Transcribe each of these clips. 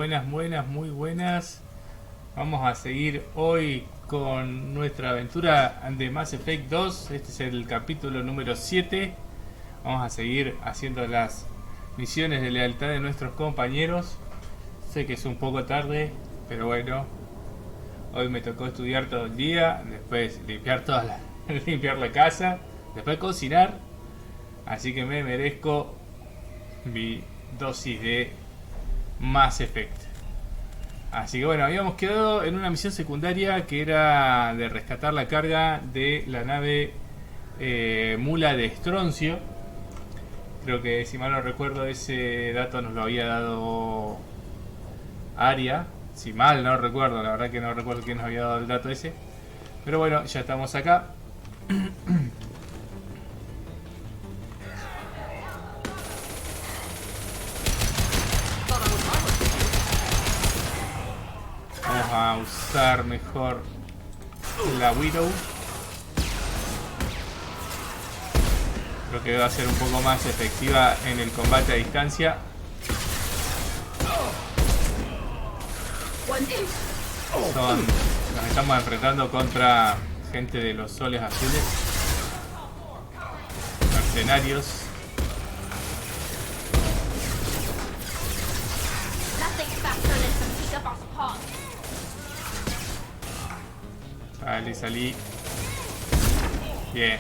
muy buenas. Vamos a seguir hoy con nuestra aventura de Mass Effect 2. Este es el capítulo número 7. Vamos a seguir haciendo las misiones de lealtad de nuestros compañeros. Sé que es un poco tarde, pero bueno. Hoy me tocó estudiar todo el día, después limpiar limpiar la casa, después cocinar. Así que me merezco mi dosis de Mass Effect. Así que bueno, habíamos quedado en una misión secundaria que era de rescatar la carga de la nave Mula de Estroncio. Creo que, si mal no recuerdo, ese dato nos lo había dado Aria. Si mal no recuerdo, la verdad que no recuerdo quién nos había dado el dato ese. Pero bueno, ya estamos acá. Vamos a usar mejor la Widow. Creo que va a ser un poco más efectiva en el combate a distancia. Nos estamos enfrentando contra gente de los soles azules, mercenarios. Salí. Bien.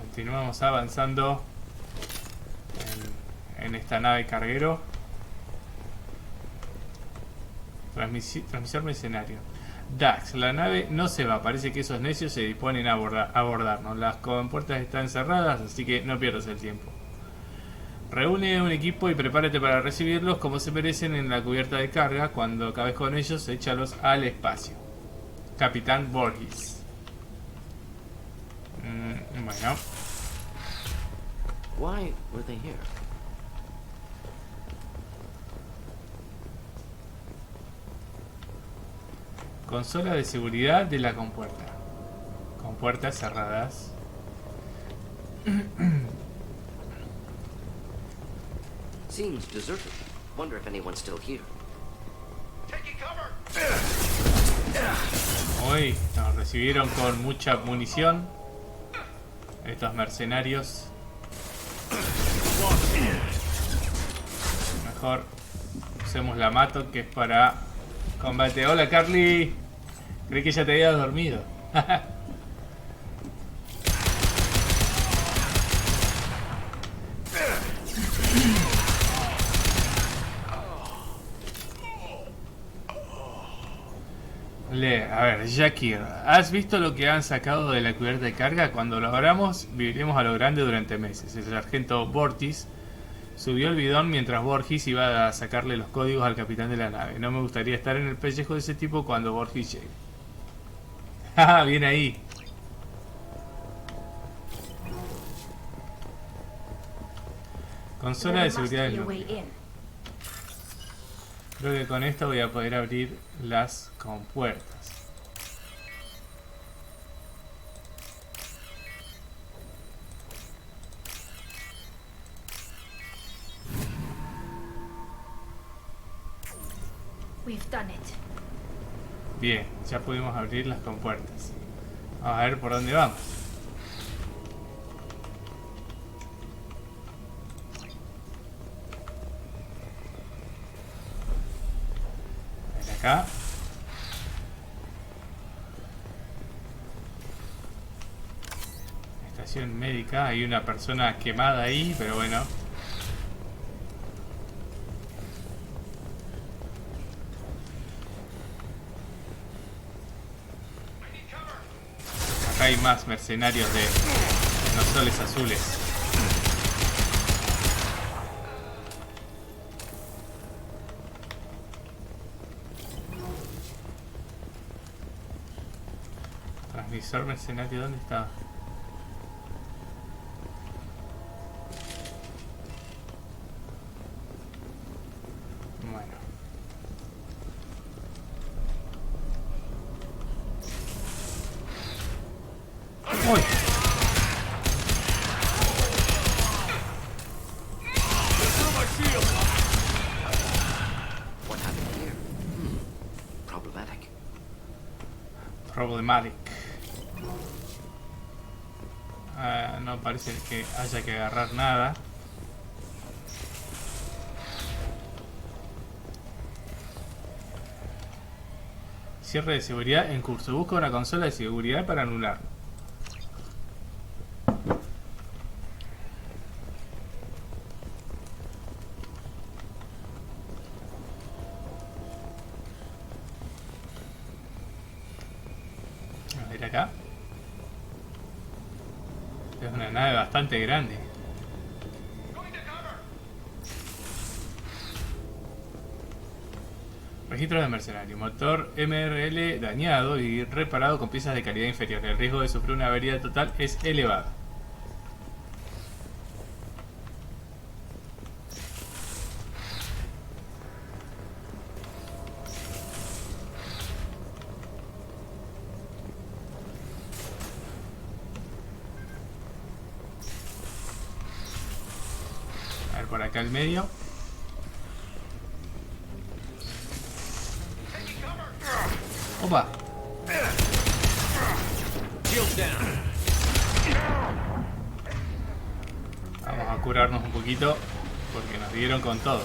Continuamos avanzando en esta nave carguero. Transmisor mercenario. Dax, la nave no se va. Parece que esos necios se disponen a abordarnos. Las compuertas están cerradas, así que no pierdas el tiempo. Reúne un equipo y prepárate para recibirlos como se merecen en la cubierta de carga. Cuando acabes con ellos, échalos al espacio. Capitán Voorhees. Bueno. Why were they here? Consola de seguridad de la compuerta. Compuertas cerradas. Seems deserted. Wonder if anyone's still here. Hoy nos recibieron con mucha munición estos mercenarios. Mejor usemos la mato, que es para combate. Hola, Carly. Creí que ya te habías dormido. A ver, Jackie, ¿has visto lo que han sacado de la cubierta de carga? Cuando lo abramos, viviremos a lo grande durante meses. El sargento Voorhees subió el bidón mientras Voorhees iba a sacarle los códigos al capitán de la nave. No me gustaría estar en el pellejo de ese tipo cuando Voorhees llegue. ¡Ah, bien ahí! Consola de seguridad del núcleo. Creo que con esto voy a poder abrir las compuertas. Bien, ya pudimos abrir las compuertas. Vamos a ver por dónde vamos. Acá. Estación médica. Hay una persona quemada ahí, pero bueno. Acá hay más mercenarios de los soles azules. Transmisor mercenario, ¿dónde está? Bueno. Uy. What happened here? Problematic. Problematic. No parece que haya que agarrar nada. Cierre de seguridad en curso. Busca una consola de seguridad para anularlo. A ver acá. Es una nave bastante grande. Registro de mercenario. Motor MRL dañado y reparado con piezas de calidad inferior. El riesgo de sufrir una avería total es elevado. A ver, por acá al medio. Opa. Vamos a curarnos un poquito porque nos dieron con todo.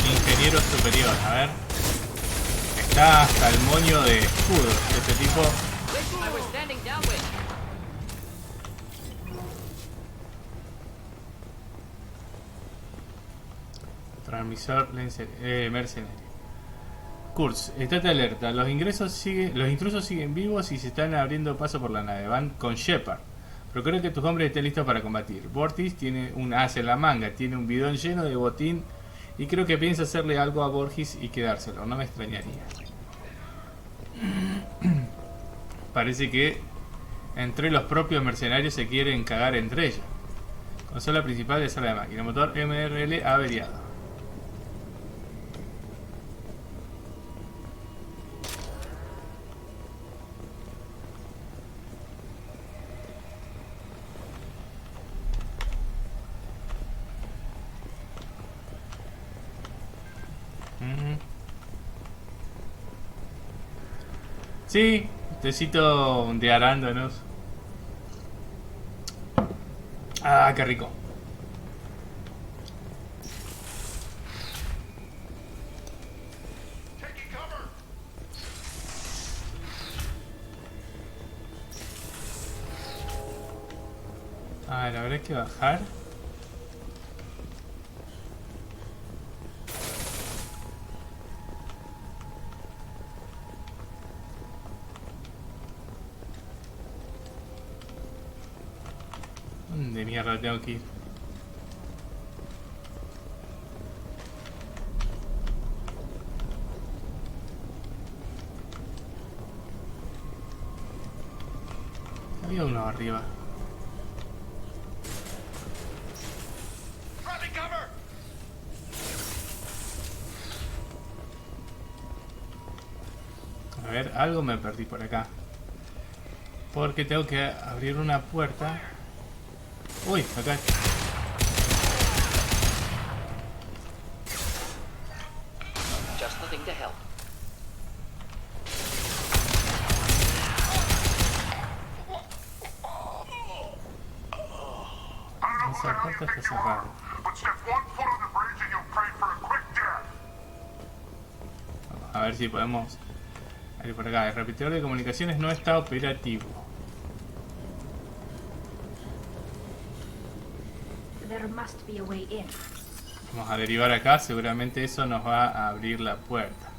Ingeniero superior, a ver. Está hasta el moño de escudo este tipo. I was standing downwind. Transmisor mercenario. Kurz, estate alerta. Los intrusos siguen vivos y se están abriendo paso por la nave. Van con Shepard. Pero creo que tus hombres estén listos para combatir. Bortis tiene un as en la manga. Tiene un bidón lleno de botín. Y creo que piensa hacerle algo a Borges y quedárselo. No me extrañaría. Parece que entre los propios mercenarios se quieren cagar entre ellos. Consola principal de sala de máquina. Motor MRL averiado. Sí, tecito de arándanos. Ah, qué rico. Ah, la verdad es que bajar. ¿Dónde mierda tengo que ir? Había uno arriba. A ver, algo me perdí por acá. Porque tengo que abrir una puerta. Uy, acá. Just the thing to help. Esa puerta está cerrada. A ver si podemos abrir por acá. El repetidor de comunicaciones no está operativo. There must be a way in. Vamos a derivar acá, seguramente eso nos va a abrir la puerta.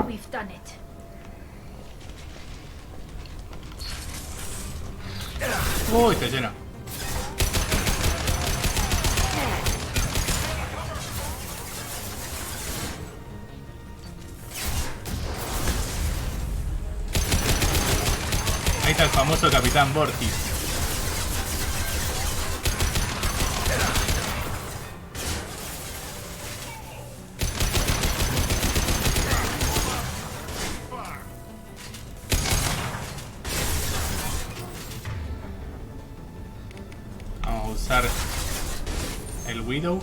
We've done it. Uy, está lleno. Ahí está el famoso Capitán Vortis. Vamos a usar el Widow.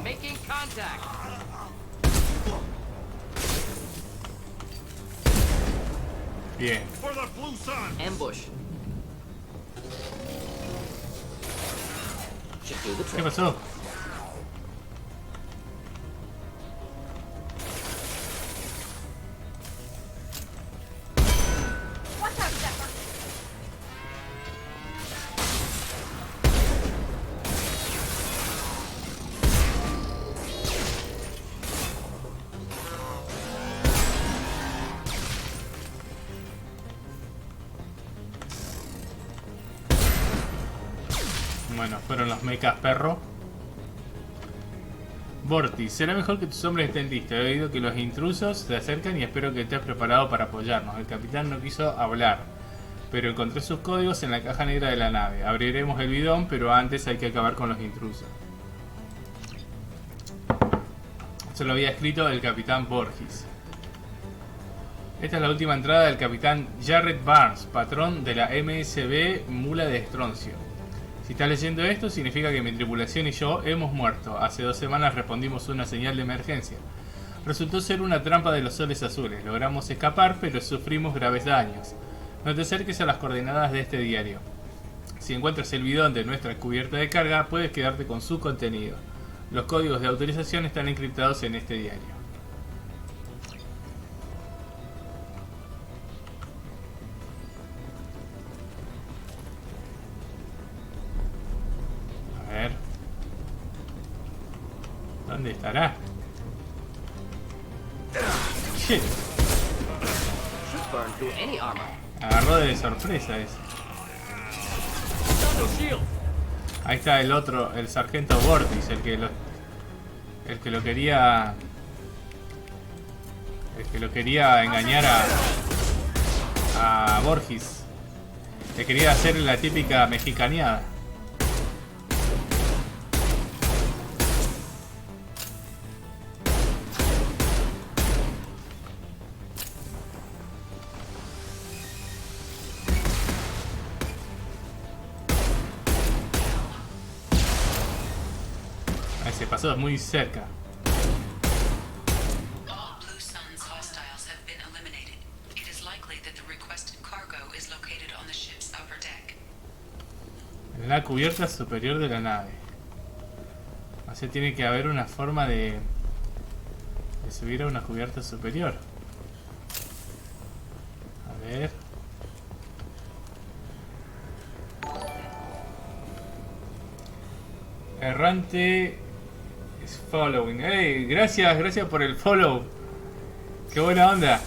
Making contact. Bien. Ambush. Should do the ¿Qué trick. pasó? Watch out, Zephyr! Bueno, fueron los mechas perro. Vortis, será mejor que tus hombres estén listos. He oído que los intrusos se acercan y espero que estés preparado para apoyarnos. El capitán no quiso hablar, pero encontré sus códigos en la caja negra de la nave. Abriremos el bidón, pero antes hay que acabar con los intrusos. Eso lo había escrito el capitán Borges. Esta es la última entrada del capitán Jarrett Barnes, patrón de la MSB Mula de Estroncio. Si estás leyendo esto, significa que mi tripulación y yo hemos muerto. Hace 2 semanas respondimos una señal de emergencia. Resultó ser una trampa de los soles azules. Logramos escapar, pero sufrimos graves daños. No te acerques a las coordenadas de este diario. Si encuentras el bidón de nuestra cubierta de carga, puedes quedarte con su contenido. Los códigos de autorización están encriptados en este diario. A ver. ¿Dónde estará? Shit. Should burn through any armor. Agarró de sorpresa ese. Ahí está el otro, el sargento Vortis, el que lo quería engañar a Borges. Le quería hacer la típica mexicaneada. Se pasó muy cerca. All Blue Sun's hostiles have been eliminated. It is likely that the requested cargo is located on the ship's upper deck. En la cubierta superior de la nave. O sea, tiene que haber una forma de subir a una cubierta superior. A ver. Errante is following. Hey, gracias por el follow. Qué buena onda.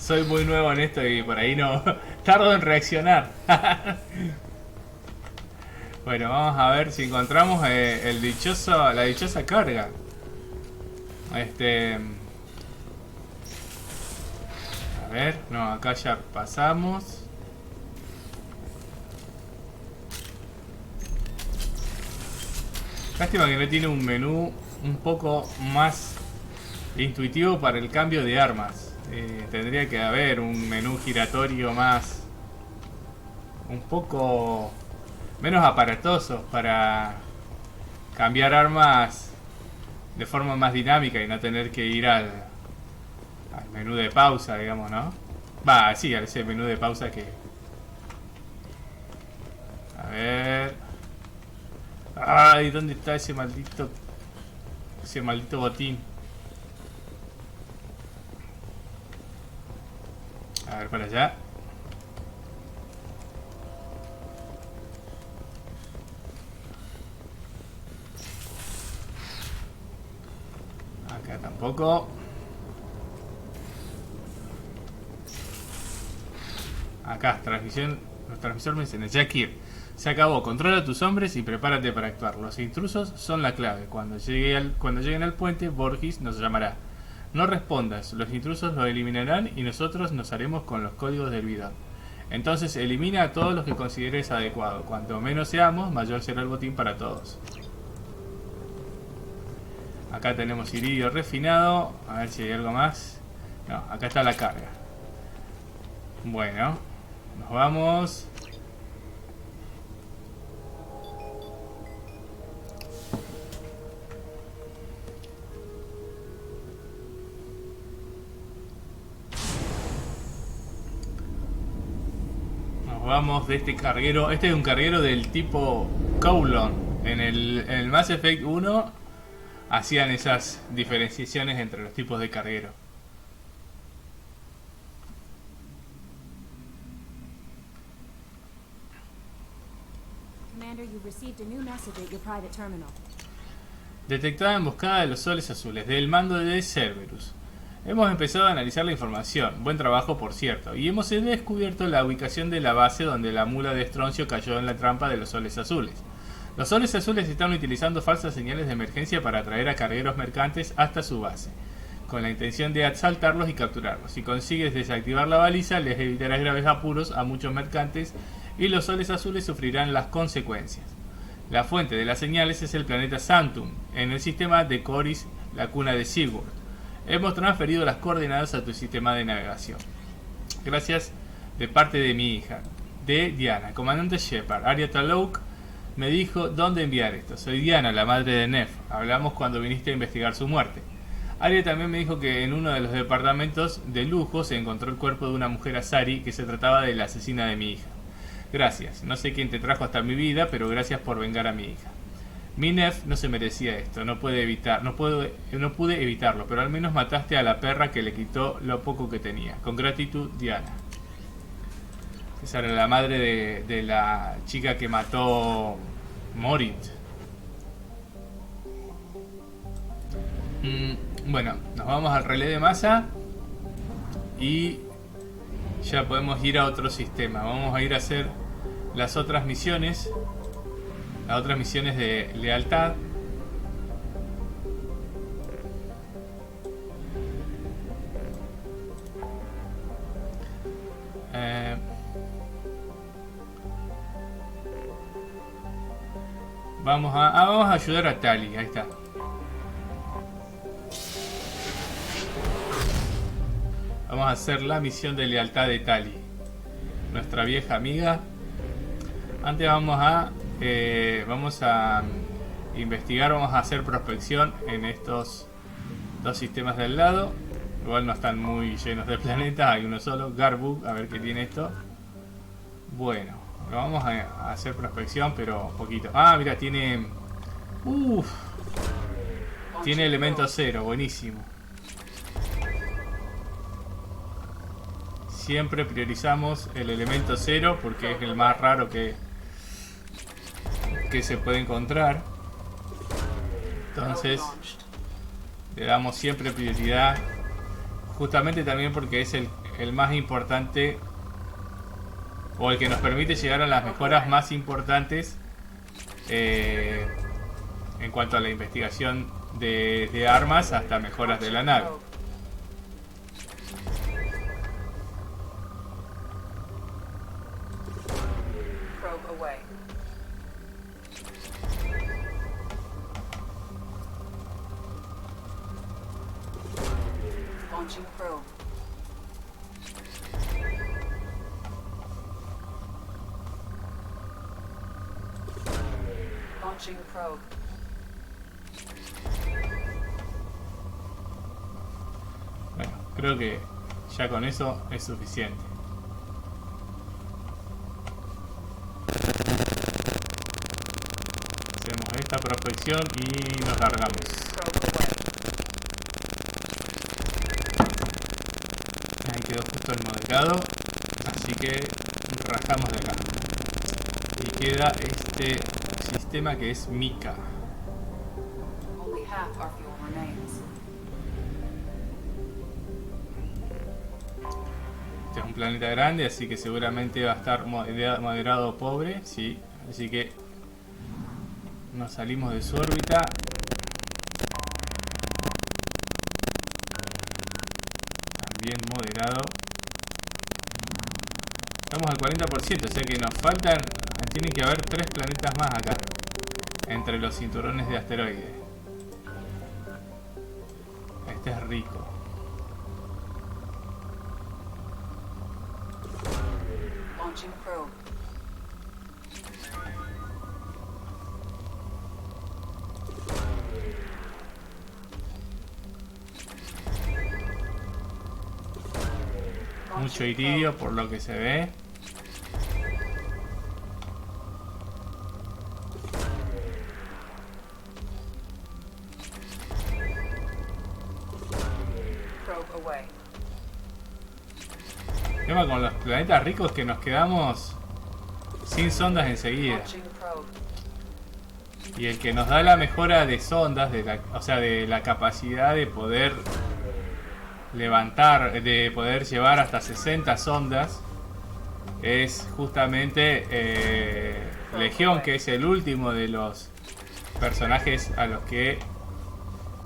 Soy muy nuevo en esto y por ahí no tardo en reaccionar. Bueno, vamos a ver si encontramos la dichosa carga. A ver, no, acá ya pasamos. Lástima que no tiene un menú un poco más intuitivo para el cambio de armas. Tendría que haber un menú giratorio más, un poco menos aparatoso para cambiar armas de forma más dinámica y no tener que ir al menú de pausa, digamos, ¿no? Va, sí, a ese menú de pausa que... A ver... Ay, ¿dónde está ese maldito botín? A ver, para allá. Acá tampoco. Acá, transmisor me dice, Yakir, se acabó, controla a tus hombres y prepárate para actuar. Los intrusos son la clave. Cuando lleguen al puente, Borgis nos llamará. No respondas, los intrusos lo eliminarán y nosotros nos haremos con los códigos del bidón. Entonces elimina a todos los que consideres adecuado. Cuanto menos seamos, mayor será el botín para todos. Acá tenemos iridio refinado. A ver si hay algo más. No, acá está la carga. Bueno, nos vamos. Vamos de este carguero. Este es un carguero del tipo Kowloon. En el Mass Effect 1 hacían esas diferenciaciones entre los tipos de carguero. Commander, you've received a new message at your private terminal. Detectada emboscada de los soles azules del mando de Cerberus. Hemos empezado a analizar la información, buen trabajo por cierto, y hemos descubierto la ubicación de la base donde la mula de Estroncio cayó en la trampa de los soles azules. Los soles azules están utilizando falsas señales de emergencia para atraer a cargueros mercantes hasta su base, con la intención de asaltarlos y capturarlos. Si consigues desactivar la baliza, les evitarás graves apuros a muchos mercantes y los soles azules sufrirán las consecuencias. La fuente de las señales es el planeta Sanctum, en el sistema de Coris, la cuna de Sigurd. Hemos transferido las coordenadas a tu sistema de navegación. Gracias de parte de mi hija, de Diana. Comandante Shepard, Arya Talouk me dijo dónde enviar esto. Soy Diana, la madre de Nef. Hablamos cuando viniste a investigar su muerte. Arya también me dijo que en uno de los departamentos de lujo se encontró el cuerpo de una mujer azari, que se trataba de la asesina de mi hija. Gracias. No sé quién te trajo hasta mi vida, pero gracias por vengar a mi hija. Mi Nef no se merecía esto, no pude evitarlo, pero al menos mataste a la perra que le quitó lo poco que tenía. Con gratitud, Diana. Esa era la madre de la chica que mató Morit. Bueno, nos vamos al relé de masa y ya podemos ir a otro sistema. Vamos a ir a hacer las otras misiones. Las otras misiones de lealtad. Vamos a ayudar a Tali. Ahí está. Vamos a hacer la misión de lealtad de Tali, nuestra vieja amiga. Antes vamos a investigar, vamos a hacer prospección en estos dos sistemas del lado. Igual no están muy llenos de planetas, hay uno solo, Garbug, a ver qué tiene esto. Bueno, lo vamos a hacer prospección, pero poquito. Ah, mira, tiene... tiene elemento cero, buenísimo. Siempre priorizamos el elemento cero porque es el más raro que se puede encontrar. Entonces le damos siempre prioridad, justamente también porque es el más importante, o el que nos permite llegar a las mejoras más importantes en cuanto a la investigación de armas hasta mejoras de la nave. Bueno, creo que ya con eso es suficiente. Hacemos esta prospección y nos largamos. Ahí quedó justo el moderado, así que rajamos de acá. Y queda este sistema que es Mika. planeta grande, así que seguramente va a estar moderado o pobre, sí. Así que nos salimos de su órbita. También moderado. Estamos al 40%, o sea que nos faltan, tienen que haber 3 planetas más acá, entre los cinturones de asteroides. Este es rico. Launching probe. Mucho iridio por lo que se ve. Probe away. El tema con los planetas ricos es que nos quedamos sin sondas enseguida. Launching probe. Y el que nos da la mejora de sondas, o sea, de la capacidad de poder levantar, de poder llevar hasta 60 sondas, es justamente Legión, que es el último de los personajes a los que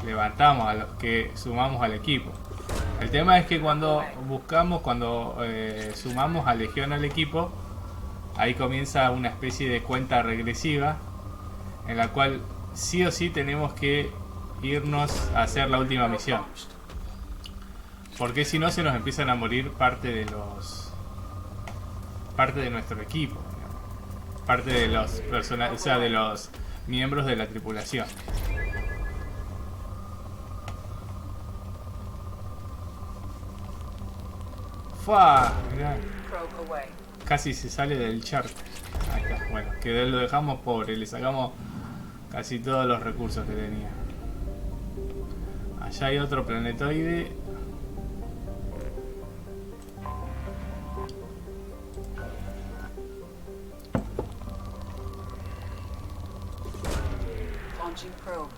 levantamos, a los que sumamos al equipo. El tema es que cuando sumamos a Legión al equipo, ahí comienza una especie de cuenta regresiva en la cual sí o sí tenemos que irnos a hacer la última misión, porque si no se nos empiezan a morir parte de nuestro equipo, digamos. Parte de los personajes, o sea, de los miembros de la tripulación. ¡Fua! Mirá, Probe away. casi se sale del chart. Ahí está. Bueno, que lo dejamos pobre, le sacamos casi todos los recursos que tenía. Allá hay otro planetoide. Launching probe.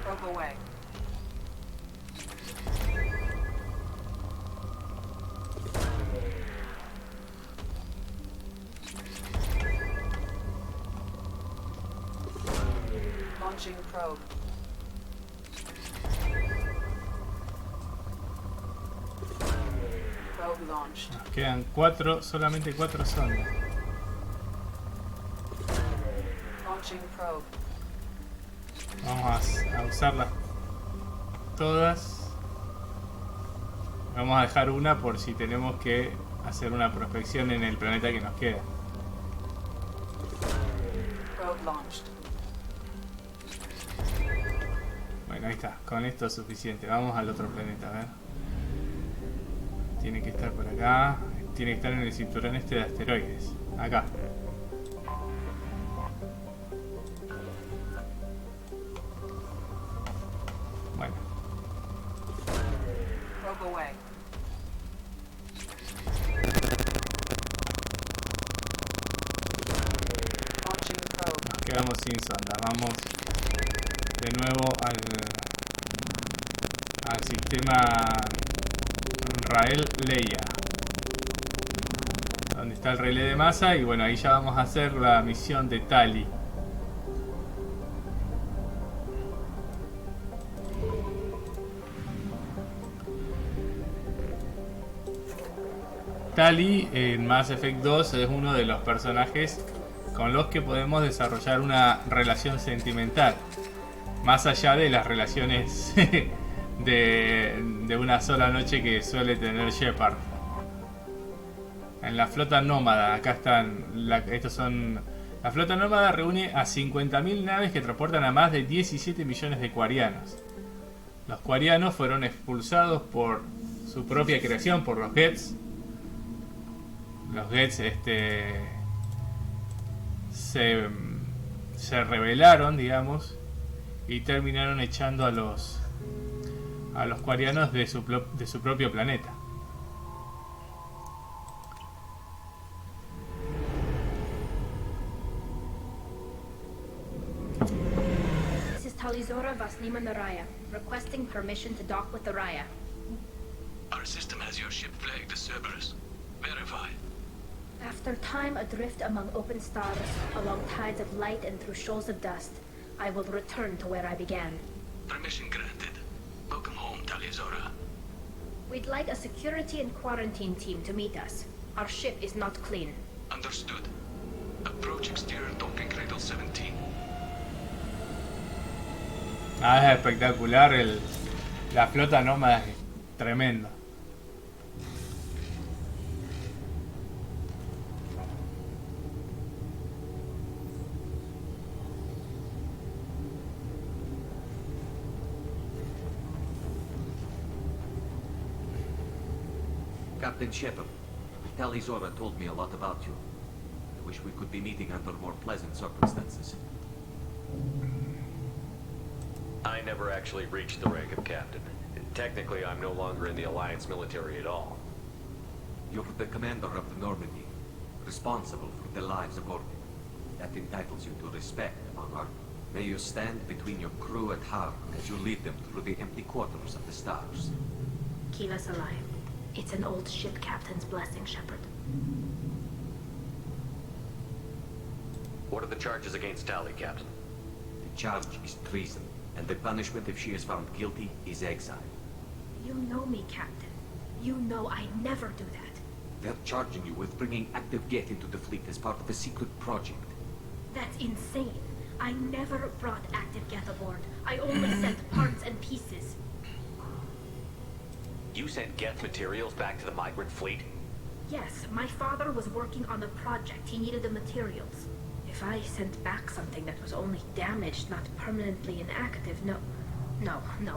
Probe away. Launching probe. Probe launched. Nos quedan solamente 4 sondas. Launching probe. Vamos a usarlas todas. Vamos a dejar una por si tenemos que hacer una prospección en el planeta que nos queda. Probe launched. Bueno, ahí está. Con esto es suficiente. Vamos al otro planeta, a ver. Tiene que estar por acá. Tiene que estar en el cinturón este de asteroides. Acá. Bueno. Probe away. Launching probe. Nos quedamos sin sonda. Vamos de nuevo al sistema Leia, donde está el relé de masa. Y bueno, ahí ya vamos a hacer la misión de Tali. Tali en Mass Effect 2 es uno de los personajes con los que podemos desarrollar una relación sentimental, más allá de las relaciones de una sola noche que suele tener Shepard. En la flota nómada, acá están, estos son... La flota nómada reúne a 50.000 naves que transportan a más de 17 millones de quarianos. Los quarianos fueron expulsados por su propia creación, por los Gets. Los Gets se rebelaron, digamos, y terminaron echando a los quarianos de su propio planeta. Talizora Vasnima Naraya, requesting permission to dock with the Raya. Our system has your ship flagged as Cerberus. Verify. After time adrift among open stars, along tides of light and through shoals of dust, I will return to where I began. Permission granted. Welcome home, Talizora. We'd like a security and quarantine team to meet us. Our ship is not clean. Understood. Approach exterior docking cradle 17. Ah, es espectacular la flota nómada, es tremendo. Captain Shepard, Talizora told me a lot about you. I wish we could be meeting under more pleasant circumstances. I never actually reached the rank of captain. Technically, I'm no longer in the Alliance military at all. You're the commander of the Normandy, responsible for the lives aboard it. That entitles you to respect among our... May you stand between your crew and harm as you lead them through the empty quarters of the stars. Keep us alive. It's an old ship captain's blessing, Shepard. What are the charges against Tali, Captain? The charge is treason, and the punishment if she is found guilty is exile. You know me, Captain. You know I never do that. They're charging you with bringing active Geth into the fleet as part of a secret project. That's insane. I never brought active Geth aboard. I only sent parts and pieces. You sent Geth materials back to the migrant fleet? Yes, my father was working on a project. He needed the materials. If I sent back something that was only damaged, not permanently inactive, no,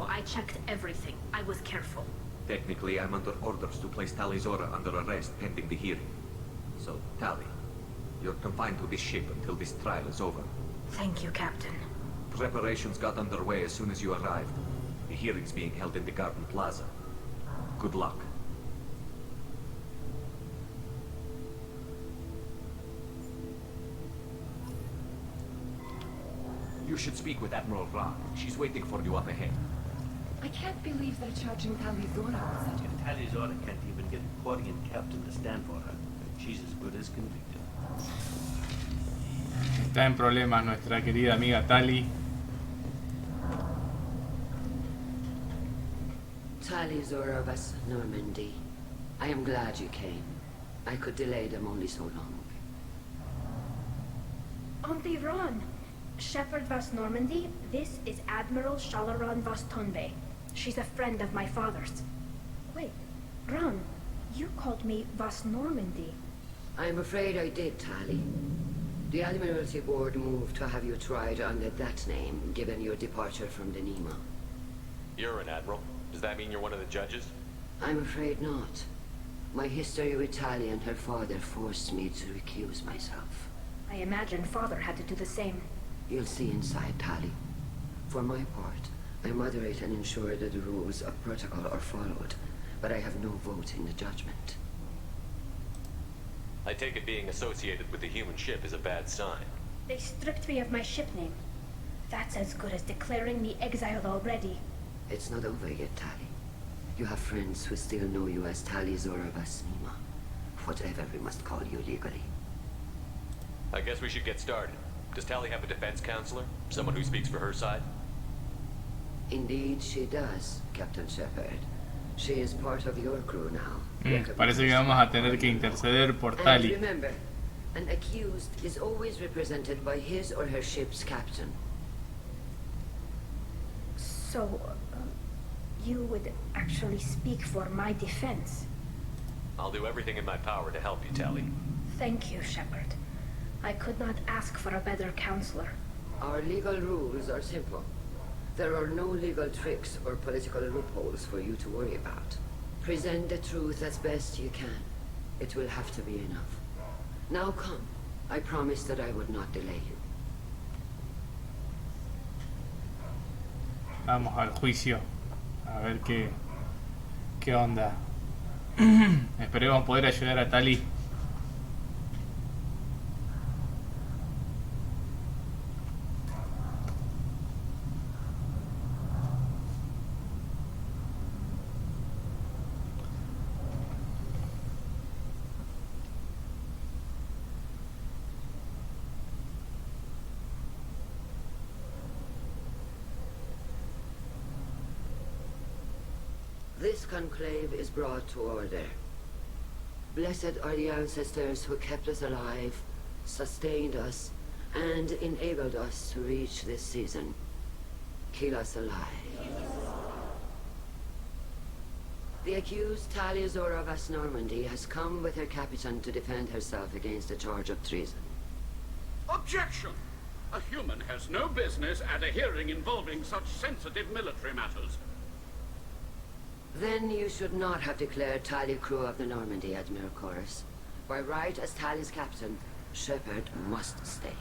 I checked everything. I was careful. Technically, I'm under orders to place Talizora under arrest pending the hearing. So, Tali, you're confined to this ship until this trial is over. Thank you, Captain. Preparations got underway as soon as you arrived. The hearing's being held in the Garden Plaza. Good luck. You should speak with Admiral Ra. She's waiting for you up ahead. I can't believe they're charging Talizora with such If Talizora can't even get a Quarian captain to stand for her, she's as good as convicted. Está en problemas nuestra querida amiga Tali. Talizora of us, Normandy. I am glad you came. I could delay them only so long. Auntie Ron! Shepard Vas Normandy, this is Admiral Shalaran Vas Tonbe. She's a friend of my father's. Wait, Ron, you called me Vas Normandy. I'm afraid I did, Tali. The Admiralty Board moved to have you tried under that name, given your departure from the Nima. You're an admiral. Does that mean you're one of the judges? I'm afraid not. My history with Tali and her father forced me to recuse myself. I imagine father had to do the same. You'll see inside, Tali. For my part, I moderate and ensure that the rules of protocol are followed, but I have no vote in the judgment. I take it being associated with the human ship is a bad sign. They stripped me of my ship name. That's as good as declaring me exiled already. It's not over yet, Tali. You have friends who still know you as Talizora Vasnima. Whatever we must call you legally. I guess we should get started. Does Tali have a defense counselor? Someone who speaks for her side? Indeed, she does, Captain Shepard. She is part of your crew now. Parece que vamos a tener que interceder por And Tali. remember, an accused is always represented by his or her ship's captain. So, you would actually speak for my defense? I'll do everything in my power to help you, Tali. Thank you, Shepard. I could not ask for a better counselor. Our legal rules are simple. There are no legal tricks or political loopholes for you to worry about. Present the truth as best you can. It will have to be enough. Now come. I promised that I would not delay you. Vamos al juicio. A ver qué onda. Esperemos poder ayudar a Tali. This conclave is brought to order. Blessed are the ancestors who kept us alive, sustained us, and enabled us to reach this season. Keep us alive. The accused Talia Zora of West Normandy has come with her captain to defend herself against a charge of treason. Objection! A human has no business at a hearing involving such sensitive military matters. Then you should not have declared Talia crew of the Normandy, Admiral Chorus. By right as Talia's captain, Shepard must stay.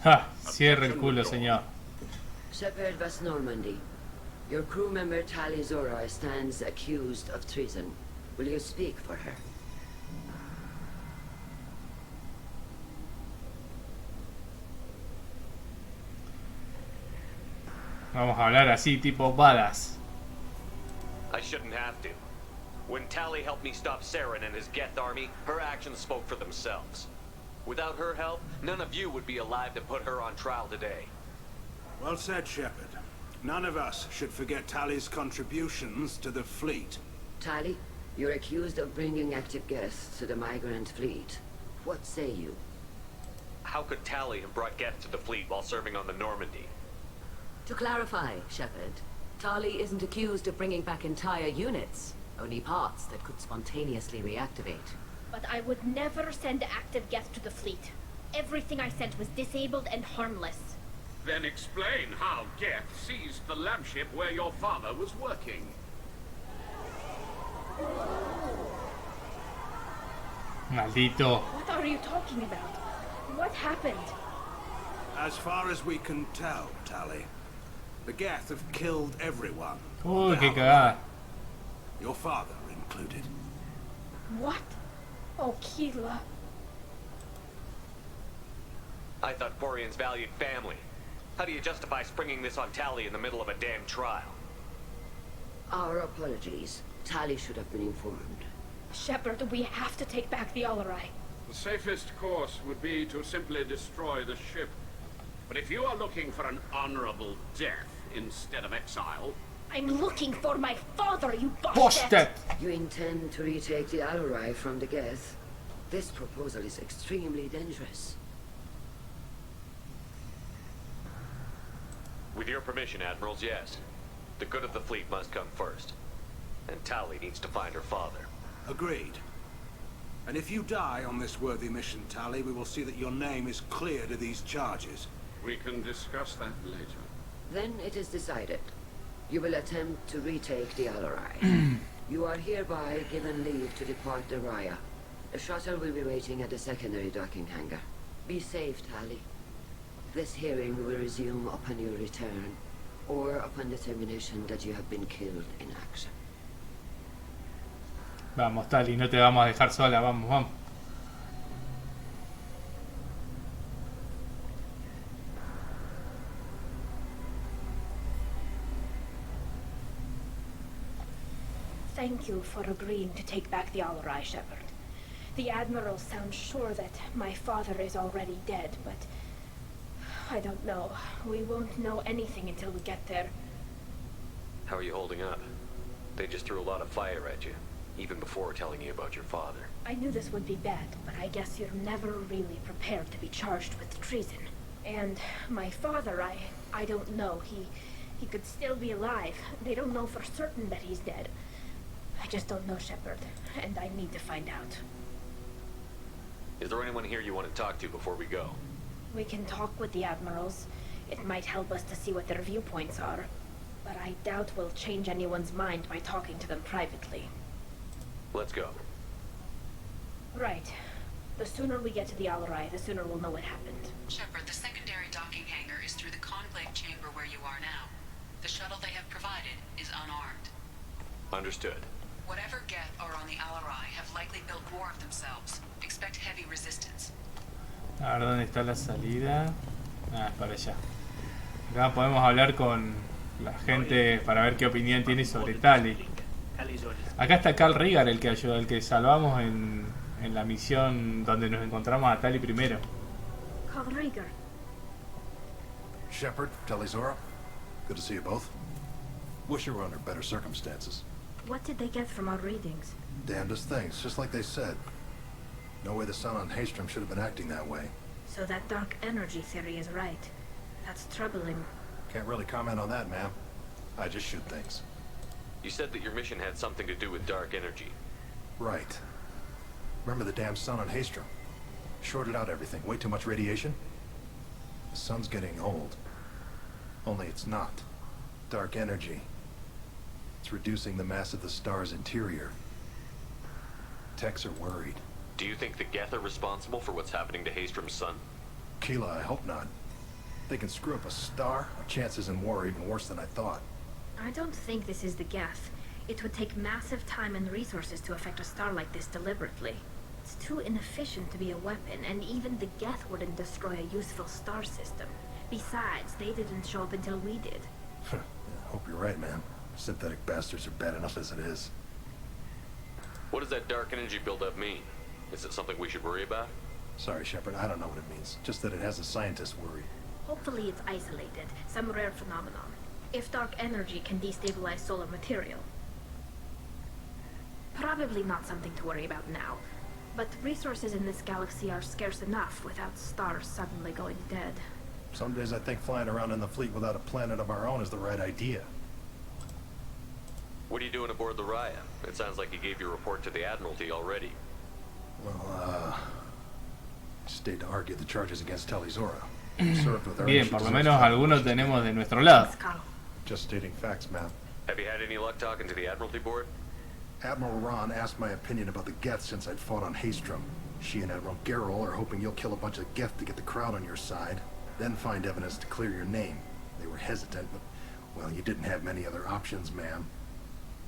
Ja, cierre el culo, señor. Shepard West Normandy. Your crew member Talia Zora stands accused of treason. Will you speak for her? Vamos a hablar así, tipo badass. I shouldn't have to. When Tali helped me stop Saren and his Geth army, her actions spoke for themselves. Without her help, none of you would be alive to put her on trial today. Well said, Shepard. None of us should forget Tali's contributions to the fleet. Tali, you're accused of bringing active Geth to the migrant fleet. What say you? How could Tali have brought Geth to the fleet while serving on the Normandy? To clarify, Shepard, Tali isn't accused of bringing back entire units, only parts that could spontaneously reactivate. But I would never send active Geth to the fleet. Everything I sent was disabled and harmless. Then explain how Geth seized the lab ship where your father was working. Maldito. What are you talking about? What happened? As far as we can tell, Tali, the Geth have killed everyone. Uy, qué cagada. Your father included. What? Oh, Keela. I thought Quarians valued family. How do you justify springing this on Tali in the middle of a damn trial? Our apologies. Tali should have been informed. Shepard, we have to take back the Alarai. The safest course would be to simply destroy the ship. But if you are looking for an honorable death instead of exile... I'm looking for my father, you bastard! You intend to retake the Alarai from the Geth? This proposal is extremely dangerous. With your permission, Admirals, yes. The good of the fleet must come first. And Tali needs to find her father. Agreed. And if you die on this worthy mission, Tali, we will see that your name is cleared of these charges. We can discuss that later. Then it is decided. You will attempt to retake the Alarai. You are hereby given leave to depart the Raya. The shuttle will be waiting at the secondary docking hangar. Be safe, Tali. This hearing will resume upon your return, or upon determination that you have been killed in action. Vamos, Tali, no te vamos a dejar sola, vamos, vamos. Thank you for agreeing to take back the Alarai, Shepard. The Admiral sounds sure that my father is already dead, but... I don't know. We won't know anything until we get there. How are you holding up? They just threw a lot of fire at you, even before telling you about your father. I knew this would be bad, but I guess you're never really prepared to be charged with treason. And my father, I don't know. He could still be alive. They don't know for certain that he's dead. I just don't know, Shepard, and I need to find out. Is there anyone here you want to talk to before we go? We can talk with the Admirals. It might help us to see what their viewpoints are. But I doubt we'll change anyone's mind by talking to them privately. Let's go. Right. The sooner we get to the Alarai, the sooner we'll know what happened. Shepard, the secondary docking hangar is through the conclave chamber where you are now. The shuttle they have provided is unarmed. Understood. Whatever Geth are on the Alarai have likely built more of themselves. Expect heavy resistance. A ver dónde está la salida. Ah, es para allá. Acá podemos hablar con la gente para ver qué opinión tiene sobre Tali. Acá está Carl Rieger, el que ayudó, el que salvamos en la misión donde nos encontramos a Tali primero. Carl Rieger. Shepard, Tali Zora. Good to see you both. Wish you were under better circumstances. What did they get from our readings? Damnedest things, just like they said. No way the sun on Haystrom should have been acting that way. So that dark energy theory is right. That's troubling. Can't really comment on that, ma'am. I just shoot things. You said that your mission had something to do with dark energy. Right. Remember the damn sun on Haystrom? Shorted out everything. Way too much radiation? The sun's getting old. Only it's not. Dark energy. It's reducing the mass of the star's interior. Techs are worried. Do you think the Geth are responsible for what's happening to Haystrom's sun? Keela, I hope not. They can screw up a star. Our chances in war are even worse than I thought. I don't think this is the Geth. It would take massive time and resources to affect a star like this deliberately. It's too inefficient to be a weapon, and even the Geth wouldn't destroy a useful star system. Besides, they didn't show up until we did. I hope you're right, man. Synthetic bastards are bad enough as it is. What does that dark energy buildup mean? Is it something we should worry about? Sorry, Shepard, I don't know what it means. Just that it has the scientists worried. Hopefully it's isolated, some rare phenomenon. If dark energy can destabilize solar material. Probably not something to worry about now. But resources in this galaxy are scarce enough without stars suddenly going dead. Some days I think flying around in the fleet without a planet of our own is the right idea. What are you doing aboard the Raya? It sounds like you gave your report to the Admiralty already. Well, stayed to argue the charges against Talizora. Served with her. Bien, por lo menos algunos tenemos de nuestro lado. Just stating facts, ma'am. Have you had any luck talking to the Admiralty board? Admiral Ron asked my opinion about the Geth since I'd fought on Haystrom. She and Admiral Garrel are hoping you'll kill a bunch of Geth to get the crowd on your side, then find evidence to clear your name. They were hesitant, but, well, you didn't have many other options, ma'am.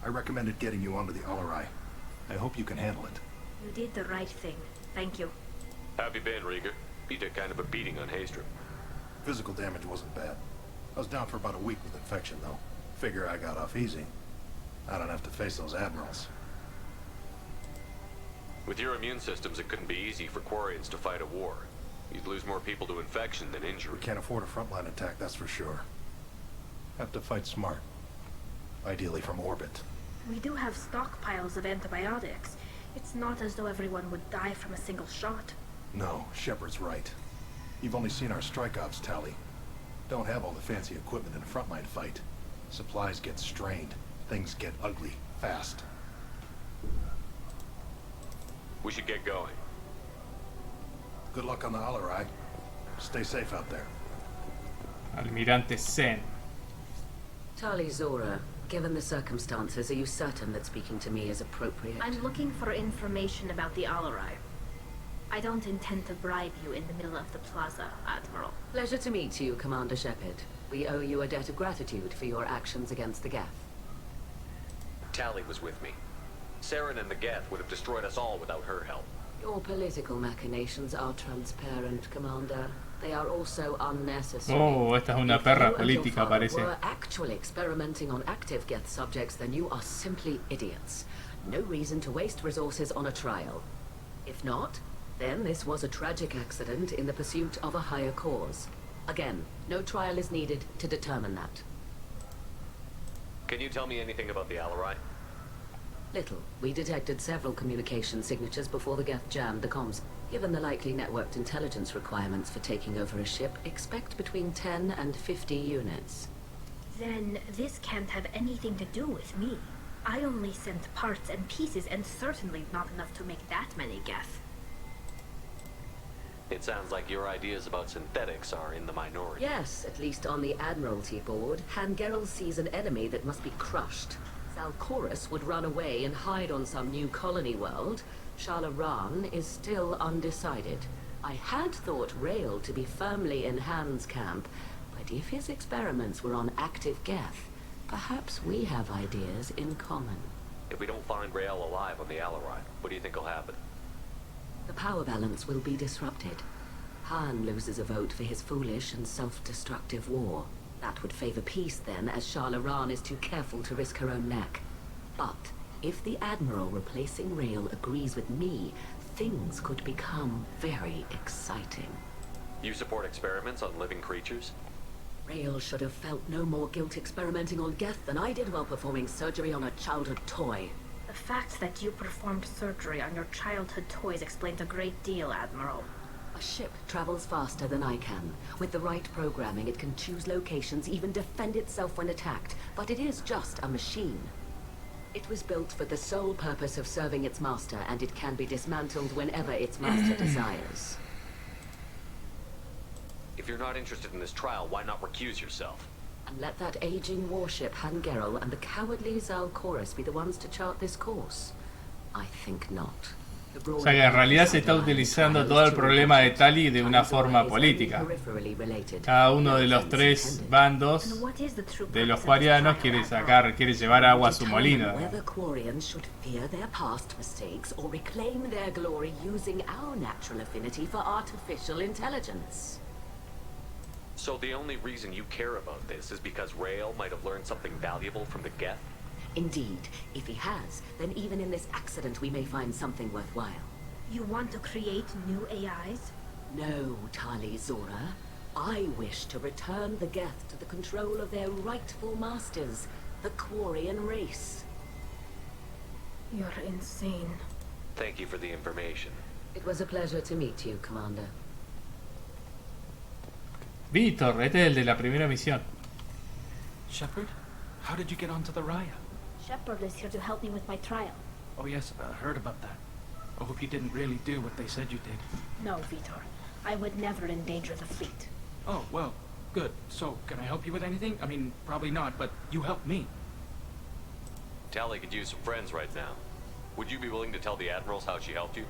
I recommended getting you onto the Alarai. I hope you can handle it. You did the right thing. Thank you. How have you been, Rieger? You took kind of a beating on Haystrom. Physical damage wasn't bad. I was down for about a week with infection, though. Figure I got off easy. I don't have to face those admirals. With your immune systems, it couldn't be easy for Quarians to fight a war. You'd lose more people to infection than injury. We can't afford a frontline attack, that's for sure. Have to fight smart. Ideally from orbit. We do have stockpiles of antibiotics. It's not as though everyone would die from a single shot. No, Shepard's right. You've only seen our strike ops tally. Don't have all the fancy equipment in a frontline fight. Supplies get strained. Things get ugly, fast. We should get going. Good luck on the Alarai. Stay safe out there. Almirante Sen. Talizora, given the circumstances, are you certain that speaking to me is appropriate? I'm looking for information about the Alarai. I don't intend to bribe you in the middle of the plaza, Admiral. Pleasure to meet you, Commander Shepard. We owe you a debt of gratitude for your actions against the Geth. Tali was with me. Saren and the Geth would have destroyed us all without her help. Your political machinations are transparent, Commander. They are also unnecessary. Oh, esta es una perra política, parece. If you were actually experimenting on active Geth subjects, then you are simply idiots. No reason to waste resources on a trial. If not, then this was a tragic accident in the pursuit of a higher cause. Again, no trial is needed to determine that. Can you tell me anything about the Alarai? Little. We detected several communication signatures before the Geth jammed the comms. Given the likely networked intelligence requirements for taking over a ship, expect between 10 and 50 units. Then this can't have anything to do with me. I only sent parts and pieces, and certainly not enough to make that many Geth. It sounds like your ideas about synthetics are in the minority. Yes, at least on the Admiralty board, Han Gerrel sees an enemy that must be crushed. Zalcorus would run away and hide on some new colony world. Shala Ran is still undecided. I had thought Rael to be firmly in Han's camp, but if his experiments were on active Geth, perhaps we have ideas in common. If we don't find Rael alive on the Alarai, what do you think will happen? The power balance will be disrupted. Han loses a vote for his foolish and self-destructive war. That would favor peace then, as Shala Ran is too careful to risk her own neck. But if the Admiral replacing Rael agrees with me, things could become very exciting. You support experiments on living creatures? Rael should have felt no more guilt experimenting on Geth than I did while performing surgery on a childhood toy. The fact that you performed surgery on your childhood toys explains a great deal, Admiral. A ship travels faster than I can. With the right programming, it can choose locations, even defend itself when attacked. But it is just a machine. It was built for the sole purpose of serving its master, and it can be dismantled whenever its master desires. If you're not interested in this trial, why not recuse yourself? And let that aging warship Hangerel and the cowardly Zalcorus be the ones to chart this course? I think not. O sea que en realidad se está utilizando todo el problema de Tali de una forma política. Cada uno de los tres bandos de los Quarianos quiere llevar agua a su molino. So the only reason you care about this is because Rael might have learned something valuable from the Geth? Indeed. If he has, then even in this accident we may find something worthwhile. You want to create new AIs? No, Tali Zora. I wish to return the Geth to the control of their rightful masters, the Quarian race. You're insane. Thank you for the information. It was a pleasure to meet you, Commander. Víctor, este es el de la primera misión. Shepard, how did you get onto the Raya? Shepard is here to help me with my trial. Oh yes, I heard about that. I hope you didn't really do what they said you did. No, Vitor. I would never endanger the fleet. Oh, well, good. So, can I help you with anything? I mean, probably not, but you helped me. Tali could use some friends right now. Would you be willing to tell the Admirals how she helped you?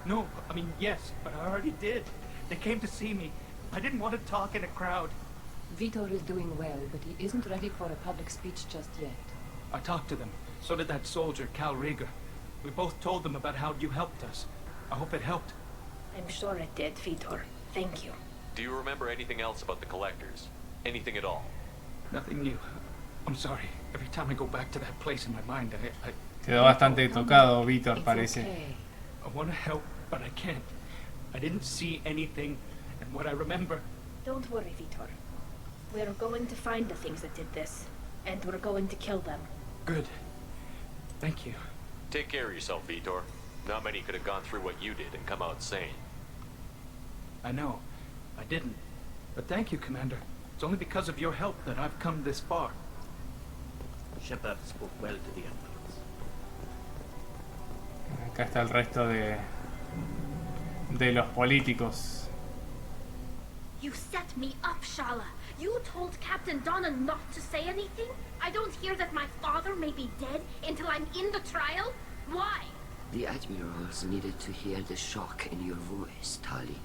No, I mean, yes, but I already did. They came to see me. I didn't want to talk in a crowd. Vitor is doing well, but he isn't ready for a public speech just yet. I talked to them. So did that soldier, Cal Rieger. We both told them about how you helped us. I hope it helped. I'm sure it did, Vitor. Thank you. Do you remember anything else about the Collectors? Anything at all? Nothing new. I'm sorry. Every time I go back to that place in my mind, I Quedó bastante tocado, Víctor, parece. Okay. I want to help, but I can't. I didn't see anything, and what I remember... Don't worry, Vitor. We're going to find the things that did this, and we're going to kill them. Good. Thank you. Take care of yourself, Vitor. Not many could have gone through what you did and come out sane. I know. I didn't. But thank you, Commander. It's only because of your help that I've come this far. Shepard spoke well to the Admirals. Acá está el resto de los políticos. You set me up, Shala. You told Captain Donna not to say anything? I don't hear that my father may be dead until I'm in the trial? Why? The Admirals needed to hear the shock in your voice, Tali.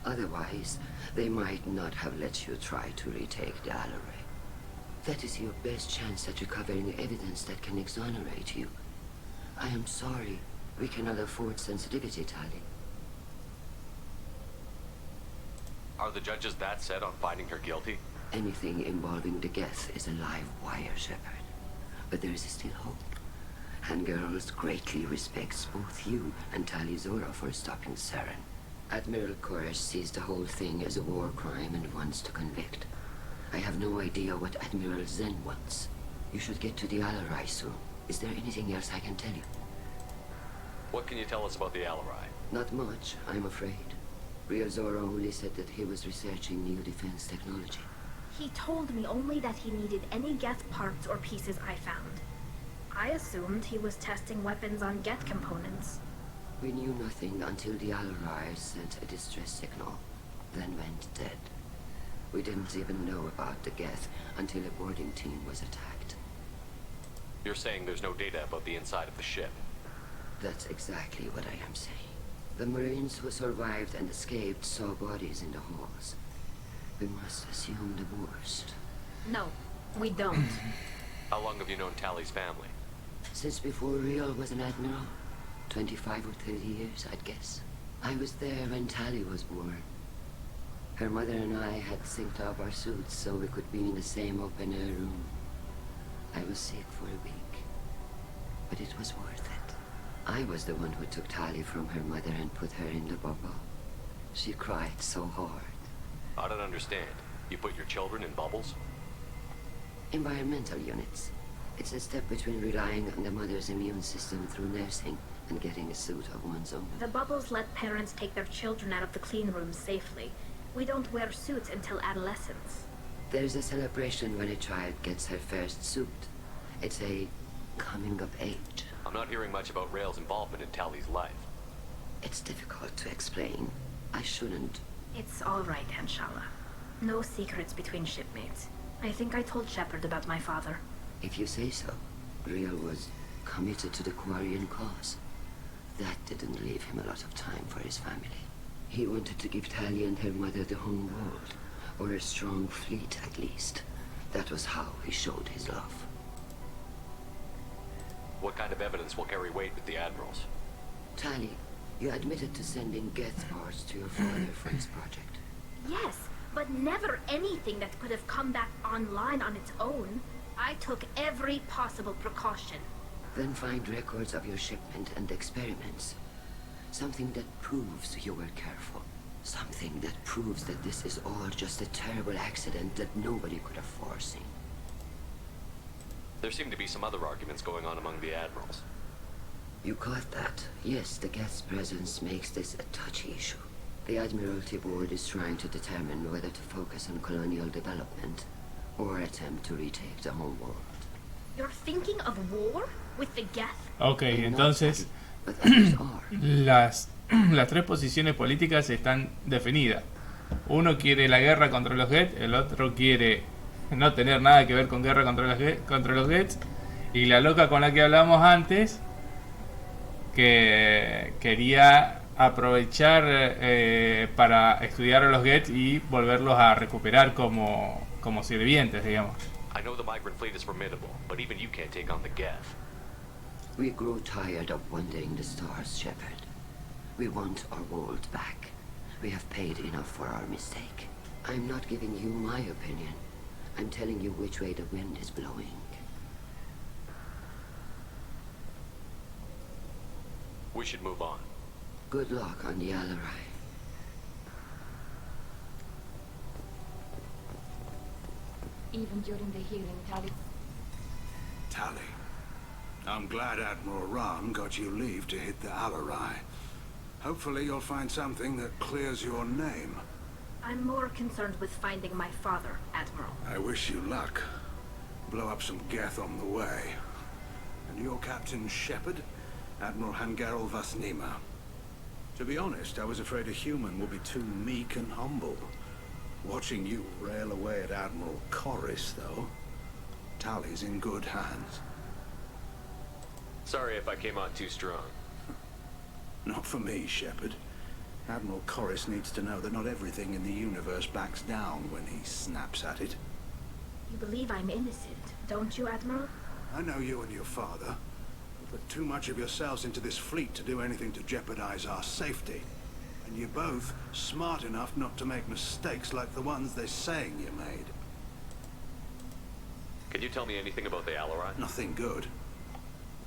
Otherwise, they might not have let you try to retake the Alaray. That is your best chance at recovering evidence that can exonerate you. I am sorry. We cannot afford sensitivity, Tali. Are the judges that set on finding her guilty? Anything involving the Geth is a live wire, Shepard. But there is still hope. Hangirls greatly respects both you and Tali Zora for stopping Saren. Admiral Koresh sees the whole thing as a war crime and wants to convict. I have no idea what Admiral Zen wants. You should get to the Alarai soon. Is there anything else I can tell you? What can you tell us about the Alarai? Not much, I'm afraid. Real Zora only said that he was researching new defense technology. He told me only that he needed any Geth parts or pieces I found. I assumed he was testing weapons on Geth components. We knew nothing until the Alarai sent a distress signal, then went dead. We didn't even know about the Geth until a boarding team was attacked. You're saying there's no data about the inside of the ship? That's exactly what I am saying. The Marines who survived and escaped saw bodies in the halls. We must assume the worst. No, we don't. How long have you known Tali's family? Since before Real was an admiral. 25 or 30 years, I'd guess. I was there when Tali was born. Her mother and I had synced up our suits so we could be in the same open-air room. I was sick for a week, but it was worth it. I was the one who took Tali from her mother and put her in the bubble. She cried so hard. I don't understand. You put your children in bubbles? Environmental units. It's a step between relying on the mother's immune system through nursing and getting a suit of one's own. The bubbles let parents take their children out of the clean rooms safely. We don't wear suits until adolescence. There's a celebration when a child gets her first suit. It's a coming of age. I'm not hearing much about Rael's involvement in Tally's life. It's difficult to explain. I shouldn't. It's all right, Anshala. No secrets between shipmates. I think I told Shepard about my father. If you say so. Rael was committed to the Quarian cause. That didn't leave him a lot of time for his family. He wanted to give Tally and her mother the home world, or a strong fleet at least. That was how he showed his love. What kind of evidence will carry weight with the Admirals? Tally, you admitted to sending Geth parts to your father for his project. Yes, but never anything that could have come back online on its own. I took every possible precaution. Then find records of your shipment and experiments. Something that proves you were careful. Something that proves that this is all just a terrible accident that nobody could have foreseen. There seem to be some other arguments going on among the Admirals. You caught that? Yes, the Geth's presence makes this a touchy issue. The Admiralty Board is trying to determine whether to focus on colonial development or attempt to retake the home world. You're thinking of war with the Geth? Ok, entonces las tres posiciones políticas están definidas. Uno quiere la guerra contra los Geth, el otro quiere no tener nada que ver con guerra contra los Geth, y la loca con la que hablamos antes, que quería aprovechar para estudiar a los Geth y volverlos a recuperar como sirvientes, digamos. I know the migrant fleet is formidable, but even you can't take on the Geth. We grow tired of wandering the stars, Shepard. We want our world back. We have paid enough for our mistake. I'm not giving you my opinion. I'm telling you which way the wind is blowing. We should move on. Good luck on the Alarai. Even during the hearing, Tally, I'm glad Admiral Rahn got you leave to hit the Alarai. Hopefully you'll find something that clears your name. I'm more concerned with finding my father, Admiral. I wish you luck. Blow up some Geth on the way. And your Captain Shepard, Admiral Hangerel Vasnima. To be honest, I was afraid a human would be too meek and humble. Watching you rail away at Admiral Corris, though, Tally's in good hands. Sorry if I came on too strong. Not for me, Shepard. Admiral Corris needs to know that not everything in the universe backs down when he snaps at it. You believe I'm innocent, don't you, Admiral? I know you and your father. You put too much of yourselves into this fleet to do anything to jeopardize our safety. And you're both smart enough not to make mistakes like the ones they're saying you made. Can you tell me anything about the Alarai? Nothing good.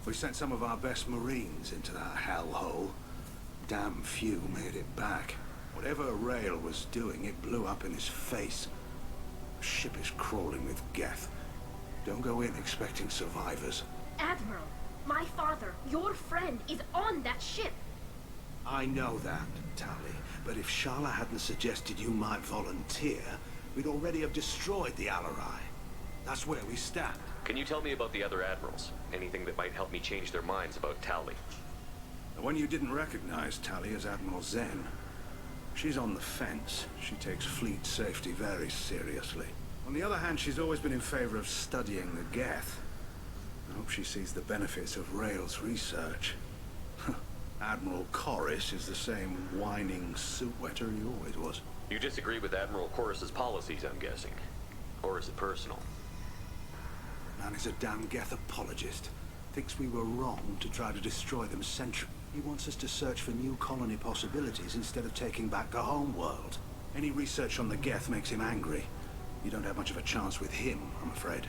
We sent some of our best Marines into that hellhole. Damn few made it back. Whatever Rael was doing, it blew up in his face. The ship is crawling with Geth. Don't go in expecting survivors. Admiral, my father, your friend, is on that ship. I know that, Tally, but if Shala hadn't suggested you might volunteer, we'd already have destroyed the Alarai. That's where we stand. Can you tell me about the other Admirals? Anything that might help me change their minds about Tally? The one you didn't recognize, Tally, is Admiral Zen. She's on the fence. She takes fleet safety very seriously. On the other hand, she's always been in favor of studying the Geth. I hope she sees the benefits of Rael's research. Admiral Corris is the same whining suit-wetter he always was. You disagree with Admiral Corris's policies, I'm guessing. Or is it personal? Man is a damn Geth apologist. Thinks we were wrong to try to destroy them centuries. He wants us to search for new colony possibilities instead of taking back the home world. Any research on the Geth makes him angry. You don't have much of a chance with him, I'm afraid.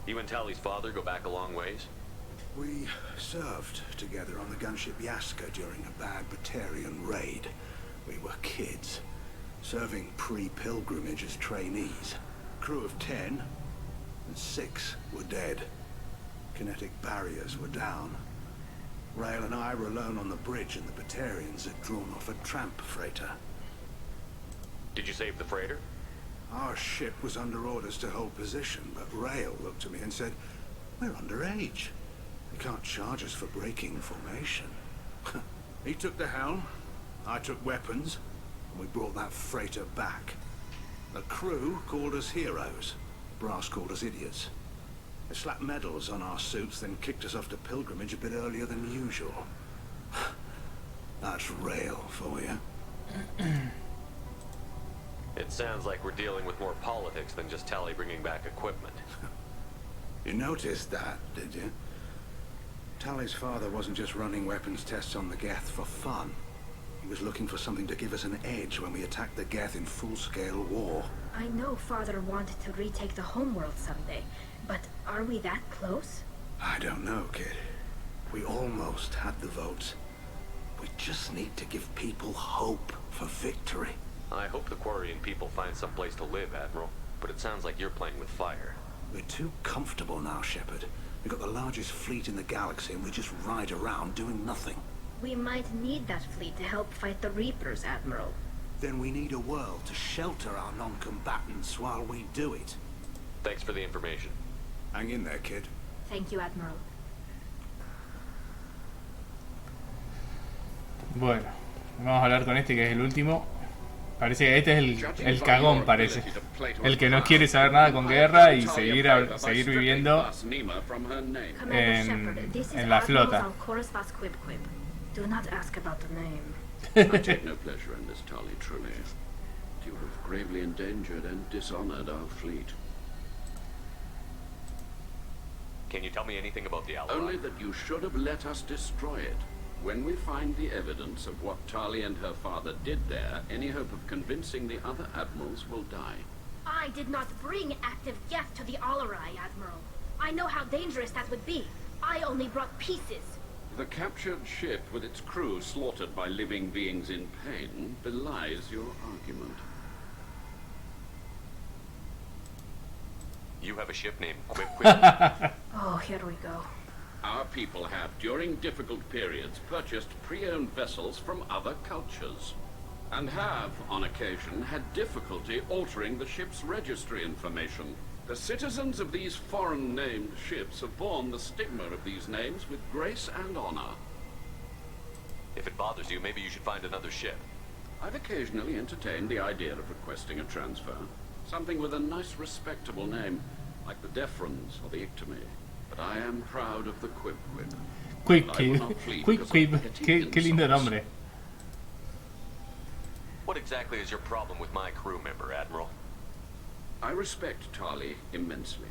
You and Tally's father go back a long ways? We served together on the gunship Yaska during a bad Batarian raid. We were kids. serving pre-pilgrimage as trainees. Crew of 10, and 6 were dead. Kinetic barriers were down. Rail and I were alone on the bridge, and the Batarians had drawn off a tramp freighter. Did you save the freighter? Our ship was under orders to hold position, but Rail looked at me and said, "We're underage. They can't charge us for breaking formation." He took the helm, I took weapons, and we brought that freighter back. The crew called us heroes. Brass called us idiots. They slapped medals on our suits, then kicked us off to pilgrimage a bit earlier than usual. That's Rail for you. It sounds like we're dealing with more politics than just Tali bringing back equipment. You noticed that, did you? Tali's father wasn't just running weapons tests on the Geth for fun. He was looking for something to give us an edge when we attacked the Geth in full-scale war. I know Father wanted to retake the homeworld someday, but are we that close? I don't know, kid. We almost had the votes. We just need to give people hope for victory. I hope the Quarian people find some place to live, Admiral. But it sounds like you're playing with fire. We're too comfortable now, Shepard. We've got the largest fleet in the galaxy, and we just ride around doing nothing. We might need that fleet to help fight the Reapers, Admiral. Then we need a world to shelter our non-combatants while we do it. Thanks for the information. Hang in there, kid. Thank you, Admiral. Bueno, vamos a hablar con este que es el último. Parece que este es el cagón, parece. El que no quiere saber nada con guerra y seguir viviendo en la flota. Do not ask about the name. I take no pleasure in this, Tali, truly. You have gravely endangered and dishonored our fleet. Can you tell me anything about the Alarai? Only that you should have let us destroy it. When we find the evidence of what Tali and her father did there, any hope of convincing the other admirals will die. I did not bring active Geth to the Alarai, Admiral. I know how dangerous that would be. I only brought pieces. The captured ship with its crew slaughtered by living beings in pain belies your argument. You have a ship named Quip? Oh, here we go. Our people have, during difficult periods, purchased pre-owned vessels from other cultures, and have, on occasion, had difficulty altering the ship's registry information. The citizens of these foreign-named ships have borne the stigma of these names with grace and honor. If it bothers you, maybe you should find another ship. I've occasionally entertained the idea of requesting a transfer. Something with a nice, respectable name, like the Defrons or the Ictomy. But I am proud of the Quip. Quip. Qué lindo nombre. What exactly is your problem with my crew member, Admiral? I respect Tali immensely.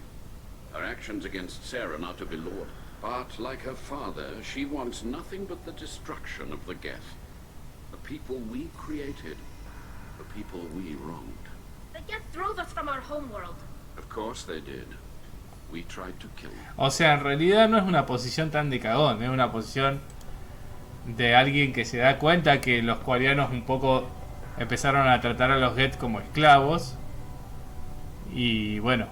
Her actions against Saren are to be lauded. But, like her father, she wants nothing but the destruction of the Geth. The people we created. The people we wronged. The Geth drove us from our homeworld. Of course they did. We tried to kill them. O sea, en realidad no es una posición tan de cagón, es una posición de alguien que se da cuenta que los quarianos un poco empezaron a tratar a los Geth como esclavos. Y bueno,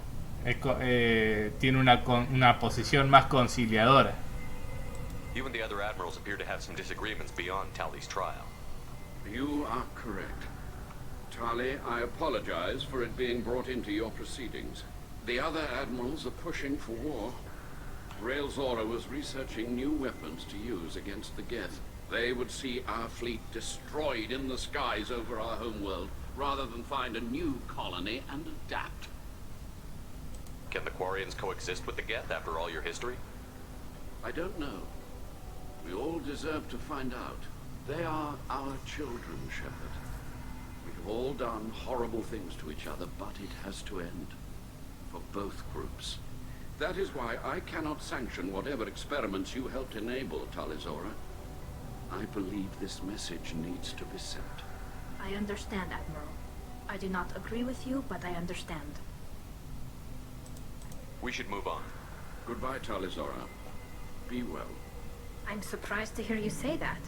tiene una posición más conciliadora. You and the other admirals appear to have some disagreements beyond Tali's trial. You are correct. Tali, I apologize for it being brought into your proceedings. The other admirals are pushing for war. Rail Zora was researching new weapons to use against the Geth. They would see our fleet destroyed in the skies over our homeworld, rather than find a new colony and adapt. Can the Quarians coexist with the Geth after all your history? I don't know. We all deserve to find out. They are our children, Shepard. We have all done horrible things to each other, but it has to end. For both groups. That is why I cannot sanction whatever experiments you helped enable, Talizora. I believe this message needs to be sent. I understand, Admiral. I do not agree with you, but I understand. We should move on. Goodbye, Talizora. Be well. I'm surprised to hear you say that.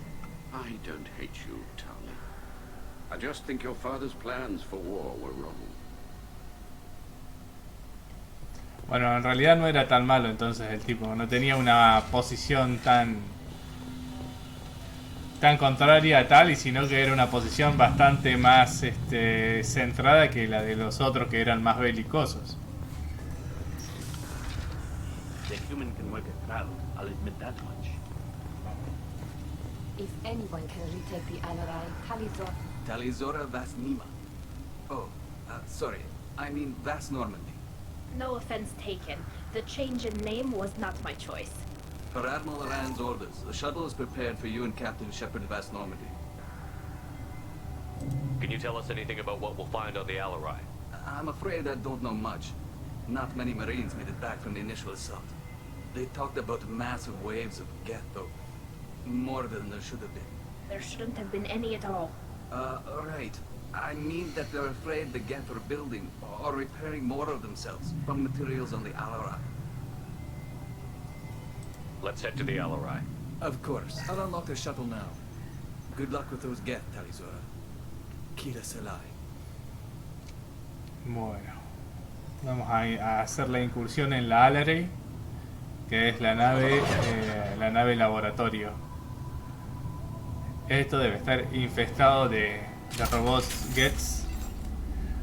I don't hate you, Tali. I just think your father's plans for war were wrong. Bueno, en realidad no era tan malo entonces el tipo. No tenía una posición tan contraria a tal, y sino que era una posición bastante más centrada que la de los otros que eran más belicosos. The human can work a crowd, I'll admit that much. If anyone can retake the Alarai, Talizor. Talizora Vas Nima. Oh, sorry. I mean Vas Normandy. No offense taken. The change in name was not my choice. Per Admiral Rand's orders, the shuttle is prepared for you and Captain Shepard of Vas Normandy. Can you tell us anything about what we'll find on the Alarai? I'm afraid I don't know much. Not many Marines made it back from the initial assault. They talked about massive waves of Geth, though. More than there should have been. There shouldn't have been any at all. Right. I mean that they're afraid the Geth are building or repairing more of themselves from materials on the Alarai. Let's head to the Alarai. Of course. I'll unlock the shuttle now. Good luck with those Geth, Talizora. Kira Selai. Bueno, vamos a hacer la incursión en la Alarai, que es la nave laboratorio. Esto debe estar infestado de robots Geths,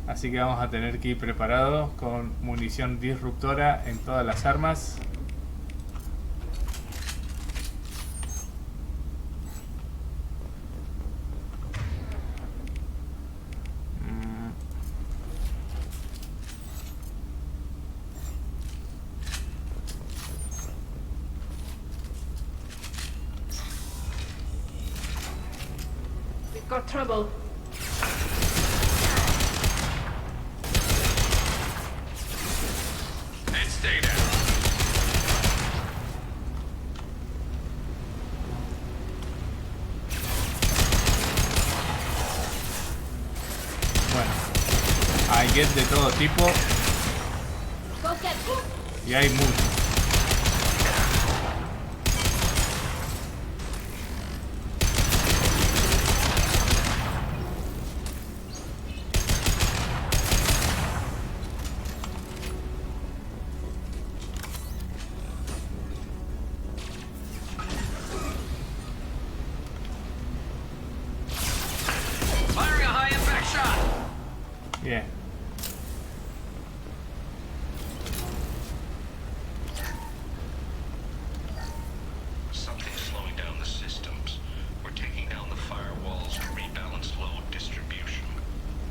así que vamos a tener que ir preparados con munición disruptora en todas las armas. Got trouble. Let's stay down. Bueno, hay Geth de todo tipo y hay muchos. Bien. Something's slowing down the systems. We're taking down the firewalls to rebalance load distribution.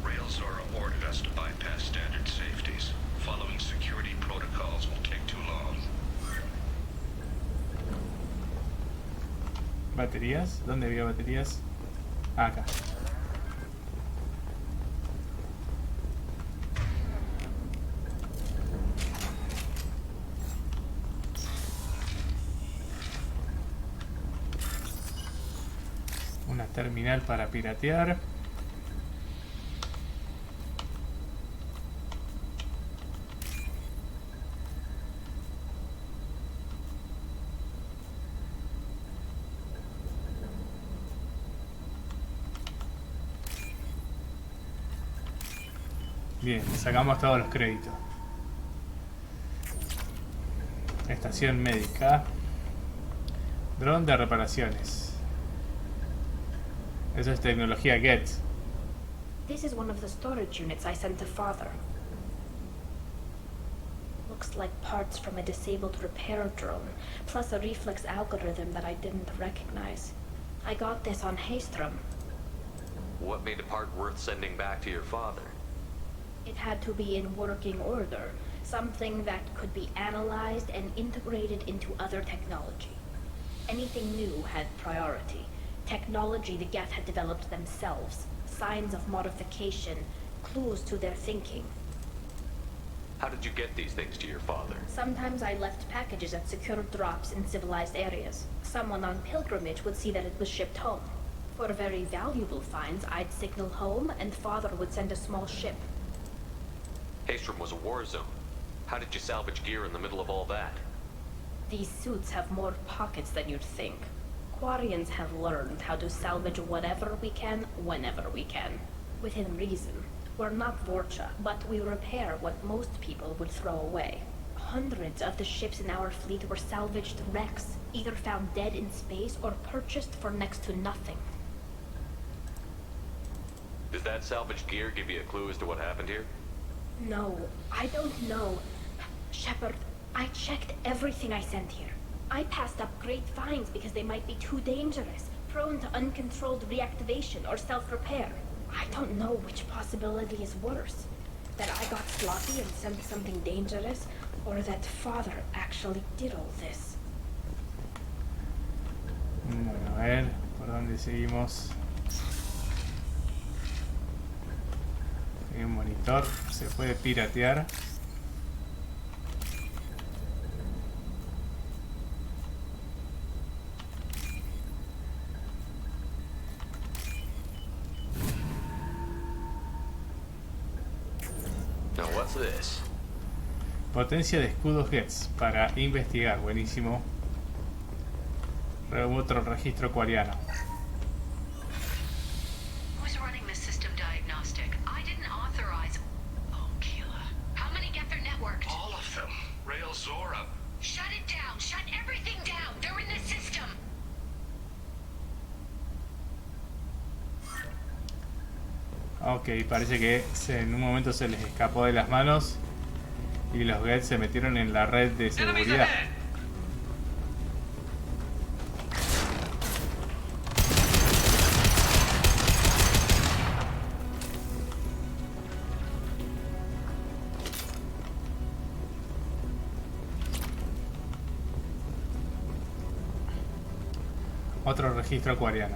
Railzora ordered us to bypass standard safeties. Following security protocols will take too long. ¿Baterías? ¿Dónde había baterías? Ah, acá. Una terminal para piratear. Bien, sacamos todos los créditos. Estación médica. Dron de reparaciones. Eso es tecnología Geth. This is one of the storage units I sent to Father. Looks like parts from a disabled repair drone, plus a reflex algorithm that I didn't recognize. I got this on Haystrom. What made a part worth sending back to your father? It had to be in working order, something that could be analyzed and integrated into other technology. Anything new had priority. Technology the Geth had developed themselves, signs of modification, clues to their thinking. How did you get these things to your father? Sometimes I left packages at secure drops in civilized areas. Someone on pilgrimage would see that it was shipped home. For very valuable finds, I'd signal home, and Father would send a small ship. Haystrom was a war zone. How did you salvage gear in the middle of all that? These suits have more pockets than you'd think. Quarians have learned how to salvage whatever we can, whenever we can. Within reason. We're not Vorcha, but we repair what most people would throw away. Hundreds of the ships in our fleet were salvaged wrecks, either found dead in space or purchased for next to nothing. Does that salvaged gear give you a clue as to what happened here? No, I don't know. Shepard, I checked everything I sent here. I passed up great finds because they might be too dangerous, prone to uncontrolled reactivation or self-repair. I don't know which possibility is worse. That I got sloppy and sent something dangerous, or that Father actually did all this. Bueno, a ver, ¿por dónde seguimos? Hay un monitor, se puede piratear. Now what's this? Potencia de escudos Gets para investigar, buenísimo. Otro registro quariano. Who's running the system diagnostic? I didn't authorize. Oh, Keela. How many get their networked? All of them. Railzora. Shut it down. Shut everything down. They're in the system. Ok, parece que en un momento se les escapó de las manos y los Gets se metieron en la red de seguridad. Otro registro acuariano.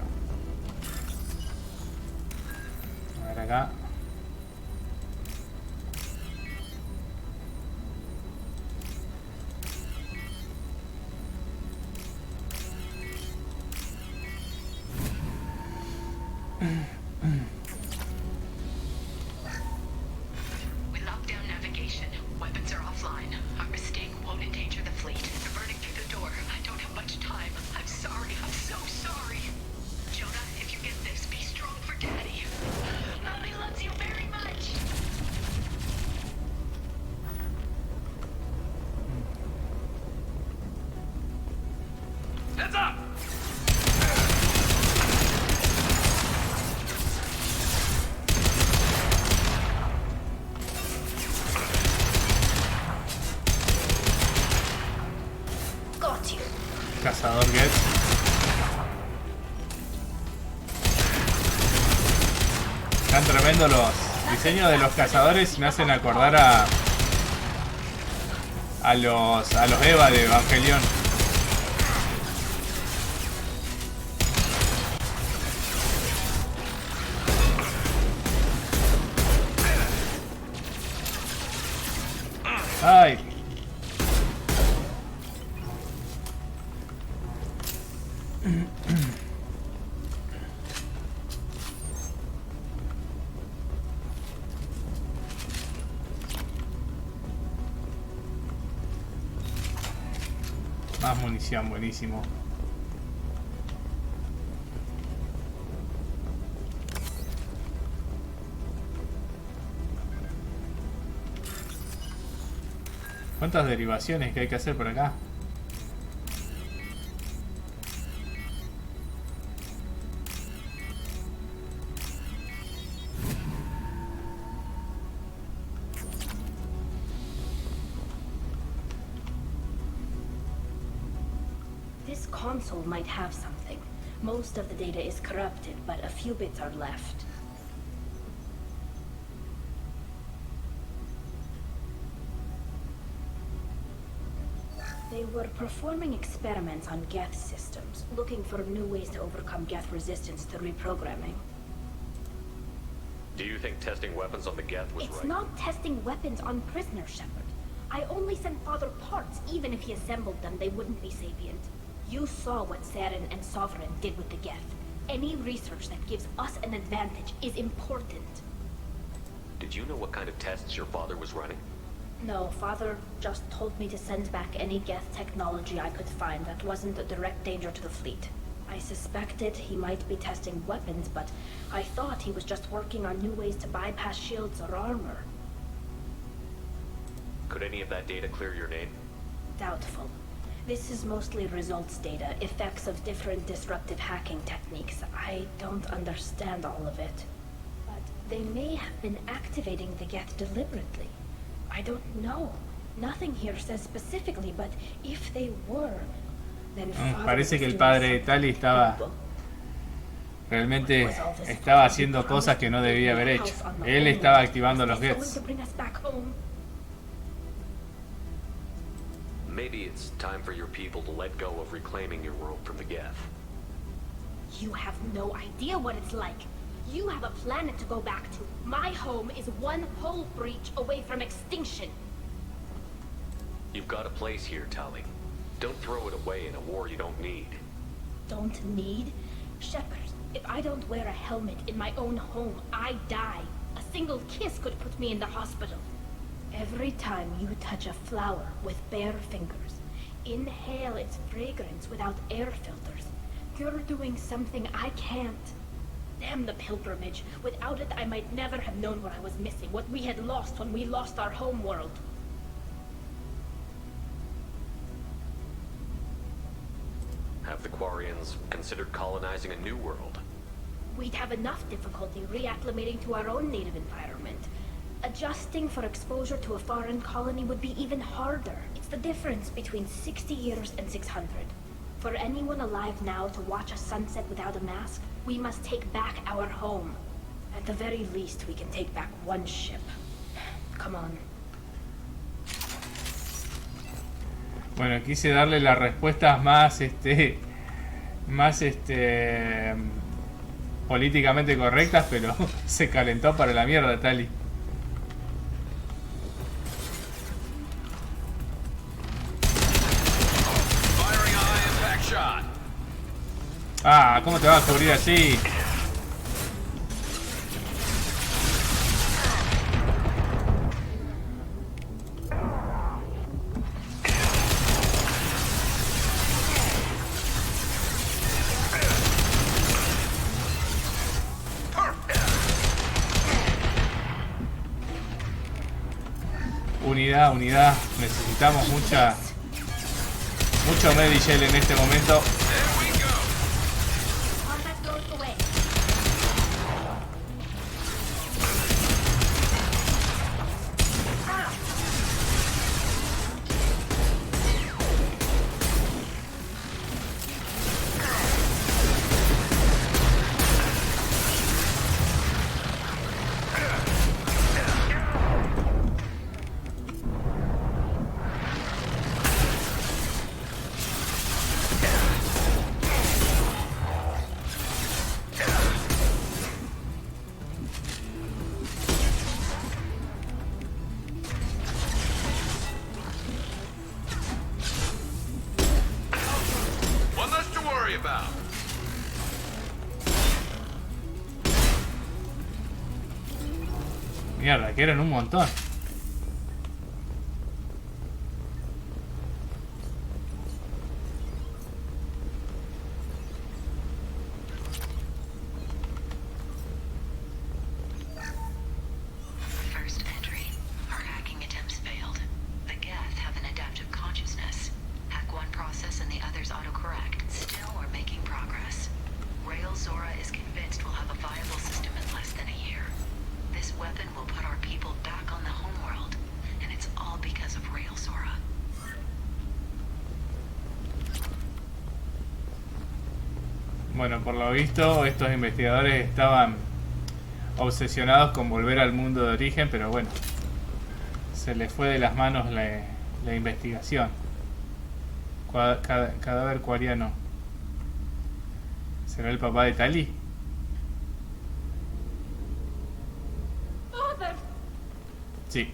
A ver acá. We locked down navigation. Weapons are offline. Our mistake won't endanger the fleet. They're burning through the door. I don't have much time. I'm sorry. I'm so sorry. Jonah, if you get this, be strong for Daddy. Mommy loves you very much. Heads up! Got you. Cazador Gets. Están tremendos los diseños de los cazadores, me hacen acordar a los Eva de Evangelion. Ay. Más munición, buenísimo. ¿Cuántas derivaciones que hay que hacer por acá? This console might have something. Most of the data is corrupted, but a few bits are left. They were performing experiments on Geth systems, looking for new ways to overcome Geth resistance to reprogramming. Do you think testing weapons on the Geth was It's right? not testing weapons on prisoners, Shepard. I only sent Father parts. Even if he assembled them, they wouldn't be sapient. You saw what Saren and Sovereign did with the Geth. Any research that gives us an advantage is important. Did you know what kind of tests your father was running? No, Father just told me to send back any Geth technology I could find that wasn't a direct danger to the fleet. I suspected he might be testing weapons, but I thought he was just working on new ways to bypass shields or armor. Could any of that data clear your name? Doubtful. This is mostly results data, effects of different disruptive hacking techniques. I don't understand all of it. But they may have been activating the Geth deliberately. I don't know. Nothing here says specifically, but if they were, then parece que el padre de Tali realmente estaba haciendo cosas que no debía haber hecho. Él estaba activando los Geths. Maybe it's time for your people to let go of reclaiming your world from the Geth. You have no idea what it's like. You have a planet to go back to. My home is one hull breach away from extinction. You've got a place here, Tali. Don't throw it away in a war you don't need. Don't need? Shepard, if I don't wear a helmet in my own home, I die. A single kiss could put me in the hospital. Every time you touch a flower with bare fingers, inhale its fragrance without air filters, you're doing something I can't. Damn the pilgrimage. Without it, I might never have known what I was missing, what we had lost when we lost our home world. Have the Quarians considered colonizing a new world? We'd have enough difficulty reacclimating to our own native environment. Adjusting for exposure to a foreign colony would be even harder. It's the difference between 60 years and 600. For anyone alive now to watch a sunset without a mask, we must take back our home. At the very least, we can take back one ship. Come on. Bueno, quise darle las respuestas más, políticamente correctas, pero se calentó para la mierda, Tali. Ah, ¿cómo te vas a cubrir así? Unidad, necesitamos mucho Medigel en este momento. Mierda, que eran un montón. First entry. Our hacking attempts failed. The Geth have an adaptive consciousness. Hack one process and the others autocorrect. Still, we're making progress. Zora is convinced we'll have a viable system in less than a year. This weapon will put our people back on the homeworld, and it's all because of Zora. Bueno, por lo visto, estos investigadores estaban obsesionados con volver al mundo de origen, pero bueno, se les fue de las manos la investigación. Cadáver cuariano. ¿Será el papá de Tali? Father! Sí.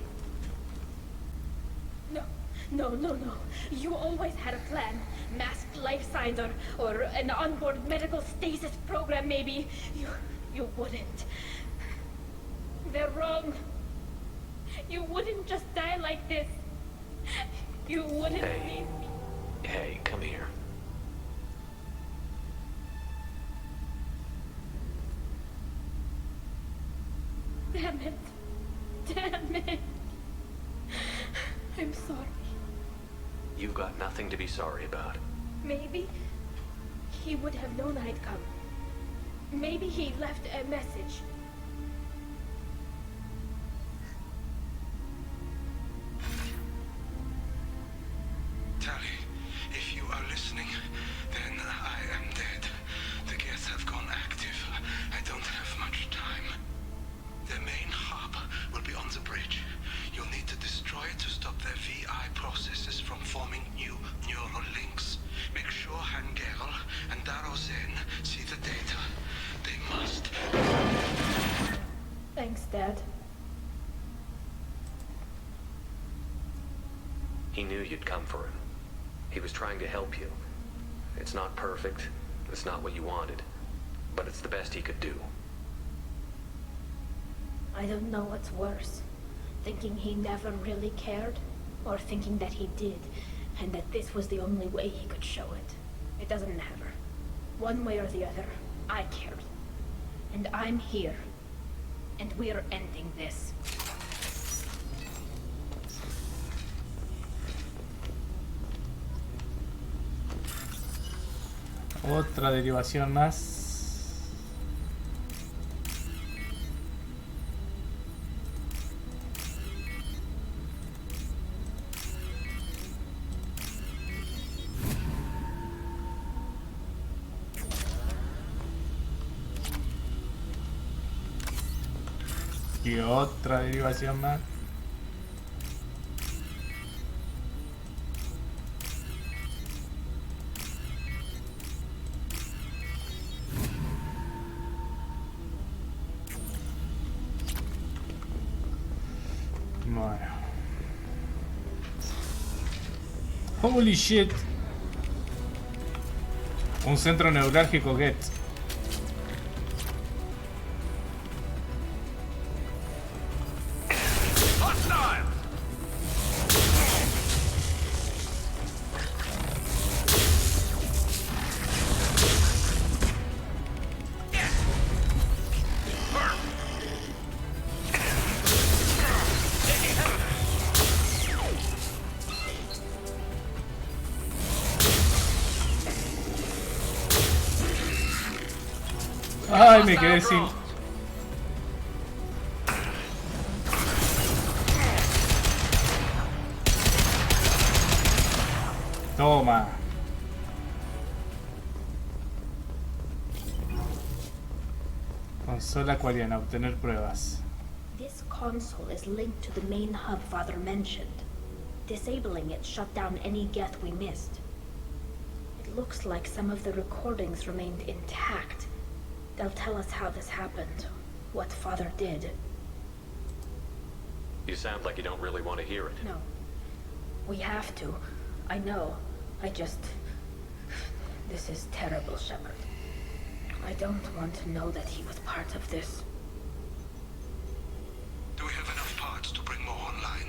No. You always had a plan. Masked life signs or an onboard medical stasis program, maybe. You wouldn't. They're wrong. You wouldn't just die like this. You wouldn't leave me. Hey, come here. Damn it. Damn it. I'm sorry. You've got nothing to be sorry about. Maybe he would have known I'd come. Maybe he left a message. Tally, if you are listening, then I am dead. The Geth have gone active. I don't have much time. The main hub will be on the bridge. You'll need to destroy it to stop their VI processes from forming new neural links. Make sure Hangerl and Darozen see the data. They must. Thanks, Dad. He knew you'd come for him. He was trying to help you. It's not perfect. It's not what you wanted. But it's the best he could do. I don't know what's worse. Thinking he never really cared, or thinking that he did, and that this was the only way he could show it. It doesn't matter. One way or the other, I cared. And I'm here. And we're ending this. Otra derivación más. Y otra derivación más. Bueno. Holy shit. Un centro neurálgico get. Ay, me quedé sin... Toma. Consola acuariana, obtener pruebas. This console is linked to the main hub Father mentioned. Disabling it shut down any Geth we missed. It looks like some of the recordings remained intact. They'll tell us how this happened, what Father did. You sound like you don't really want to hear it. No. We have to. I know. This is terrible, Shepard. I don't want to know that he was part of this. Do we have enough parts to bring more online?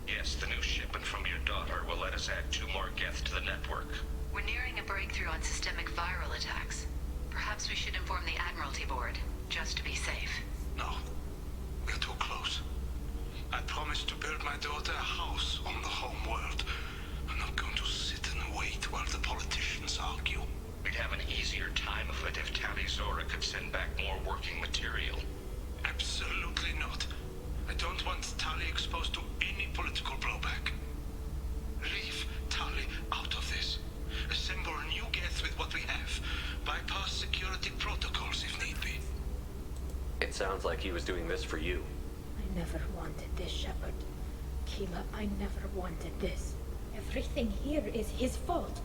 Yes, the new shipment from your daughter will let us add 2 more Geth to the network. We're nearing a breakthrough on systemic viral attacks. Perhaps we should inform the Admiralty Board, just to be safe. No. We're too close. I promised to build my daughter a house on the home world. I'm not going to sit and wait while the politicians argue. We'd have an easier time of it if Tally Zora could send back more working material. Absolutely not. I don't want Tally exposed to any political blowback. Leave Tally out of this. Assemble new Geth with what we have. Bypass security protocols if need be. It sounds like he was doing this for you. I never wanted this, Shepard. Keela, I never wanted this. Everything here is his fault.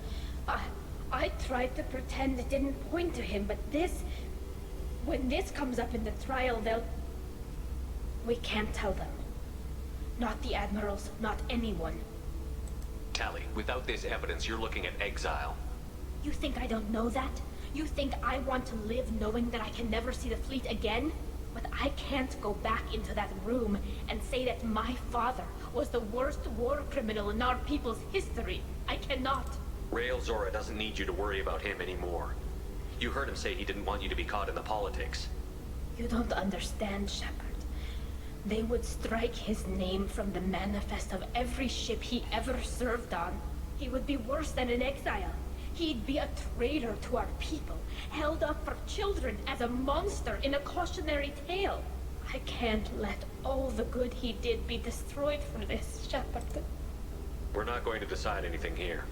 I tried to pretend it didn't point to him, but this... When this comes up in the trial, they'll... We can't tell them. Not the Admirals, not anyone. Tally, without this evidence, you're looking at exile. You think I don't know that? You think I want to live knowing that I can never see the fleet again? But I can't go back into that room and say that my father was the worst war criminal in our people's history. I cannot. Rail Zora doesn't need you to worry about him anymore. You heard him say he didn't want you to be caught in the politics. You don't understand, Shepard. They would strike his name from the manifest of every ship he ever served on. He would be worse than an exile. He'd be a traitor to our people, held up for children as a monster in a cautionary tale. I can't let all the good he did be destroyed for this, Shepard. We're not going to decide anything here.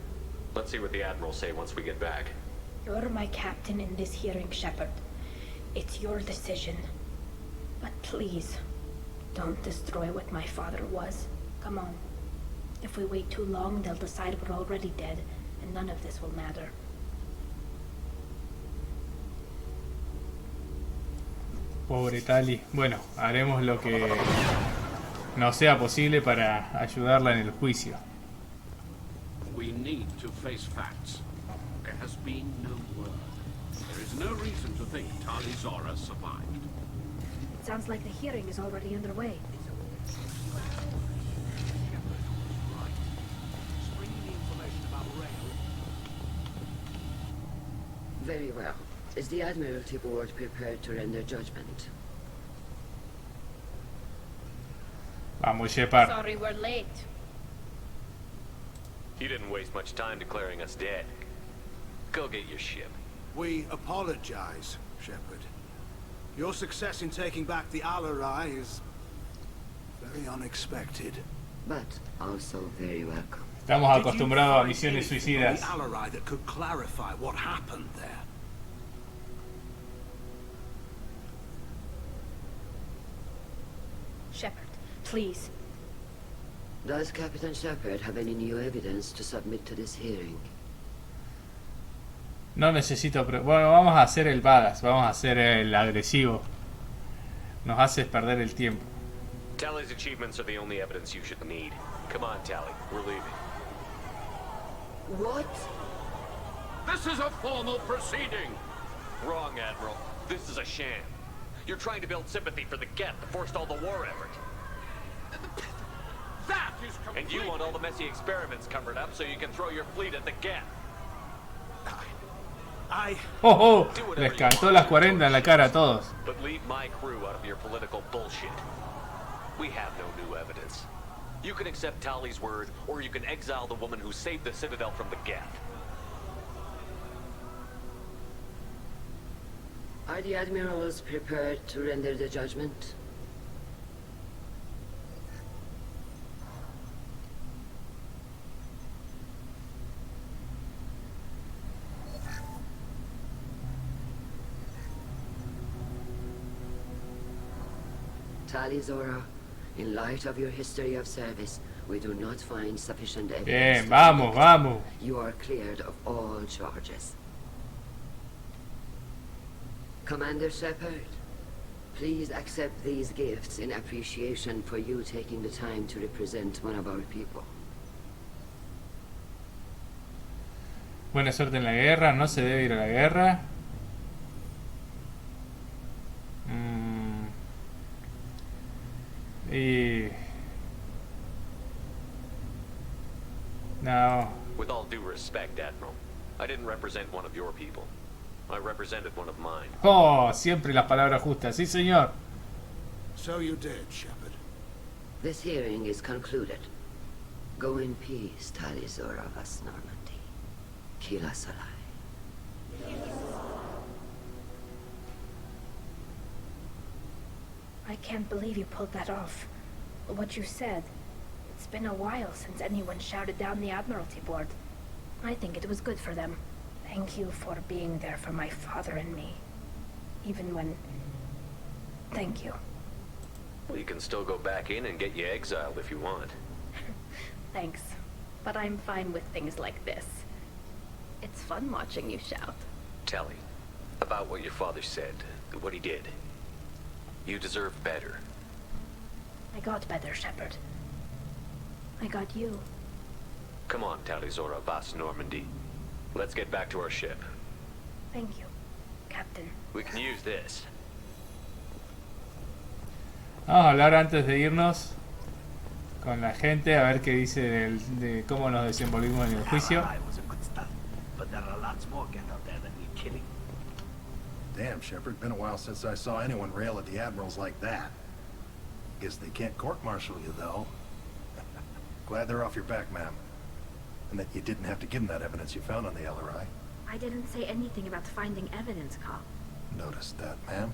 Let's see what the Admirals say once we get back. You're my captain in this hearing, Shepard. It's your decision. But please, don't destroy what my father was. Come on. If we wait too long, they'll decide we're already dead, and none of this will matter. Pobre Tali. Bueno, haremos lo que nos sea posible para ayudarla en el juicio. We need to face facts. There has been no word. There is no reason to think Tali Zora survived. It sounds like the hearing is already underway. Very well. Is the Admiralty Board prepared to render judgment? Vamos, Shepard. Sorry we're late. You didn't waste much time declaring us dead. Go get your ship. We apologize, Shepard. Your success in taking back the Alarai is very unexpected. But also very welcome. Estamos acostumbrados a misiones suicidas. The Alarai that could clarify what happened there. Shepard, please. Does Captain Shepard have any new evidence to submit to this hearing? No necesito... Bueno, vamos a hacer el badass. Vamos a hacer el agresivo. Nos haces perder el tiempo. Tally's achievements are the only evidence you should need. Come on, Tally. We're leaving. What? This is a formal proceeding. Wrong, Admiral. This is a sham. You're trying to build sympathy for the Geth to forestall the war effort. That is complete. And you want all the messy experiments covered up so you can throw your fleet at the Geth. ¡Oh, oh! Les cantó las 40 en la cara a todos. But leave my crew out of your political bullshit. We have no new evidence. You can accept Tally's word, or you can exile the woman who saved the Citadel from the Geth. Are the Admirals prepared to render the judgment? Tali Zora, in light of your history of service, we do not find sufficient evidence. Bien, vamos, vamos. You are cleared of all charges. Commander Shepard, please accept these gifts in appreciation for you taking the time to represent one of our people. Buena suerte en la guerra. No se debe ir a la guerra. Y... No. With all due respect, Admiral, I didn't represent one of your people. I represented one of mine. Oh, siempre las palabras justas. Sí, señor. So you did, Shepard. This hearing is concluded. Go in peace, Tali Zora vas Normandy. Kila Salai. I can't believe you pulled that off. What you said. It's been a while since anyone shouted down the Admiralty Board. I think it was good for them. Thank you for being there for my father and me. Even when... Thank you. Well, you can still go back in and get you exiled if you want. Thanks. But I'm fine with things like this. It's fun watching you shout. Tally, about what your father said, what he did. You deserve better. I got better, Shepard. I got you. Come on, Tali Zora vas Normandy. Let's get back to our ship. Thank you, Captain. We can use this. Vamos a hablar antes de irnos con la gente, a ver qué dice de cómo nos desenvolvimos en el juicio. Damn, Shepard, been a while since I saw anyone rail at the Admirals like that. Guess they can't court-martial you, though. Glad they're off your back, ma'am. And that you didn't have to give them that evidence you found on the LRI. I didn't say anything about finding evidence, Carl. Noticed that, ma'am.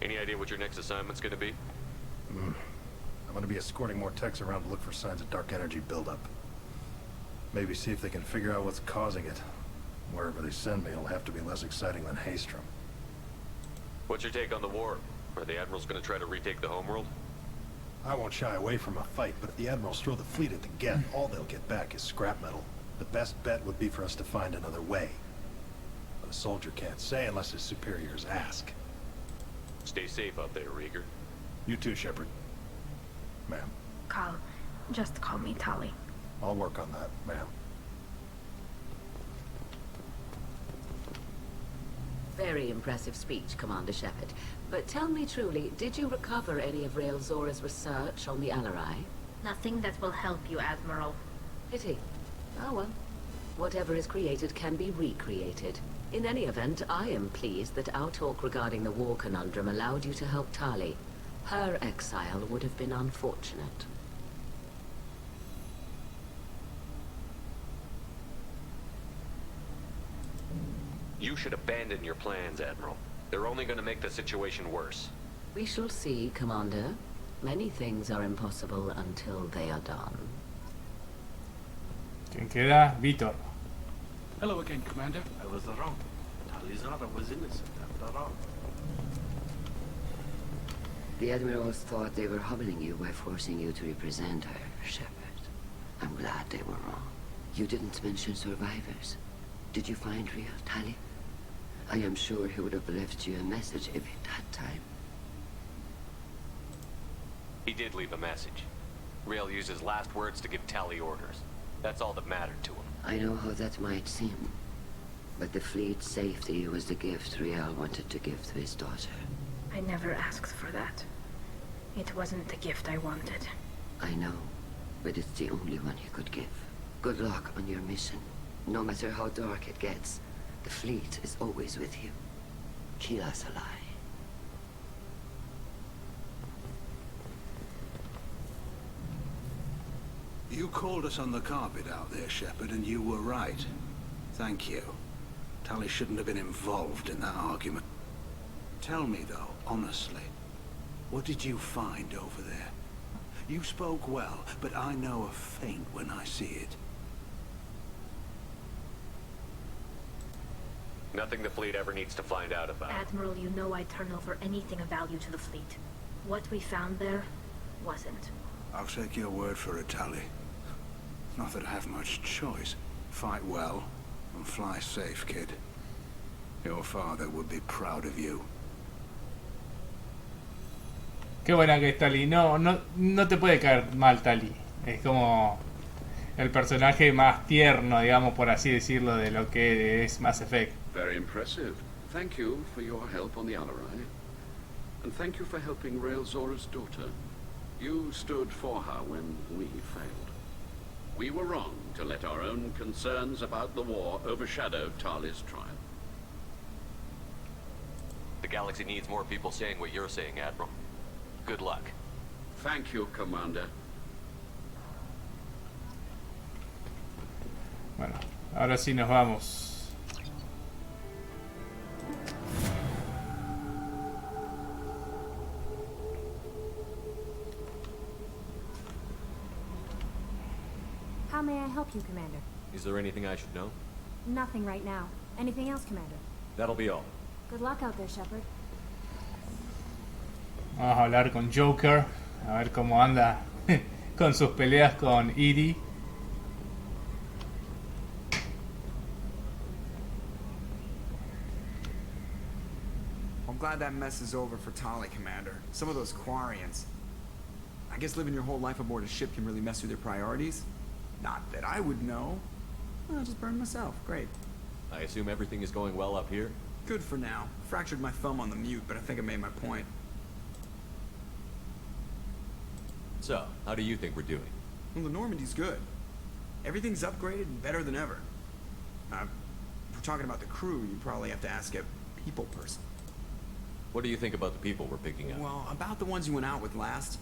Any idea what your next assignment's gonna be? I'm gonna be escorting more techs around to look for signs of dark energy buildup. Maybe see if they can figure out what's causing it. Wherever they send me, it'll have to be less exciting than Haystrom. What's your take on the war? Are the Admirals gonna try to retake the homeworld? I won't shy away from a fight, but if the Admirals throw the fleet at the Geth, all they'll get back is scrap metal. The best bet would be for us to find another way. But a soldier can't say unless his superiors ask. Stay safe out there, Rieger. You too, Shepard. Ma'am. Carl, just call me Tali. I'll work on that, ma'am. Very impressive speech, Commander Shepard. But tell me truly, did you recover any of Rael Zora's research on the Alarai? Nothing that will help you, Admiral. Pity. Oh well. Whatever is created can be recreated. In any event, I am pleased that our talk regarding the war conundrum allowed you to help Tali. Her exile would have been unfortunate. You should abandon your plans, Admiral. They're only gonna make the situation worse. We shall see, Commander. Many things are impossible until they are done. ¿Quién queda? Víctor. Hello again, Commander. I was wrong. Talizara was innocent after all. The Admirals thought they were humbling you by forcing you to represent her, Shepard. I'm glad they were wrong. You didn't mention survivors. Did you find real Tali? I am sure he would have left you a message if he'd had time. He did leave a message. Rael used his last words to give Tali orders. That's all that mattered to him. I know how that might seem, but the fleet's safety was the gift Rael wanted to give to his daughter. I never asked for that. It wasn't the gift I wanted. I know, but it's the only one he could give. Good luck on your mission. No matter how dark it gets, the fleet is always with you. Keep us alive. You called us on the carpet out there, Shepard, and you were right. Thank you. Tali shouldn't have been involved in that argument. Tell me, though, honestly, what did you find over there? You spoke well, but I know a feint when I see it. Nothing the fleet ever needs to find out about. Admiral, you know I'd turn over anything of value to the fleet. What we found there wasn't. I'll take your word for it, Tali. Not that I have much choice. Fight well and fly safe, kid. Your father would be proud of you. Qué buena que es Tali. No te puede caer mal Tali. Es como el personaje más tierno, digamos, por así decirlo, de lo que es Mass Effect. Very impressive. Thank you for your help on the Alarai. And thank you for helping Rael Zora's daughter. You stood for her when we failed. We were wrong to let our own concerns about the war overshadow Tali's trial. The galaxy needs more people saying what you're saying, Admiral. Good luck. Thank you, Commander. Bueno, ahora sí nos vamos. How may I help you, Commander? Is there anything I should know? Nothing right now. Anything else, Commander? That'll be all. Good luck out there, Shepard. Vamos a hablar con Joker, a ver cómo anda con sus peleas con Edie. I'm glad that mess is over for Tali, Commander. Some of those Quarians. I guess living your whole life aboard a ship can really mess with your priorities. Not that I would know. I'll just burn myself. Great. I assume everything is going well up here? Good for now. Fractured my thumb on the mute, but I think I made my point. So, how do you think we're doing? Well, the Normandy's good. Everything's upgraded and better than ever. If we're talking about the crew, you probably have to ask a people person. What do you think about the people we're picking up? Well, about the ones you went out with last.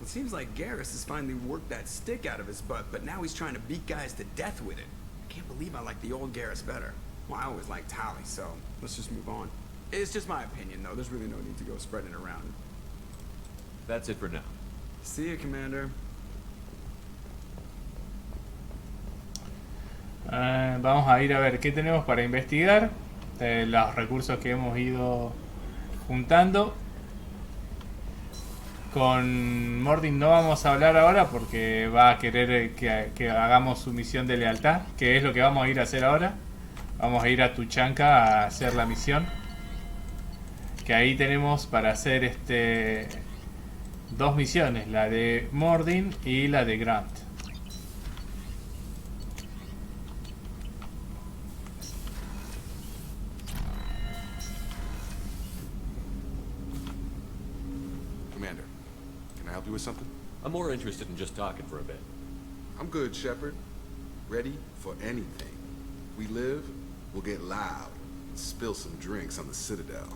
It seems like Garrus has finally worked that stick out of his butt, but now he's trying to beat guys to death with it. I can't believe I like the old Garrus better. Well, I always liked Tally, so let's just move on. It's just my opinion, though. There's really no need to go spreading it around. That's it for now. See you, Commander. Vamos a ir a ver qué tenemos para investigar. Los recursos que hemos ido juntando. Con Mordin no vamos a hablar ahora porque va a querer que hagamos su misión de lealtad, que es lo que vamos a ir a hacer ahora. Vamos a ir a Tuchanka a hacer la misión. Que ahí tenemos para hacer dos misiones, la de Mordin y la de Grant. Commander, can I help you with something? I'm more interested in just talking for a bit. I'm good, Shepard. Ready for anything. We live, we'll get loud and spill some drinks on the Citadel.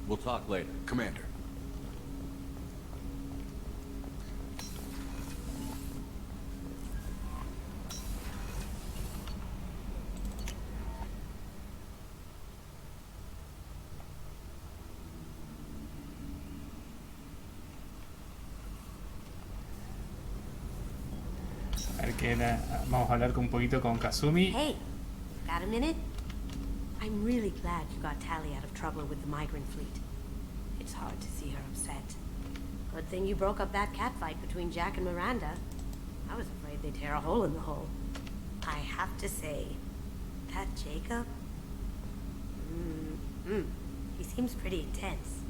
We'll talk later. Commander. A ver vamos a hablar un poquito con Kazumi. Hey, got a minute? I'm really glad you got Tally out of trouble with the migrant fleet. It's hard to see her upset. Good thing you broke up that catfight between Jack and Miranda. I was afraid they'd tear a hole in the hull. I have to say, that Jacob? He seems pretty intense.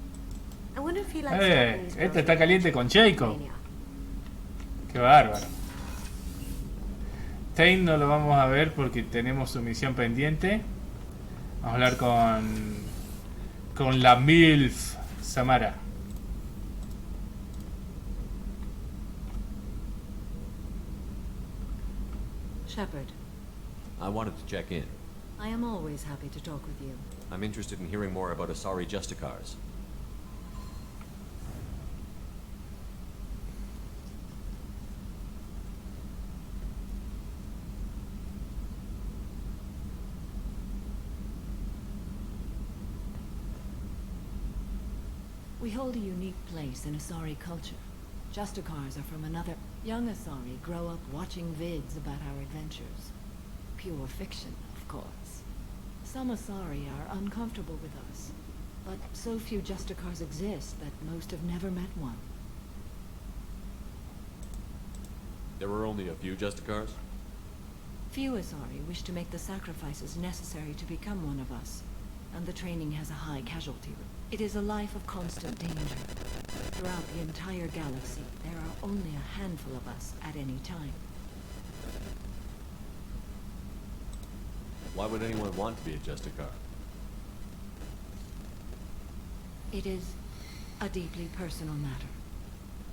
I wonder if he likes talking his Este está caliente con Jacob. Qué bárbaro. Tain no lo vamos a ver porque tenemos su misión pendiente. Vamos a hablar con la MILF Samara. Shepard. I wanted to check in. I am always happy to talk with you. I'm interested in hearing more about Asari Justicars. We hold a unique place in Asari culture. Justicars are from another... Young Asari grow up watching vids about our adventures. Pure fiction, of course. Some Asari are uncomfortable with us, but so few Justicars exist that most have never met one. There were only a few Justicars? Few Asari wish to make the sacrifices necessary to become one of us, and the training has a high casualty rate. It is a life of constant danger. Throughout the entire galaxy, there are only a handful of us at any time. Why would anyone want to be a Justicar? It is a deeply personal matter.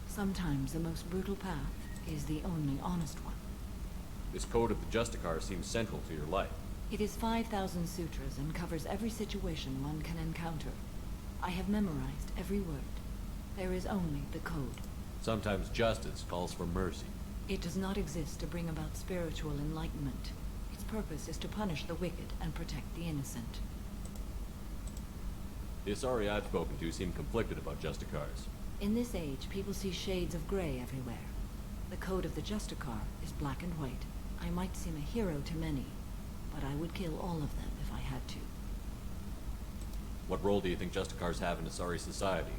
Sometimes the most brutal path is the only honest one. This code of the Justicar seems central to your life. It is 5,000 sutras and covers every situation one can encounter. I have memorized every word. There is only the code. Sometimes justice calls for mercy. It does not exist to bring about spiritual enlightenment. Its purpose is to punish the wicked and protect the innocent. The Asari I've spoken to seem conflicted about Justicars. In this age, people see shades of gray everywhere. The code of the Justicar is black and white. I might seem a hero to many, but I would kill all of them if I had to. What role do you think Justicars have in Asari society?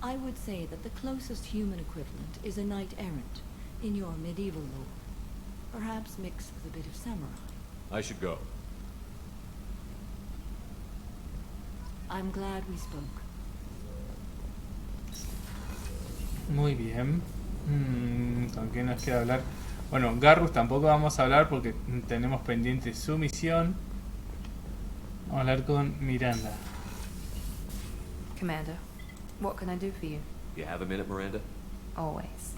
I would say that the closest human equivalent is a knight-errant in your medieval lore. Perhaps mixed with a bit of samurai. I should go. I'm glad we spoke. Muy bien. ¿Con qué nos queda hablar? Bueno, Garrus tampoco vamos a hablar porque tenemos pendiente su misión. Vamos a hablar con Miranda. Commander, what can I do for you? You have a minute, Miranda? Always.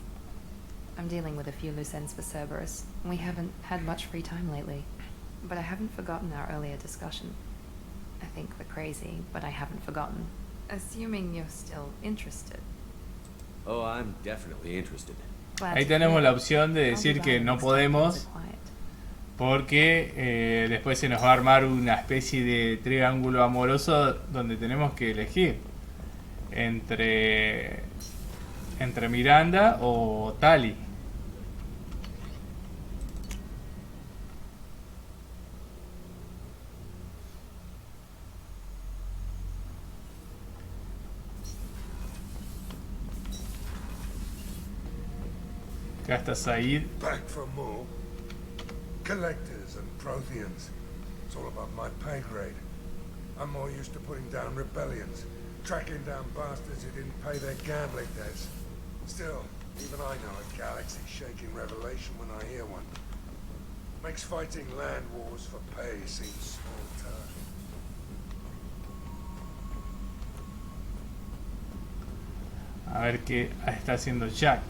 I'm dealing with a few loose ends for Cerberus, and we haven't had much free time lately. But I haven't forgotten our earlier discussion. I think we're crazy, but I haven't forgotten. Assuming you're still interested. Oh, I'm definitely interested. Ahí tenemos la opción de decir que no podemos porque después se nos va a armar una especie de triángulo amoroso donde tenemos que elegir entre Miranda o Tali. Acá está Said. Back for more. Collectors and Protheans. It's all above my pay grade. I'm more used to putting down rebellions, tracking down bastards who didn't pay their gambling debts. Still, even I know a galaxy-shaking revelation when I hear one. Makes fighting land wars for pay seem small time. A ver qué está haciendo Jack.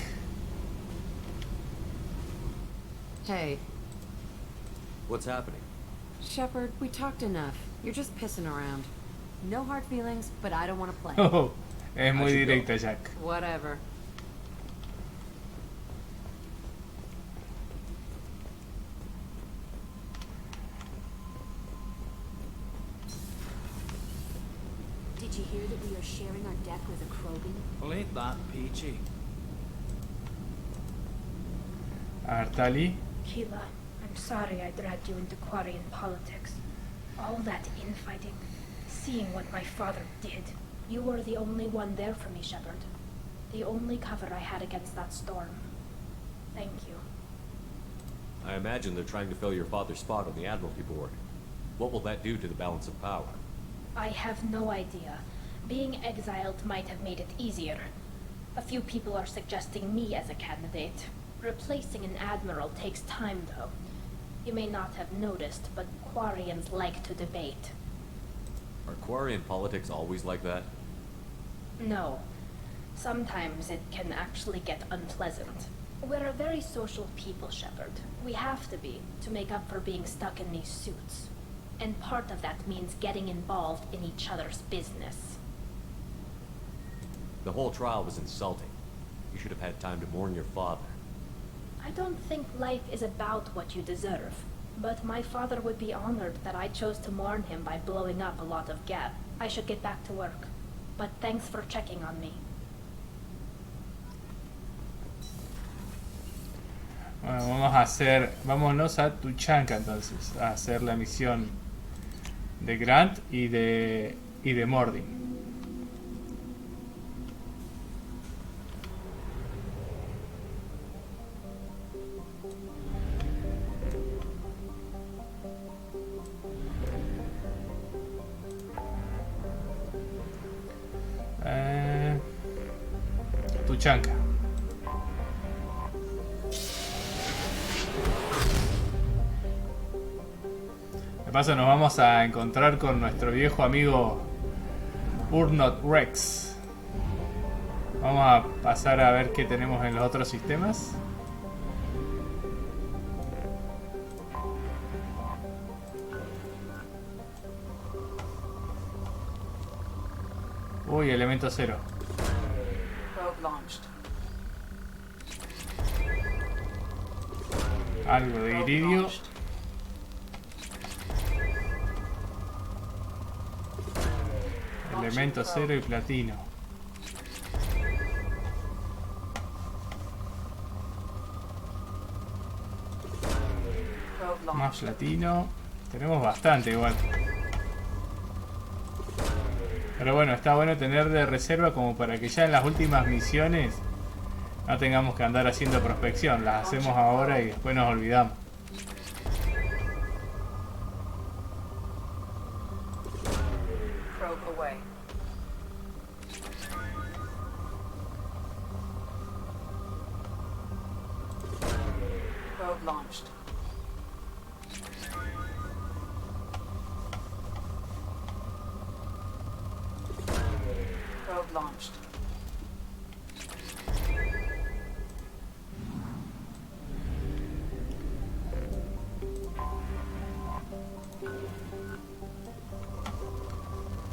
Hey. What's happening? Shepard, we talked enough. You're just pissing around. No hard feelings, but I don't want to play. Oh, es muy directa, Jack. Whatever. Did you hear that we are sharing our deck with a Krogan? Well, ain't that peachy? A ver, Tali. Keela, I'm sorry I dragged you into Quarian politics. All that infighting, seeing what my father did. You were the only one there for me, Shepard. The only cover I had against that storm. Thank you. I imagine they're trying to fill your father's spot on the Admiralty Board. What will that do to the balance of power? I have no idea. Being exiled might have made it easier. A few people are suggesting me as a candidate. Replacing an admiral takes time, though. You may not have noticed, but Quarians like to debate. Are Quarian politics always like that? No. Sometimes it can actually get unpleasant. We're a very social people, Shepard. We have to be, to make up for being stuck in these suits. And part of that means getting involved in each other's business. The whole trial was insulting. You should have had time to mourn your father. I don't think life is about what you deserve. But my father would be honored that I chose to mourn him by blowing up a lot of gas. I should get back to work. But thanks for checking on me. Bueno, vámonos a Tuchanka entonces, a hacer la misión de Grant y de Mordin. Tuchanka. De paso nos vamos a encontrar con nuestro viejo amigo Urnot Rex. Vamos a pasar a ver qué tenemos en los otros sistemas. Uy, elemento cero. Algo de iridio. Elemento cero y platino. Más platino. Tenemos bastante igual. Pero bueno, está bueno tener de reserva como para que ya en las últimas misiones no tengamos que andar haciendo prospección. Las hacemos ahora y después nos olvidamos.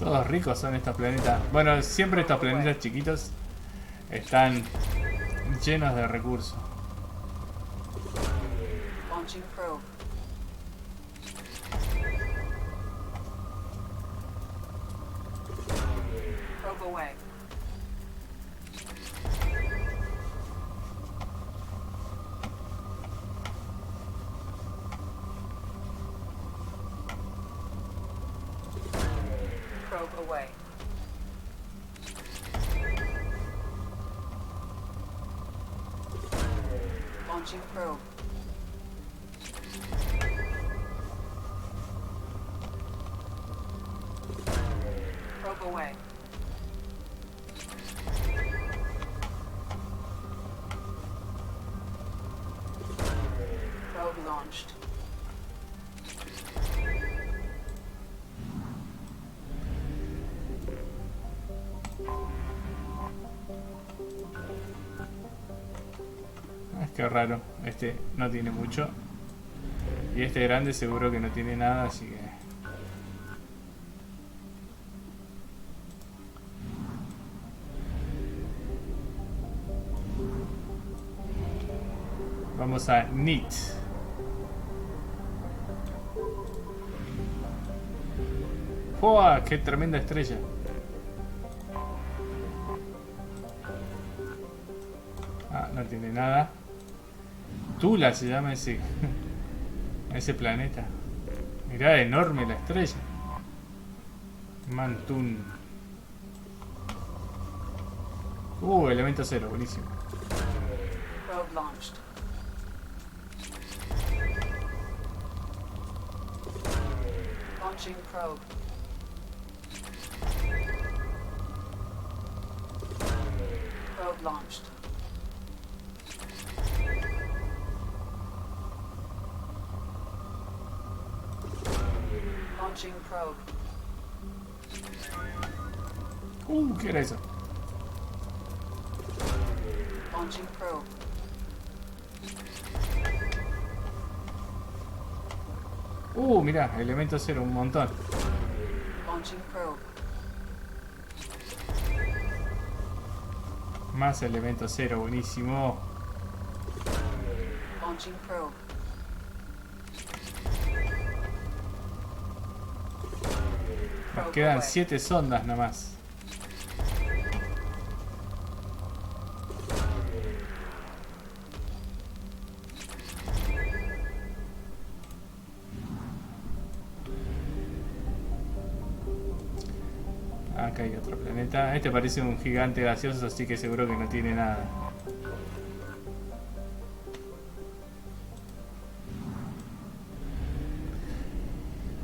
Todos ricos son estos planetas. Bueno, siempre estos planetas chiquitos están llenos de recursos. Launching probe. Probe away. Probe away. Launching probe. Probe away. Probe launched. Es que raro, este no tiene mucho. Y este grande seguro que no tiene nada, así que... Vamos a Neat. ¡Fua! ¡Qué tremenda estrella! Ah, no tiene nada. Tula se llama ese ese planeta. Mirá, enorme la estrella. Mantun. Elemento 0, buenísimo. Probe launched. Launching probe. Probe launched. Launching probe. ¿Qué era eso? Launching probe. Mirá, elemento 0, un montón. Launching probe. Más elemento 0, buenísimo. Launching probe. Nos quedan 7 sondas nomás. Acá hay otro planeta. Este parece un gigante gaseoso, así que seguro que no tiene nada.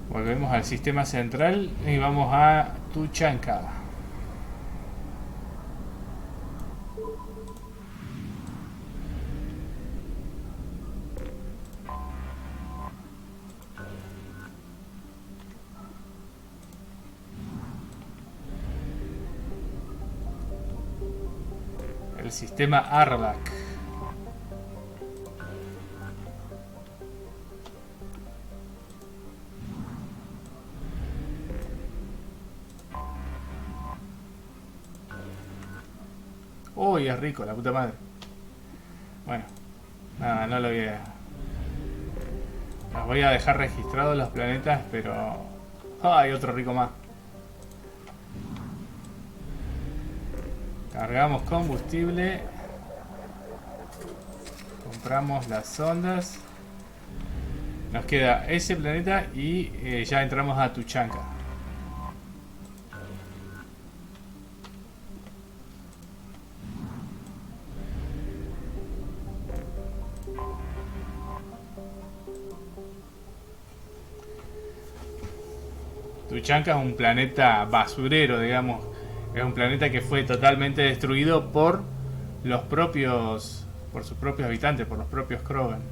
Volvemos al sistema central y vamos a Tuchanka. El sistema Arvak. Uy, es rico, la puta madre. Bueno, nada, no lo voy a... Los voy a dejar registrados los planetas, pero... hay otro rico más. Cargamos combustible. Compramos las sondas. Nos queda ese planeta y ya entramos a Tuchanka. Tuchanka es un planeta basurero, digamos. Es un planeta que fue totalmente destruido por sus propios habitantes, por los propios Krogan.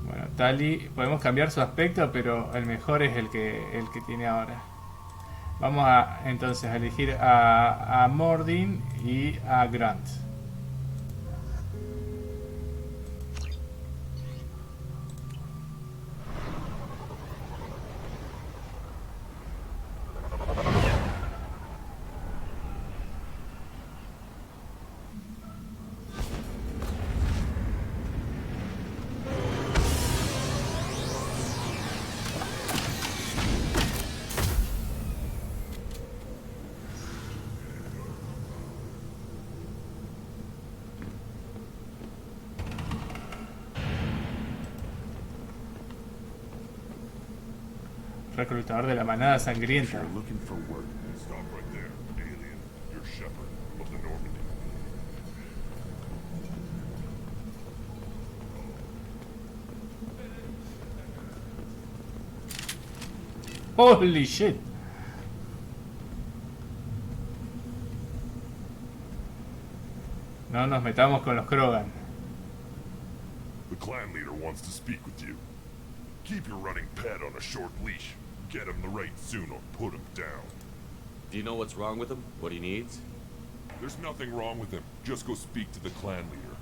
Bueno, Tali, podemos cambiar su aspecto, pero el mejor es el que tiene ahora. Vamos a entonces a elegir a Mordin y a Grant. reclutador de la manada sangrienta. Stop right there, alien. You're Shepard of the Normandy. Holy shit. No nos metamos con los Krogan. The clan leader wants to speak with you. Keep your running pet on a short leash. Get him the right soon or put him down. Do you know what's wrong with him? What he needs? There's nothing wrong with him. Just go speak to the clan leader.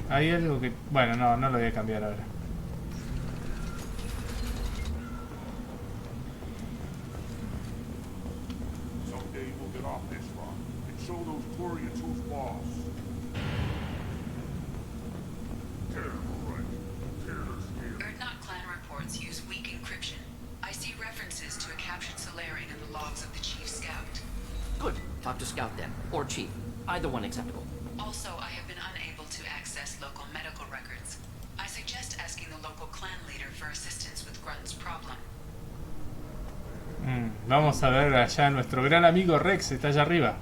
Hay algo que... Bueno, no lo voy a cambiar ahora. Someday we'll get off this rock and show those Glorians who's boss. Terrible, right? Terror's here. Erdnot clan reports use weak encryption. I see references to a captured Solarian in the logs of the Chief Scout. Good. Talk to Scout then. Or Chief. Either one acceptable. Also, I have been unable to access local medical records. I suggest asking the local clan leader for assistance with Grunt's problem. Vamos a ver allá, nuestro gran amigo Rex está allá arriba.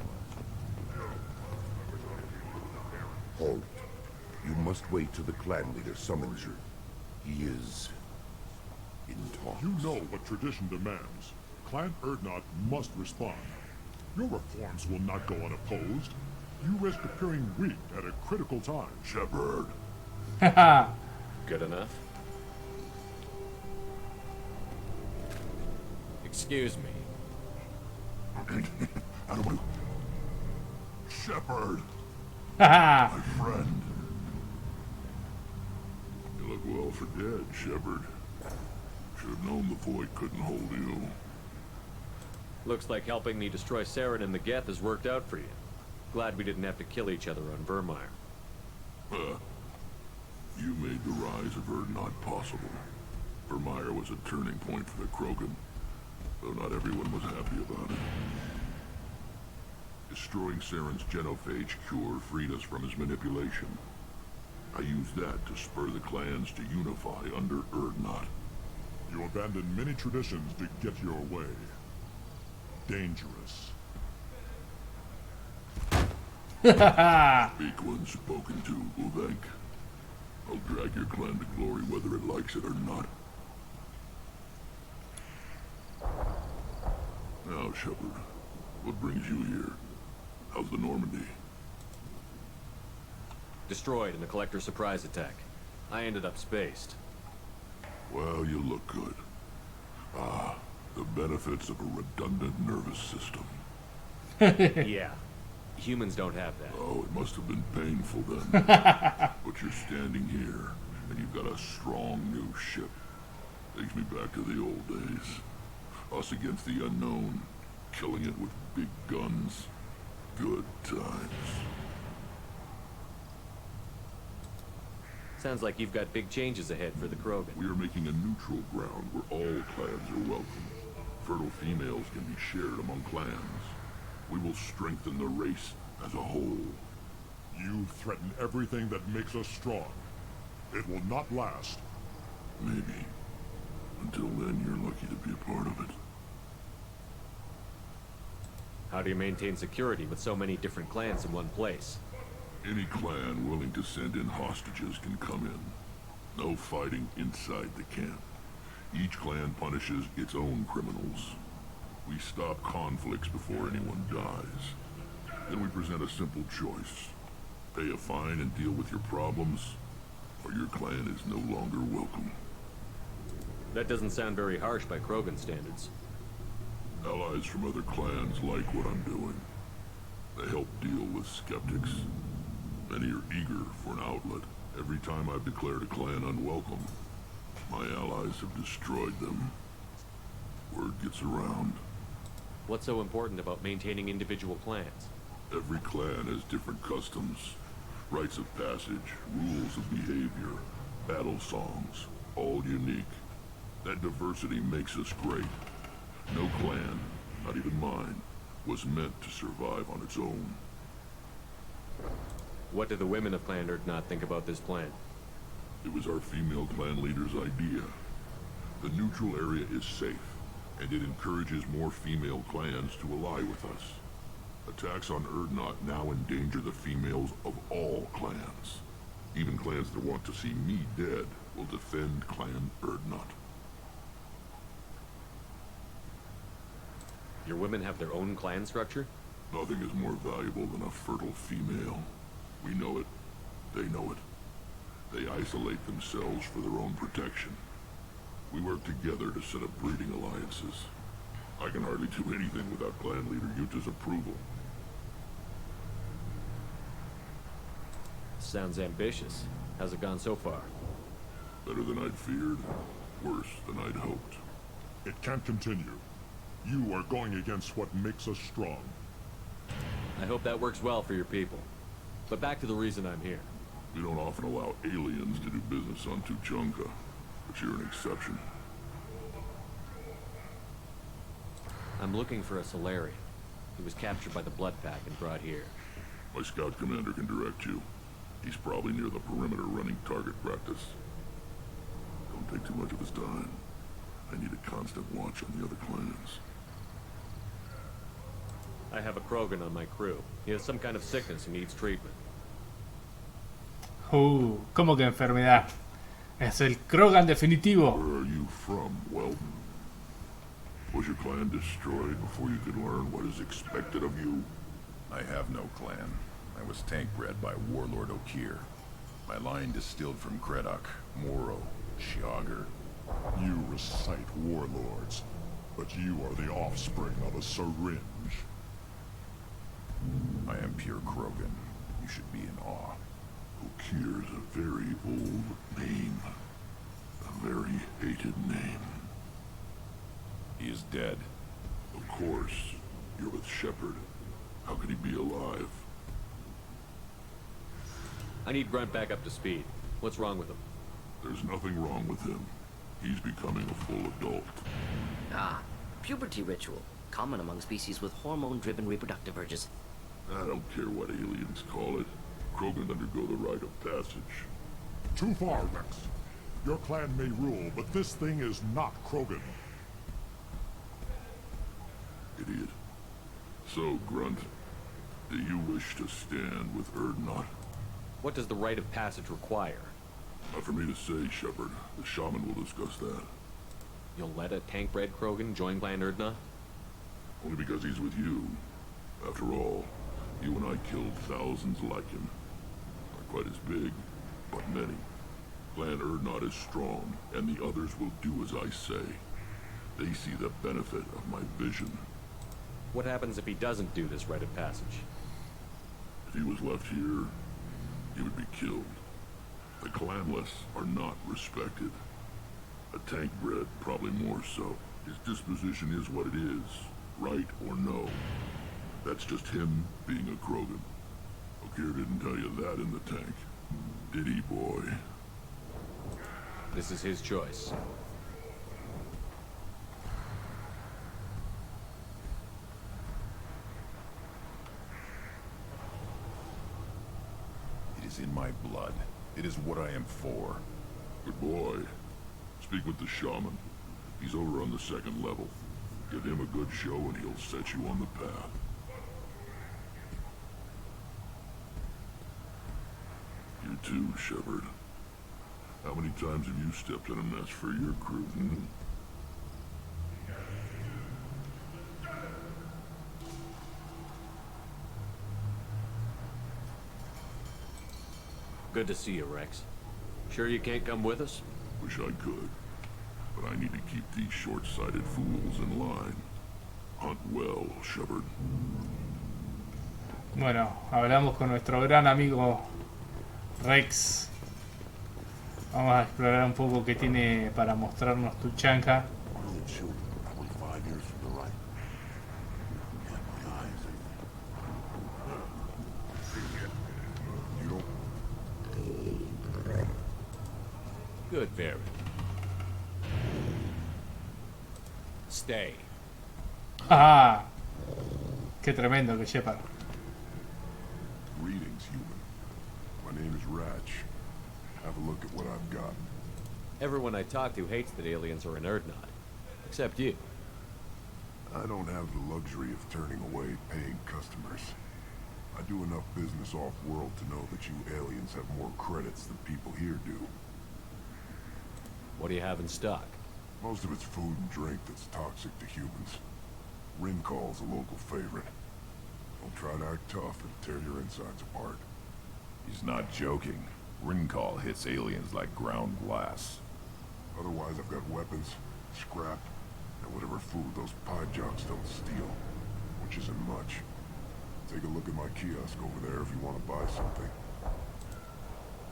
Halt. You must wait till the clan leader summons you. He is in talks. You know what tradition demands. Clan Erdnot must respond. Your reforms will not go unopposed. You risk appearing weak at a critical time. Shepard. Good enough? Excuse me. Shepard. My friend. You look well for dead, Shepard. Should have known the void couldn't hold you. Looks like helping me destroy Saren and the Geth has worked out for you. Glad we didn't have to kill each other on Vermeer. You made the rise of Erdnot possible. Vermeer was a turning point for the Krogan, though not everyone was happy about it. Destroying Saren's genophage cure freed us from his manipulation. I used that to spur the clans to unify under Erdnot. You abandoned many traditions to get your way. Dangerous. Speak when spoken to, Uvenk. I'll drag your clan to glory whether it likes it or not. Now, Shepard, what brings you here? How's the Normandy? Destroyed in the Collector surprise attack. I ended up spaced. Well, you look good. Ah, the benefits of a redundant nervous system. Yeah. Humans don't have that. Oh, it must have been painful then. But you're standing here, and you've got a strong new ship. Takes me back to the old days. Us against the unknown, killing it with big guns. Good times. Sounds like you've got big changes ahead for the Krogan. We are making a neutral ground where all clans are welcome. Fertile females can be shared among clans. We will strengthen the race as a whole. You threaten everything that makes us strong. It will not last. Maybe. Until then, you're lucky to be a part of it. How do you maintain security with so many different clans in one place? Any clan willing to send in hostages can come in. No fighting inside the camp. Each clan punishes its own criminals. We stop conflicts before anyone dies. Then we present a simple choice. Pay a fine and deal with your problems, or your clan is no longer welcome. That doesn't sound very harsh by Krogan standards. Allies from other clans like what I'm doing. They help deal with skeptics. Many are eager for an outlet. Every time I've declared a clan unwelcome, my allies have destroyed them. Word gets around. What's so important about maintaining individual clans? Every clan has different customs, rites of passage, rules of behavior, battle songs, all unique. That diversity makes us great. No clan, not even mine, was meant to survive on its own. What do the women of Clan Urdnot think about this plan? It was our female clan leader's idea. The neutral area is safe, and it encourages more female clans to ally with us. Attacks on Urdnot now endanger the females of all clans. Even clans that want to see me dead will defend Clan Urdnot. Your women have their own clan structure? Nothing is more valuable than a fertile female. We know it. They know it. They isolate themselves for their own protection. We work together to set up breeding alliances. I can hardly do anything without clan leader Yuta's approval. Sounds ambitious. How's it gone so far? Better than I'd feared. Worse than I'd hoped. It can't continue. You are going against what makes us strong. I hope that works well for your people. But back to the reason I'm here. We don't often allow aliens to do business on Tuchanka, but you're an exception. I'm looking for a Solarian. He was captured by the Blood Pack and brought here. My scout commander can direct you. He's probably near the perimeter running target practice. Don't take too much of his time. I need a constant watch on the other clans. I have a Krogan on my crew. He has some kind of sickness and needs treatment. ¿Cómo que enfermedad? Es el Krogan definitivo. Where are you from, Weldon? Was your clan destroyed before you could learn what is expected of you? I have no clan. I was tank bred by Warlord Okir. My line distilled from Kredok, Moro, Shiagar. You recite warlords, but you are the offspring of a syringe. I am pure Krogan. You should be in awe. Okir's a very old name. A very hated name. He is dead. Of course. You're with Shepard. How could he be alive? I need Grunt back up to speed. What's wrong with him? There's nothing wrong with him. He's becoming a full adult. Ah, puberty ritual. Common among species with hormone-driven reproductive urges. I don't care what aliens call it. Krogan undergo the rite of passage. Too far, Rex. Your clan may rule, but this thing is not Krogan. Idiot. So, Grunt, do you wish to stand with Urdnot? What does the rite of passage require? Not for me to say, Shepard. The shaman will discuss that. You'll let a tank-bred Krogan join Clan Urdnot? Only because he's with you. After all, you and I killed thousands like him. Not quite as big, but many. Clan Urdnot is strong, and the others will do as I say. They see the benefit of my vision. What happens if he doesn't do this rite of passage? If he was left here, he would be killed. The clanless are not respected. A tank bred, probably more so. His disposition is what it is, right or no. That's just him being a Krogan. Okir didn't tell you that in the tank, did he, boy? This is his choice. It is in my blood. It is what I am for. Good boy. Speak with the shaman. He's over on the second level. Give him a good show and he'll set you on the path. You too, Shepard. How many times have you stepped in a mess for your crew? Good to see you, Rex. Sure you can't come with us? Wish I could. But I need to keep these short-sighted fools in line. Hunt well, Shepard. Bueno, hablamos con nuestro gran amigo Rex. Vamos a explorar un poco qué tiene para mostrarnos Tuchanka. Good, very. Stay. ¡Ah! ¡Qué tremendo que Shepard! Greetings, human. My name is Ratch. Have a look at what I've got. Everyone I talk to hates that aliens are an Erdnot. Except you. I don't have the luxury of turning away paying customers. I do enough business off-world to know that you aliens have more credits than people here do. What do you have in stock? Most of it's food and drink that's toxic to humans. Rincall's a local favorite. Don't try to act tough and tear your insides apart. He's not joking. Rincall hits aliens like ground glass. Otherwise, I've got weapons, scrap, and whatever food those pie jocks don't steal, which isn't much. Take a look at my kiosk over there if you want to buy something.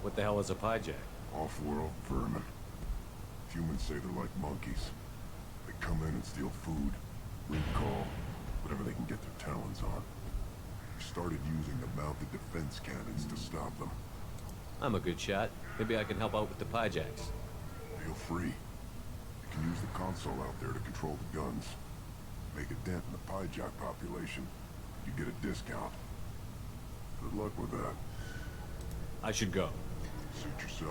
What the hell is a pie jack? Off-world vermin. Humans say they're like monkeys. They come in and steal food, recall, whatever they can get their talons on. We started using the mounted defense cannons to stop them. I'm a good shot. Maybe I can help out with the pie jacks. Feel free. You can use the console out there to control the guns. Make a dent in the pie jack population. You get a discount. Good luck with that. I should go.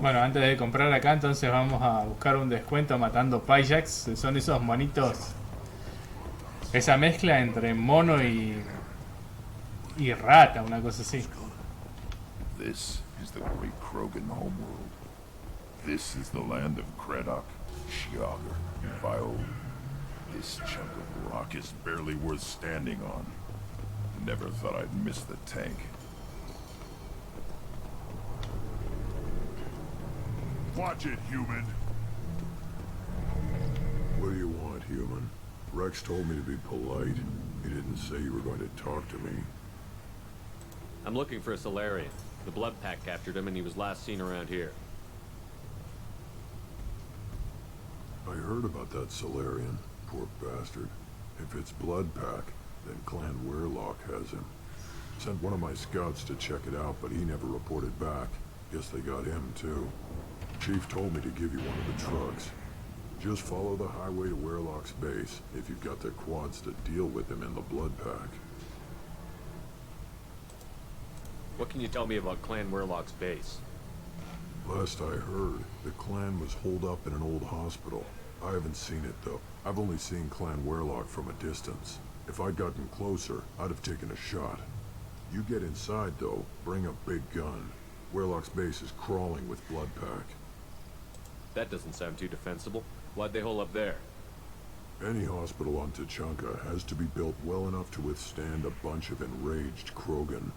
Bueno, antes de comprar acá, entonces vamos a buscar un descuento matando Pyjax. Son esos monitos. Esa mezcla entre mono y rata, una cosa así. This is the great Krogan homeworld. This is the land of Creddock, Shiagar, and Vio. This chunk of rock is barely worth standing on. Never thought I'd miss the tank. Watch it, human! What do you want, human? Rex told me to be polite. He didn't say you were going to talk to me. I'm looking for a Solarian. The Blood Pack captured him and he was last seen around here. I heard about that Solarian. Poor bastard. If it's Blood Pack, then Clan Weirlock has him. Sent one of my scouts to check it out, but he never reported back. Guess they got him, too. Chief told me to give you one of the trucks. Just follow the highway to Weirlock's base, if you've got the quads to deal with him in the Blood Pack. What can you tell me about Clan Weirlock's base? Last I heard, the clan was holed up in an old hospital. I haven't seen it, though. I've only seen Clan Weirlock from a distance. If I'd gotten closer, I'd have taken a shot. You get inside, though, bring a big gun. Weirlock's base is crawling with Blood Pack. That doesn't sound too defensible. Why'd they hole up there? Any hospital on Tuchanka has to be built well enough to withstand a bunch of enraged Krogan.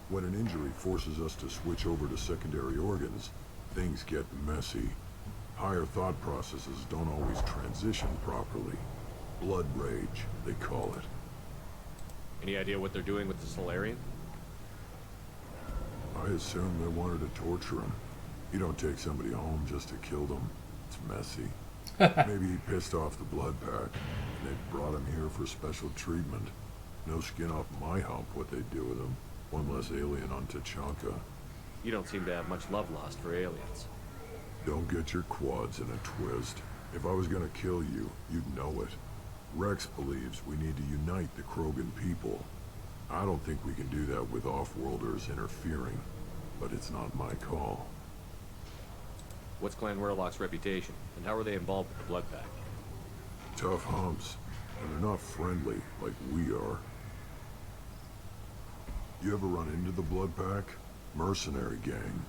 When an injury forces us to switch over to secondary organs, things get messy. Higher thought processes don't always transition properly. Blood rage, they call it. Any idea what they're doing with the Solarian? I assume they wanted to torture him. You don't take somebody home just to kill them. It's messy. Maybe he pissed off the Blood Pack, and they brought him here for special treatment. No skin off my hump what they do with him. One less alien on Tuchanka. You don't seem to have much love lost for aliens. Don't get your quads in a twist. If I was gonna kill you, you'd know it. Rex believes we need to unite the Krogan people. I don't think we can do that with off-worlders interfering, but it's not my call. What's Clan Weirlock's reputation, and how are they involved with the Blood Pack? Tough humps, and they're not friendly like we are. You ever run into the Blood Pack? Mercenary gang.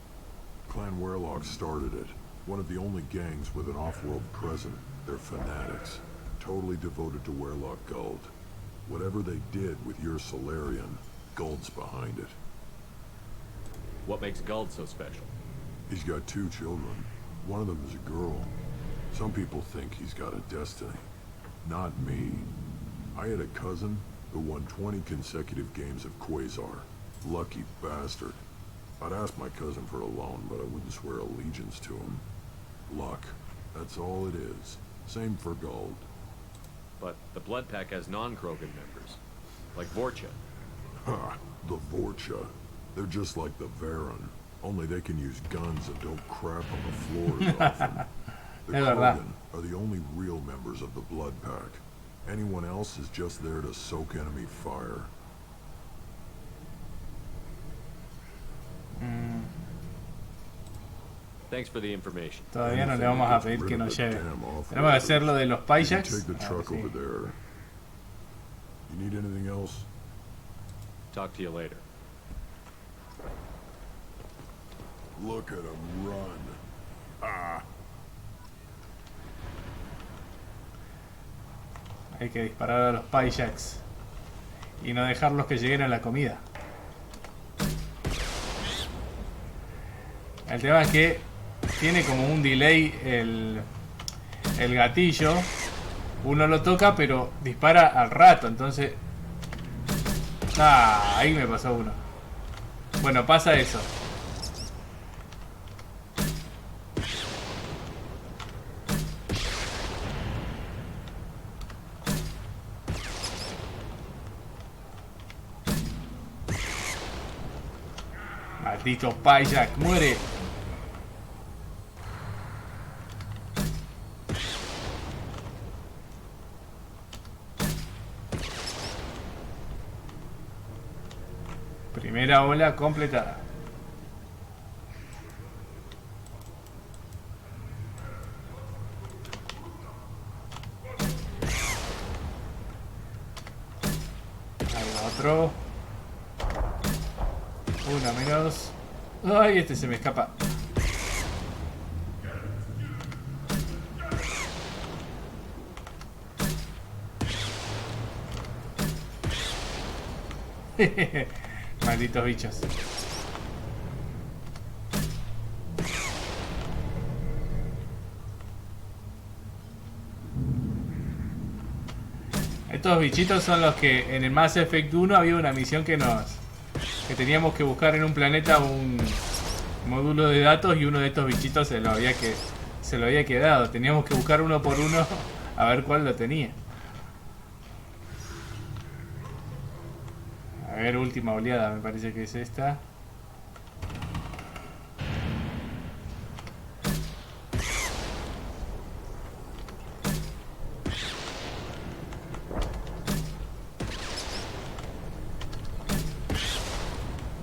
Clan Weirlock started it. One of the only gangs with an off-world presence. They're fanatics. Totally devoted to Weirlock Guld. Whatever they did with your Solarian, Guld's behind it. What makes Guld so special? He's got 2 children. One of them is a girl. Some people think he's got a destiny. Not me. I had a cousin who won 20 consecutive games of Quasar. Lucky bastard. I'd ask my cousin for a loan, but I wouldn't swear allegiance to him. Luck. That's all it is. Same for Guld. But the Blood Pack has non-Krogan members, like Vorcha. Ha! The Vorcha. They're just like the Varen. Only they can use guns and don't crap on the floor as often. The Krogan are the only real members of the Blood Pack. Anyone else is just there to soak enemy fire. Thanks for the information. Todavía no le vamos a pedir que nos lleve. Tenemos que hacer lo de los Pyjaks. Take the truck over there. You need anything else? Talk to you later. Look at him run. Ah. Hay que disparar a los Pyjaks y no dejarlos que lleguen a la comida. El tema es que tiene como un delay el gatillo. Uno lo toca pero dispara al rato, entonces... Ah, ahí me pasó uno. Bueno, pasa eso. Maldito Pyjak, muere. Primera ola completada. Ahí va otro. Una menos. Ay, este se me escapa. Malditos bichos. Estos bichitos son los que en el Mass Effect 1 había una misión que teníamos que buscar en un planeta un módulo de datos y uno de estos bichitos se lo había quedado. Teníamos que buscar uno por uno a ver cuál lo tenía. A ver, última oleada, me parece que es esta.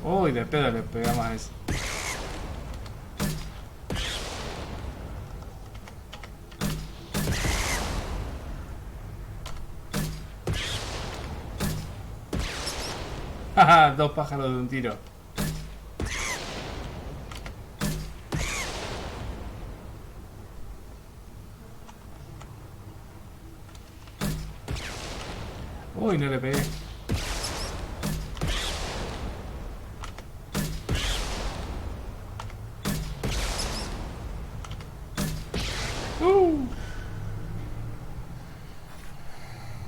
Uy, de pedo le pegamos a eso. Jaja, dos pájaros de un tiro. Uy, no le pegué.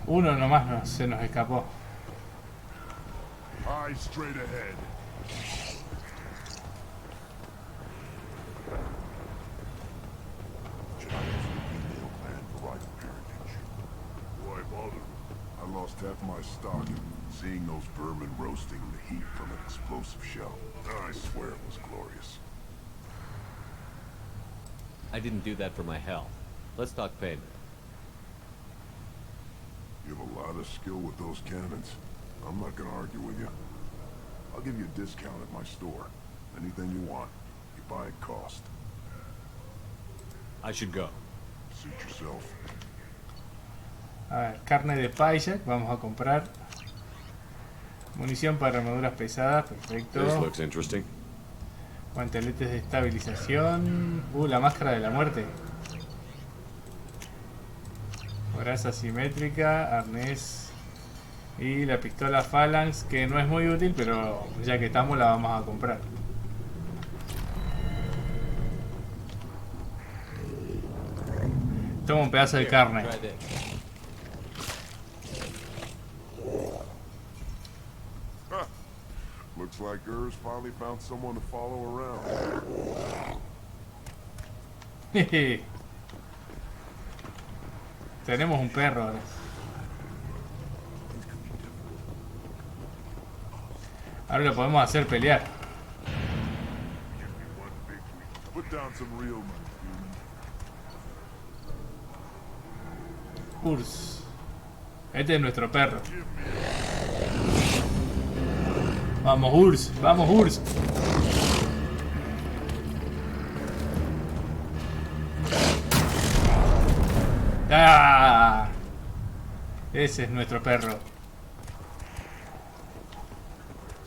Uno nomás se nos escapó. Eyes straight ahead. Why bother? I lost half my stock in seeing those vermin roasting the heat from an explosive shell. I swear it was glorious. I didn't do that for my health. Let's talk payment. You have a lot of skill with those cannons. I'm not gonna argue with you. I'll give you a discount at my store. Anything you want, you buy at cost. I should go. Suit yourself. A ver, carne de Pyjak, vamos a comprar. Munición para armaduras pesadas, perfecto. This looks interesting. Guanteletes de estabilización. La máscara de la muerte. Coraza simétrica, arnés y la pistola Phalanx, que no es muy útil, pero ya que estamos la vamos a comprar. Toma un pedazo de carne. Looks like Urs finally found someone to follow around. Tenemos un perro ahora. Ahora lo podemos hacer pelear. Put down some real money, Urs. Este es nuestro perro. Vamos Urs, vamos Urs. ¡Ah! Ese es nuestro perro.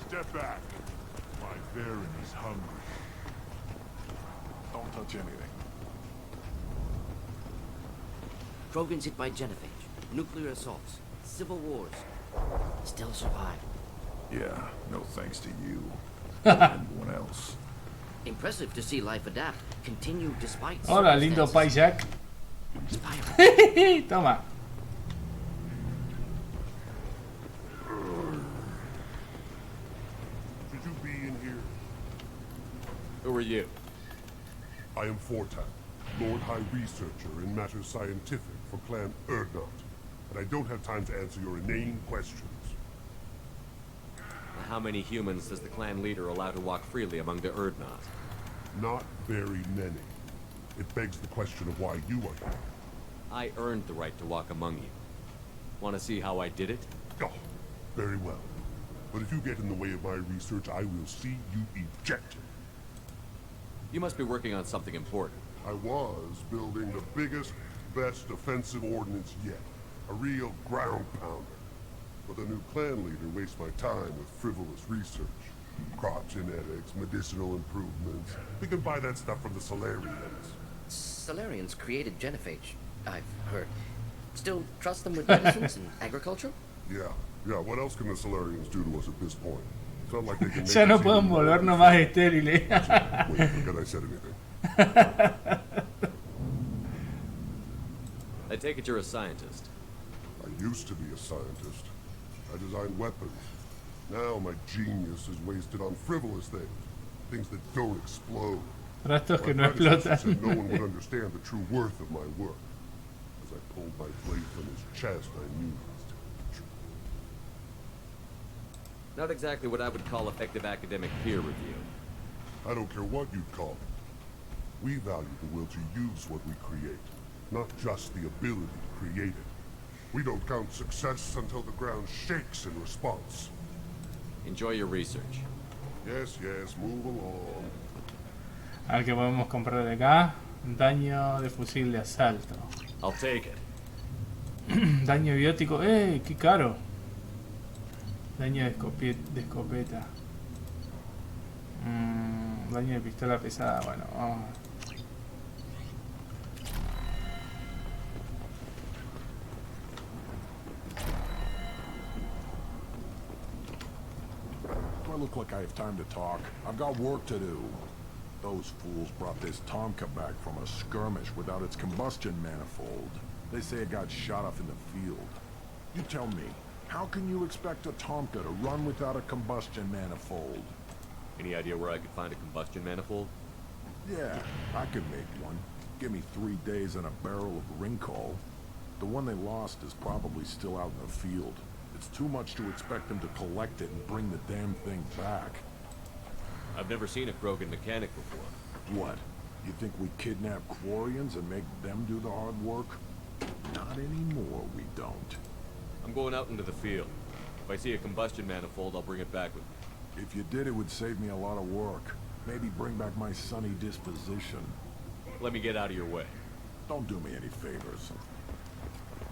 Step back. My Baron is hungry. Don't touch anything. Krogan's hit by genophage, nuclear assaults, civil wars. Still survived. Yeah, no thanks to you. Or anyone else. Impressive to see life adapt, continue despite Hola, lindo Pai Jack. Toma. Should you be in here? Who are you? I am Fortan, Lord High Researcher in matters scientific for Clan Erdnot, and I don't have time to answer your inane questions. How many humans does the clan leader allow to walk freely among the Erdnot? Not very many. It begs the question of why you are here. I earned the right to walk among you. Want to see how I did it? Oh, very well. But if you get in the way of my research, I will see you ejected. You must be working on something important. I was building the biggest, best offensive ordnance yet. A real ground pounder. But the new clan leader wastes my time with frivolous research. Crop genetics, medicinal improvements. We can buy that stuff from the Solarians. Solarians created genophage, I've heard. Still trust them with medicines and agriculture? Yeah. What else can the Solarians do to us at this point? It's not like they can make Ya no us pueden even volvernos más estériles. Wait, forget I said anything. I take it you're a scientist. I used to be a scientist. I designed weapons. Now my genius is wasted on frivolous things that don't explode. Rastos que no My predecessor explotan. said no one would understand the true worth of my work. As I pulled my blade from his chest, I knew it was true. Not exactly what I would call effective academic peer review. I don't care what you'd call it. We value the will to use what we create, not just the ability to create it. We don't count success until the ground shakes in response. Enjoy your research. Yes, move along. A ver qué podemos comprar de acá. Daño de fusil de asalto. I'll take it. Daño biótico. ¡Qué caro! Daño de escopeta. Daño de pistola pesada. Bueno, vamos. Do I look like I have time to talk? I've got work to do. Those fools brought this Tomka back from a skirmish without its combustion manifold. They say it got shot off in the field. You tell me, how can you expect a Tomka to run without a combustion manifold? Any idea where I could find a combustion manifold? Yeah, I could make one. Give me 3 days and a barrel of Rincol. The one they lost is probably still out in the field. It's too much to expect them to collect it and bring the damn thing back. I've never seen a Krogan mechanic before. What? You think we kidnap Quarians and make them do the hard work? Not anymore, we don't. I'm going out into the field. If I see a combustion manifold, I'll bring it back with me. If you did, it would save me a lot of work. Maybe bring back my sunny disposition. Let me get out of your way. Don't do me any favors.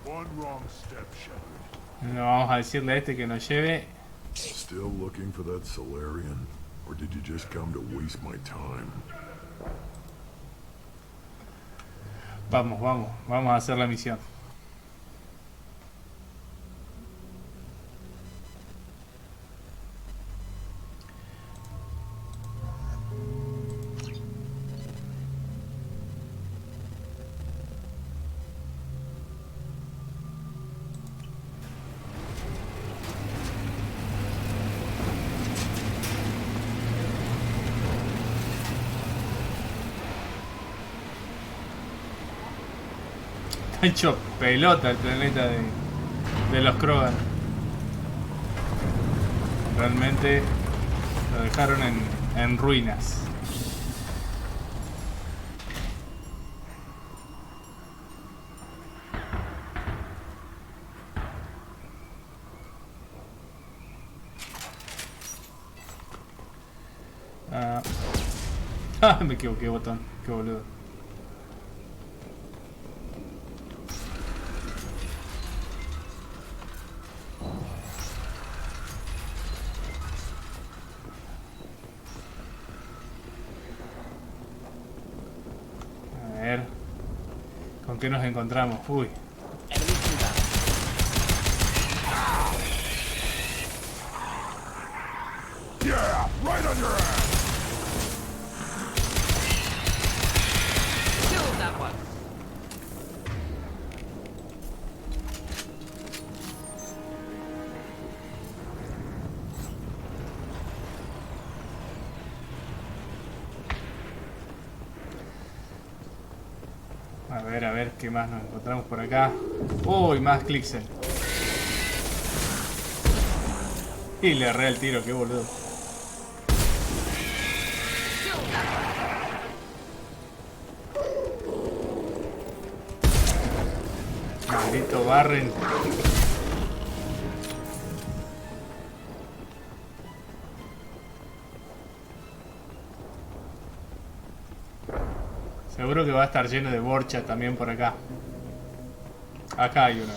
One wrong step, Shepard. No, vamos a decirle a este que nos lleve. Still looking for that Solarian? Or did you just come to waste my time? Vamos a hacer la misión. Está hecho pelota el planeta de los Krogan. Realmente lo dejaron en ruinas. Me equivoqué, botón. Qué boludo. ¿Con qué nos encontramos? Uy. Yeah, right on your ass. Kill that one. A ver, ¿qué más nos encontramos por acá? Uy, más Clixen. Y le erré el tiro, qué boludo. Maldito Barren. Seguro que va a estar lleno de borcha también por acá. Acá hay uno,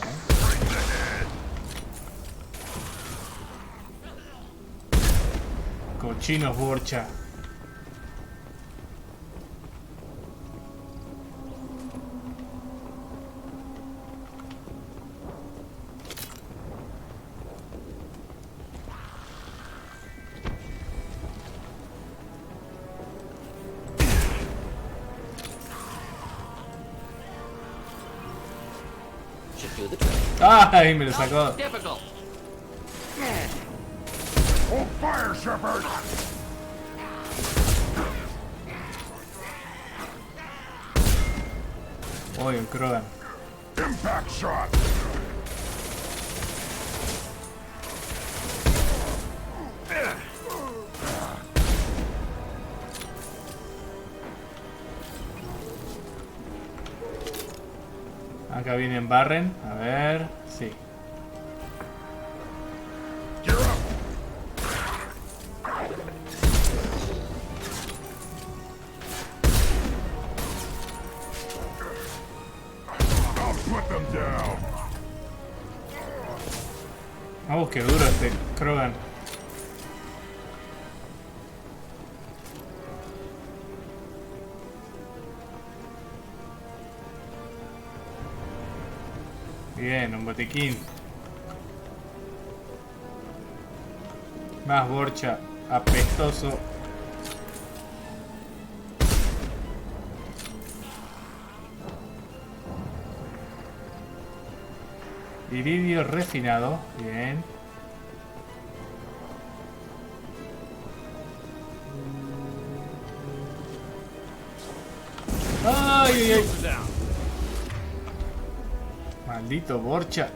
Cochinos borcha. ¡Ay! Me lo sacó. Hold fire, Shepard! Uy, un Krogan. Impact shot! Acá vienen Barren. A ver. Sí. Vamos, qué duro este Krogan. Bien, un botiquín. Más borcha. Apestoso. Iridio refinado. Bien. ¡Ay, ay, ay! Maldito borcha.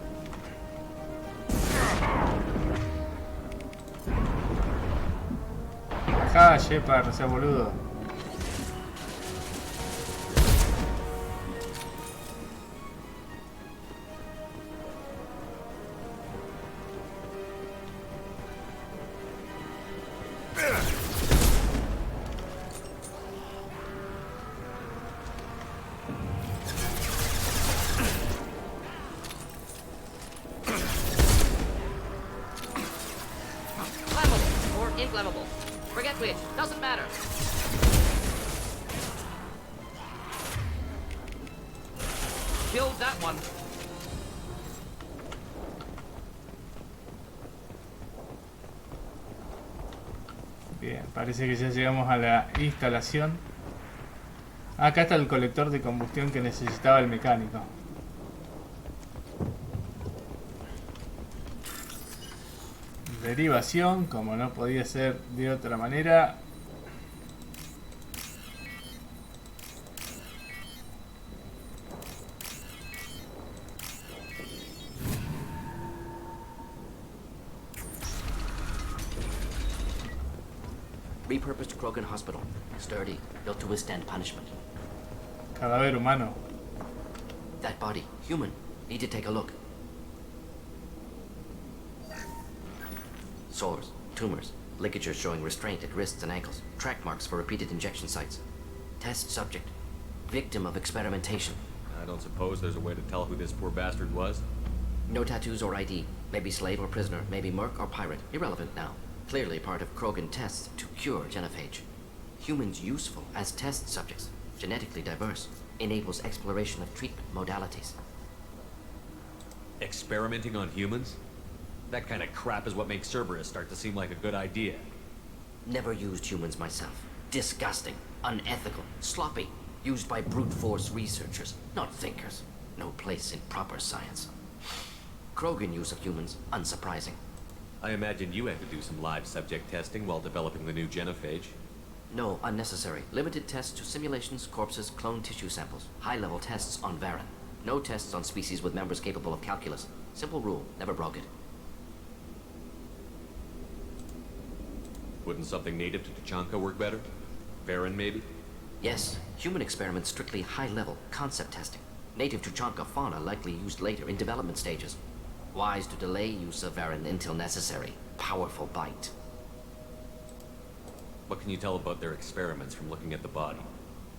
Ajá, Shepard, no sea boludo. Inflammable. Forget which. Doesn't matter. Killed that one. Bien, parece que ya llegamos a la instalación. Acá está el colector de combustión que necesitaba el mecánico. Derivación, como no podía ser de otra manera. Repurposed Krogan Hospital. Sturdy, built to withstand punishment. Cadáver humano. That body, human. Need to take a look. Sores, tumors, ligatures showing restraint at wrists and ankles, track marks for repeated injection sites. Test subject, victim of experimentation. I don't suppose there's a way to tell who this poor bastard was? No tattoos or ID. Maybe slave or prisoner, maybe merc or pirate. Irrelevant now. Clearly part of Krogan tests to cure genophage. Humans useful as test subjects, genetically diverse. enables exploration of treatment modalities. Experimenting on humans? That kind of crap is what makes Cerberus start to seem like a good idea. Never used humans myself. Disgusting, unethical, sloppy. Used by brute force researchers, not thinkers. No place in proper science. Krogan use of humans, unsurprising. I imagine you had to do some live subject testing while developing the new genophage. No, unnecessary. Limited tests to simulations, corpses, cloned tissue samples. High-level tests on Varen. No tests on species with members capable of calculus. Simple rule, never broke it. Wouldn't something native to Tuchanka work better? Varen, maybe? Yes, human experiments strictly high-level, concept testing. Native Tuchanka fauna likely used later in development stages. Wise to delay use of Varen until necessary. Powerful bite. What can you tell about their experiments from looking at the body?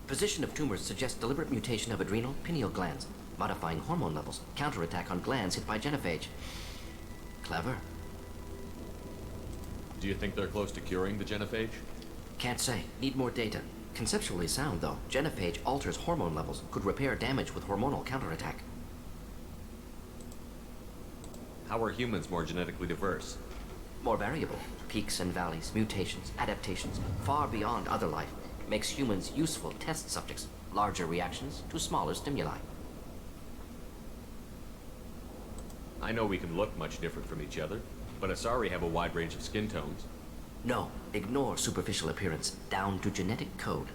Position of tumors suggests deliberate mutation of adrenal, pineal glands, modifying hormone levels, counterattack on glands hit by genophage. Clever. Do you think they're close to curing the genophage? Can't say. Need more data. Conceptually sound, though. Genophage alters hormone levels, could repair damage with hormonal counterattack. How are humans more genetically diverse? More variable. Peaks and valleys, mutations, adaptations, far beyond other life. Makes humans useful test subjects. Larger reactions to smaller stimuli. I know we can look much different from each other, but Asari have a wide range of skin tones. No, ignore superficial appearance, down to genetic code.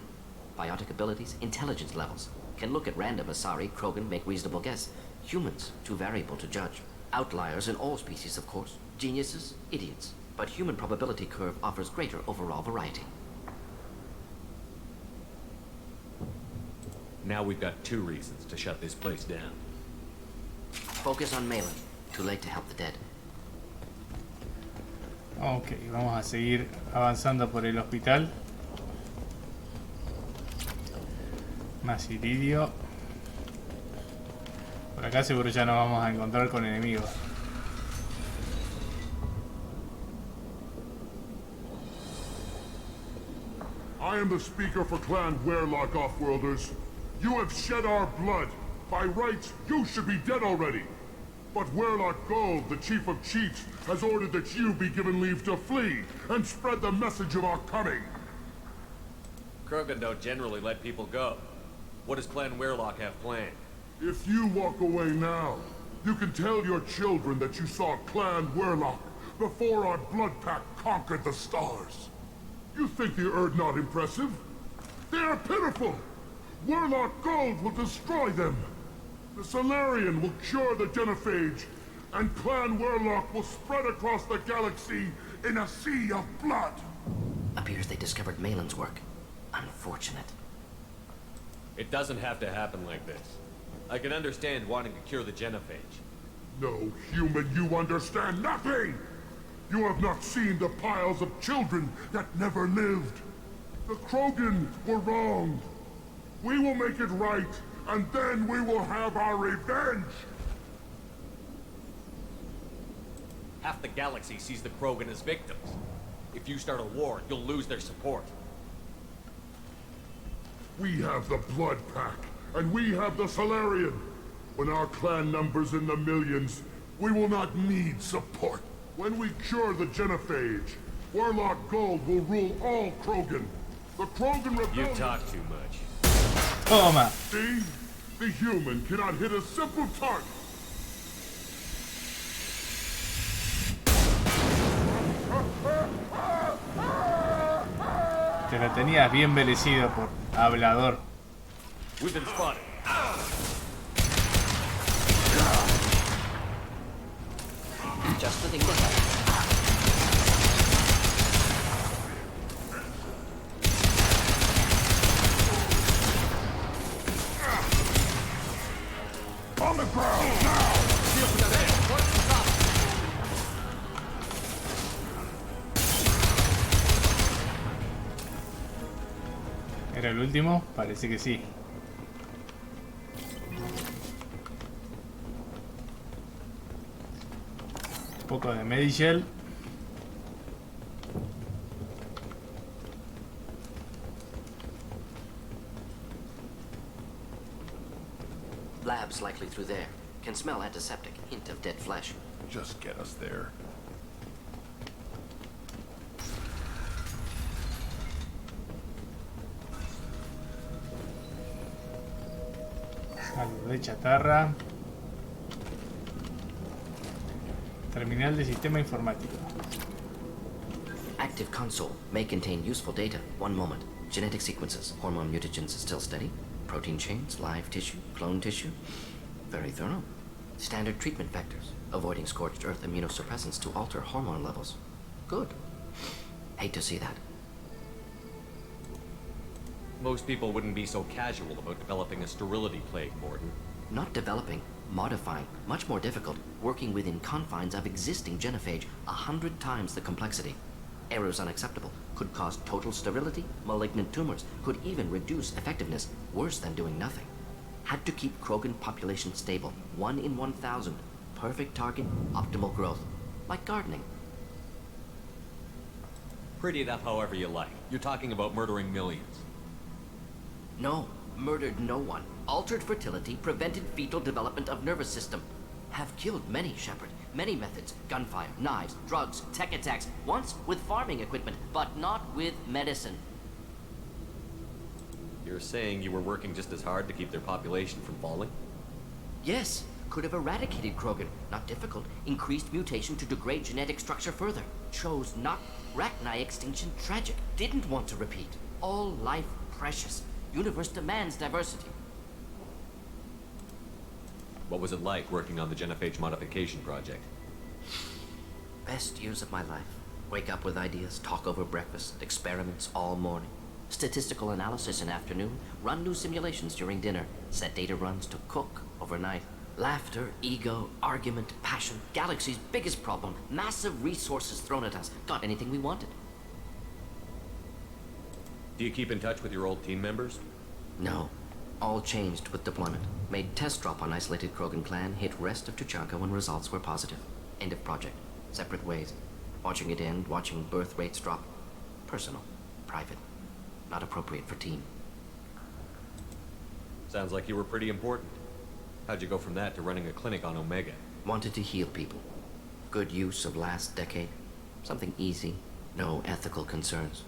Biotic abilities, intelligence levels. Can look at random Asari, Krogan, make reasonable guess. Humans, too variable to judge. Outliers in all species, of course. Geniuses, idiots. But human probability curve offers greater overall variety. Now we've got 2 reasons to shut this place down. Focus on Malin. Too late to help the dead. Ok, vamos a seguir avanzando por el hospital. Más iridio. Por acá seguro ya nos vamos a encontrar con enemigos. I am the speaker for Clan Werelock, Offworlders. You have shed our blood. By rights, you should be dead already. But Werelock Gold, the Chief of Chiefs, has ordered that you be given leave to flee and spread the message of our coming. Krogan don't generally let people go. What does Clan Werelock have planned? If you walk away now, you can tell your children that you saw Clan Werelock before our blood pack conquered the stars. You think the Erd not impressive? They are pitiful! Werelock Gold will destroy them! The Solarian will cure the genophage, and Clan Werelock will spread across the galaxy in a sea of blood! Appears they discovered Malin's work. Unfortunate. It doesn't have to happen like this. I can understand wanting to cure the genophage. No, human, you understand nothing! You have not seen the piles of children that never lived. The Krogan were wronged. We will make it right, and then we will have our revenge! Half the galaxy sees the Krogan as victims. If you start a war, you'll lose their support. We have the Blood Pack, and we have the Solarian. When our clan numbers in the millions, we will not need support. When we cure the genophage, Werelock Gold will rule all Krogan. The Krogan Rebellion... You talk too much. Toma. See? The human cannot hit a simple target. Te lo tenías bien merecido por hablador. We've been spotted. Just the thing to help. On the ground, now! ¿Era el último? Parece que sí. Un poco de Medigel. lab's likely through there. Can smell antiseptic, hint of dead flesh. Just get us there. Algo de chatarra. Terminal de sistema informático. Active console may contain useful data. One moment. Genetic sequences. Hormone mutagens still steady. Protein chains, live tissue, clone tissue. Very thorough. Standard treatment vectors. Avoiding scorched earth immunosuppressants to alter hormone levels. Good. Hate to see that. Most people wouldn't be so casual about developing a sterility plague, Morden. Not developing, modifying, much more difficult, working within confines of existing genophage, 100 times the complexity. Errors unacceptable, could cause total sterility, malignant tumors, could even reduce effectiveness, worse than doing nothing. Had to keep Krogan population stable, 1 in 1,000. Perfect target, optimal growth. Like gardening. Pretty it up however you like. You're talking about murdering millions. No, murdered no one. Altered fertility, prevented fetal development of nervous system. Have killed many, Shepard. Many methods. Gunfire, knives, drugs, tech attacks. Once with farming equipment, but not with medicine. You're saying you were working just as hard to keep their population from falling? Yes, could have eradicated Krogan. Not difficult. Increased mutation to degrade genetic structure further. Chose not. Rachni extinction tragic. Didn't want to repeat. All life precious. Universe demands diversity. What was it like working on the genophage modification project? Best years of my life. Wake up with ideas, talk over breakfast, experiments all morning. Statistical analysis in afternoon, run new simulations during dinner, set data runs to cook overnight. Laughter, ego, argument, passion, galaxy's biggest problem, massive resources thrown at us. Got anything we wanted. Do you keep in touch with your old team members? No. All changed with deployment. Made test drop on isolated Krogan clan, hit rest of Tuchanka when results were positive. End of project. Separate ways. Watching it end, watching birth rates drop. Personal. Private. Not appropriate for team. Sounds like you were pretty important. How'd you go from that to running a clinic on Omega? Wanted to heal people. Good use of last decade. Something easy. No ethical concerns.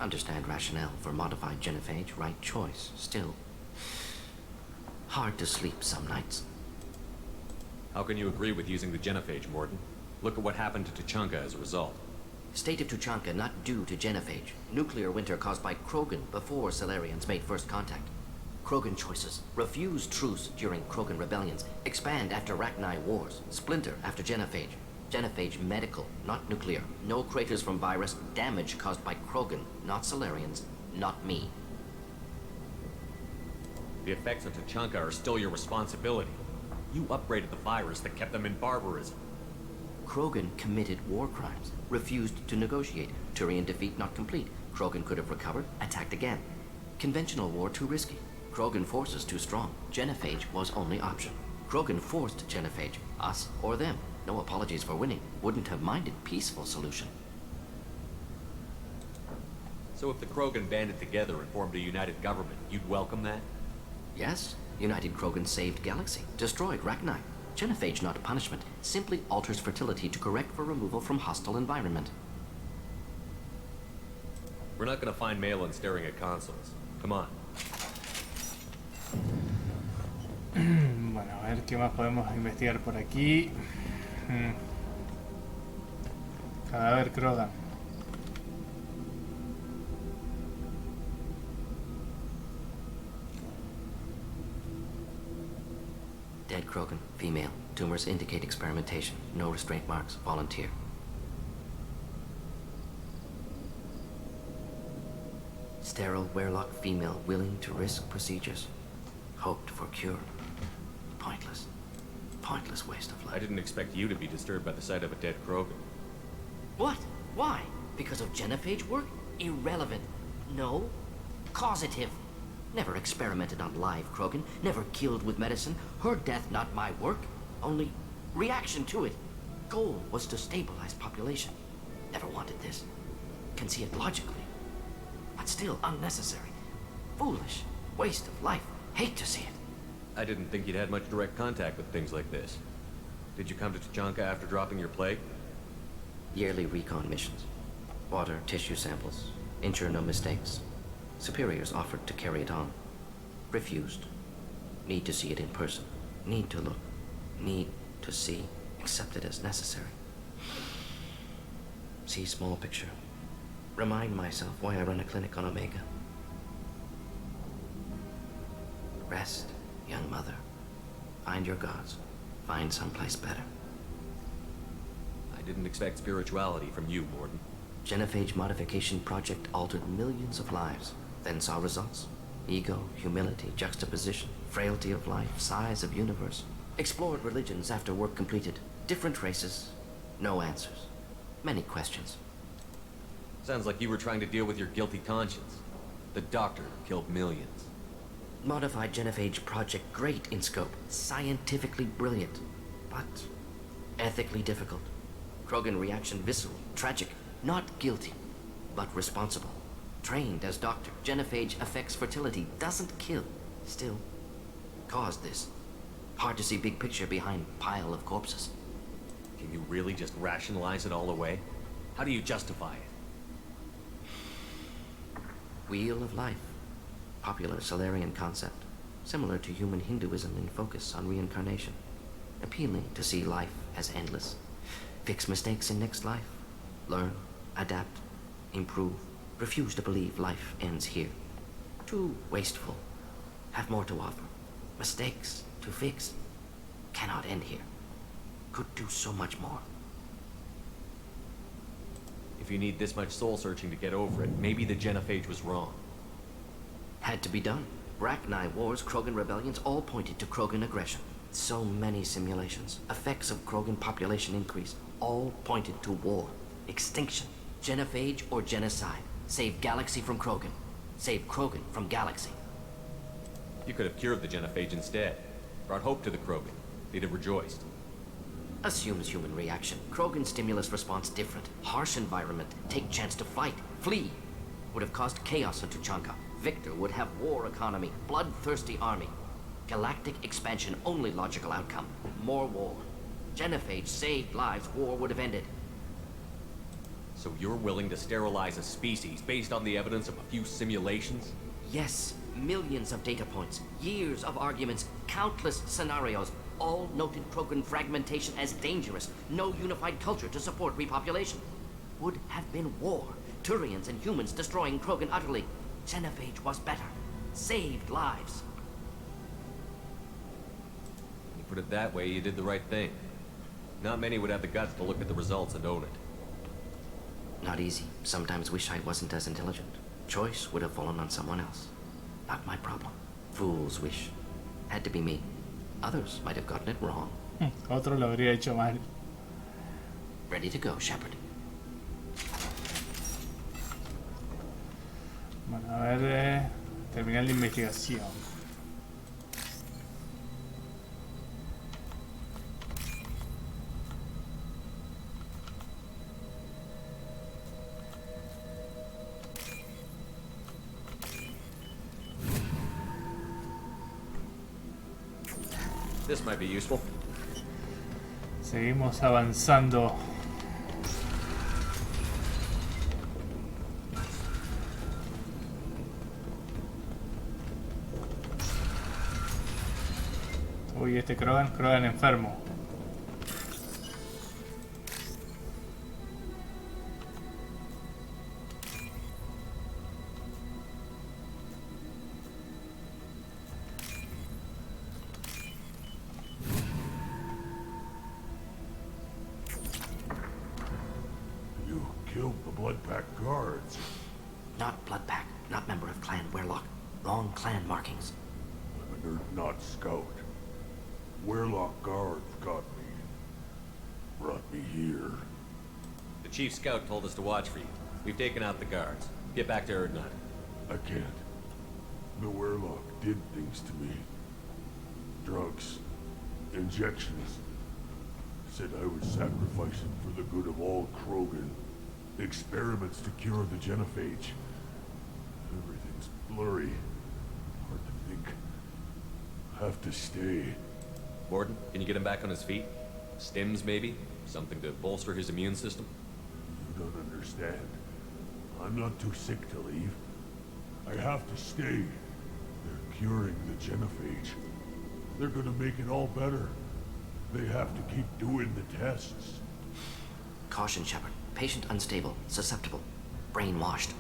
Understand rationale for modified genophage, right choice. Still, hard to sleep some nights. How can you agree with using the genophage, Morden? Look at what happened to Tuchanka as a result. State of Tuchanka not due to genophage. Nuclear winter caused by Krogan before Salarians made first contact. Krogan choices. Refuse truce during Krogan rebellions. Expand after Rachni wars. Splinter after genophage. Genophage medical, not nuclear. No craters from virus. Damage caused by Krogan, not Salarians, not me. The effects of Tuchanka are still your responsibility. You upgraded the virus that kept them in barbarism. Krogan committed war crimes. Refused to negotiate. Turian defeat not complete. Krogan could have recovered, attacked again. Conventional war too risky. Krogan forces too strong. Genophage was only option. Krogan forced genophage. Us or them. No apologies for winning. Wouldn't have minded peaceful solution. So if the Krogan banded together and formed a united government, you'd welcome that? Yes. United Krogan saved Galaxy. Destroyed Rachni. Genophage not punishment. Simply alters fertility to correct for removal from hostile environment. We're not gonna find Malin staring at consoles. Come on. Bueno, a ver qué más podemos investigar por aquí. Cadáver Krogan. Dead Krogan, female. Tumors indicate experimentation. No restraint marks. Volunteer. Sterile Werelock female willing to risk procedures. Hoped for cure. Pointless. Pointless waste of life. I didn't expect you to be disturbed by the sight of a dead Krogan. What? Why? Because of genophage work? Irrelevant. No. Causative. Never experimented on live Krogan. Never killed with medicine. Her death not my work. Only reaction to it. Goal was to stabilize population. Never wanted this. Can see it logically. But still unnecessary. Foolish. Waste of life. Hate to see it. I didn't think you'd had much direct contact with things like this. Did you come to Tuchanka after dropping your plague? Yearly recon missions. Water, tissue samples. Ensure no mistakes. Superiors offered to carry it on. Refused. Need to see it in person. Need to look. Need to see. Accept it as necessary. See small picture. Remind myself why I run a clinic on Omega. Rest, young mother. Find your gods. Find someplace better. I didn't expect spirituality from you, Morden. Genophage modification project altered millions of lives. Then saw results. Ego, humility, juxtaposition, frailty of life, size of universe. Explored religions after work completed. Different races. No answers. Many questions. Sounds like you were trying to deal with your guilty conscience. The doctor killed millions. Modified genophage project great in scope. Scientifically brilliant. But ethically difficult. Krogan reaction visceral, tragic. Not guilty, but responsible. Trained as doctor. Genophage affects fertility. Doesn't kill. Still caused this. Hard to see big picture behind pile of corpses. Can you really just rationalize it all away? How do you justify it? Wheel of life. Popular Solarian concept. Similar to human Hinduism in focus on reincarnation. Appealing to see life as endless. Fix mistakes in next life. Learn, adapt, improve. Refuse to believe life ends here. Too wasteful. Have more to offer. Mistakes to fix. Cannot end here. Could do so much more. If you need this much soul searching to get over it, maybe the genophage was wrong. Had to be done. Rachni wars, Krogan rebellions, all pointed to Krogan aggression. So many simulations. Effects of Krogan population increase. All pointed to war. Extinction. Genophage or genocide. Save galaxy from Krogan. Save Krogan from galaxy. You could have cured the genophage instead. Brought hope to the Krogan. They'd have rejoiced. Assumes human reaction. Krogan stimulus response different. Harsh environment. Take chance to fight. Flee. Would have caused chaos in Tuchanka. Victor would have war economy. Bloodthirsty army. Galactic expansion only logical outcome. More war. Genophage saved lives. War would have ended. So you're willing to sterilize a species based on the evidence of a few simulations? Yes. Millions of data points. Years of arguments. Countless scenarios. All noted Krogan fragmentation as dangerous. No unified culture to support repopulation. Would have been war. Turians and humans destroying Krogan utterly. Genophage was better. Saved lives. You put it that way, you did the right thing. Not many would have the guts to look at the results and own it. Not easy. Sometimes wish I wasn't as intelligent. Choice would have fallen on someone else. Not my problem. Fool's wish. Had to be me. Others might have gotten it wrong. Otro lo habría hecho mal. Ready to go, Shepard. Bueno, a ver, terminar la investigación. This might be useful. Seguimos avanzando. Uy, este Krogan enfermo. You killed the Bloodpack guards. Not Bloodpack, not member of Clan Werlock. Wrong clan markings. Leonard, not Scout. Werlock guards got me. Brought me here. The Chief Scout told us to watch for you. We've taken out the guards. Get back to Erdnut. I can't. The Werlock did things to me. Drugs. Injections. Said I was sacrificing for the good of all Krogan. Experiments to cure the genophage. Everything's blurry. Hard to think. have to stay. Gordon, can you get him back on his feet? Stims, maybe? Something to bolster his immune system? You don't understand. I'm not too sick to leave. I have to stay. They're curing the genophage. They're gonna make it all better. They have to keep doing the tests. Caution, Shepard. Patient unstable, susceptible, brainwashed.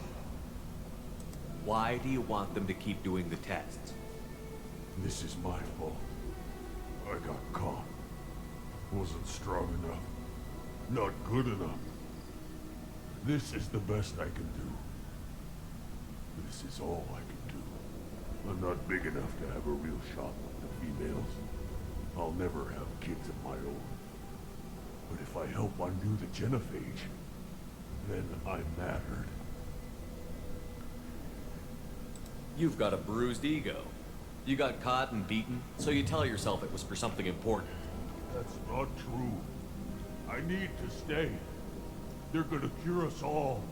Why do you want them to keep doing the tests? This is my fault. I got caught. Wasn't strong enough. Not good enough. This is the best I can do. This is all I can do. I'm not big enough to have a real shot with the females. I'll never have kids of my own. But if I help undo the genophage, then I'm mattered. You've got a bruised ego. You got caught and beaten, so you tell yourself it was for something important. That's not true. I need to stay. They're gonna cure us all.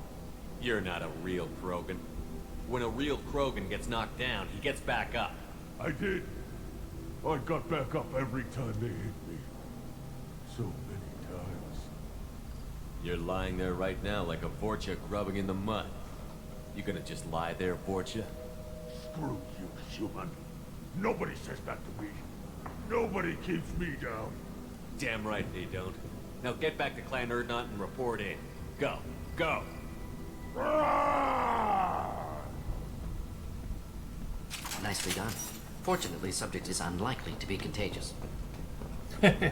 You're not a real Krogan. When a real Krogan gets knocked down, he gets back up. I did. I got back up every time they hit me. So many times. You're lying there right now like a Vorcha grubbing in the mud. You gonna just lie there, Vorcha? Screw you, human. Nobody says that to me. Nobody keeps me down. Damn right they don't. Now get back to Clan Urdnot and report in. Go. Go! Nicely done. Fortunately, subject is unlikely to be contagious. Se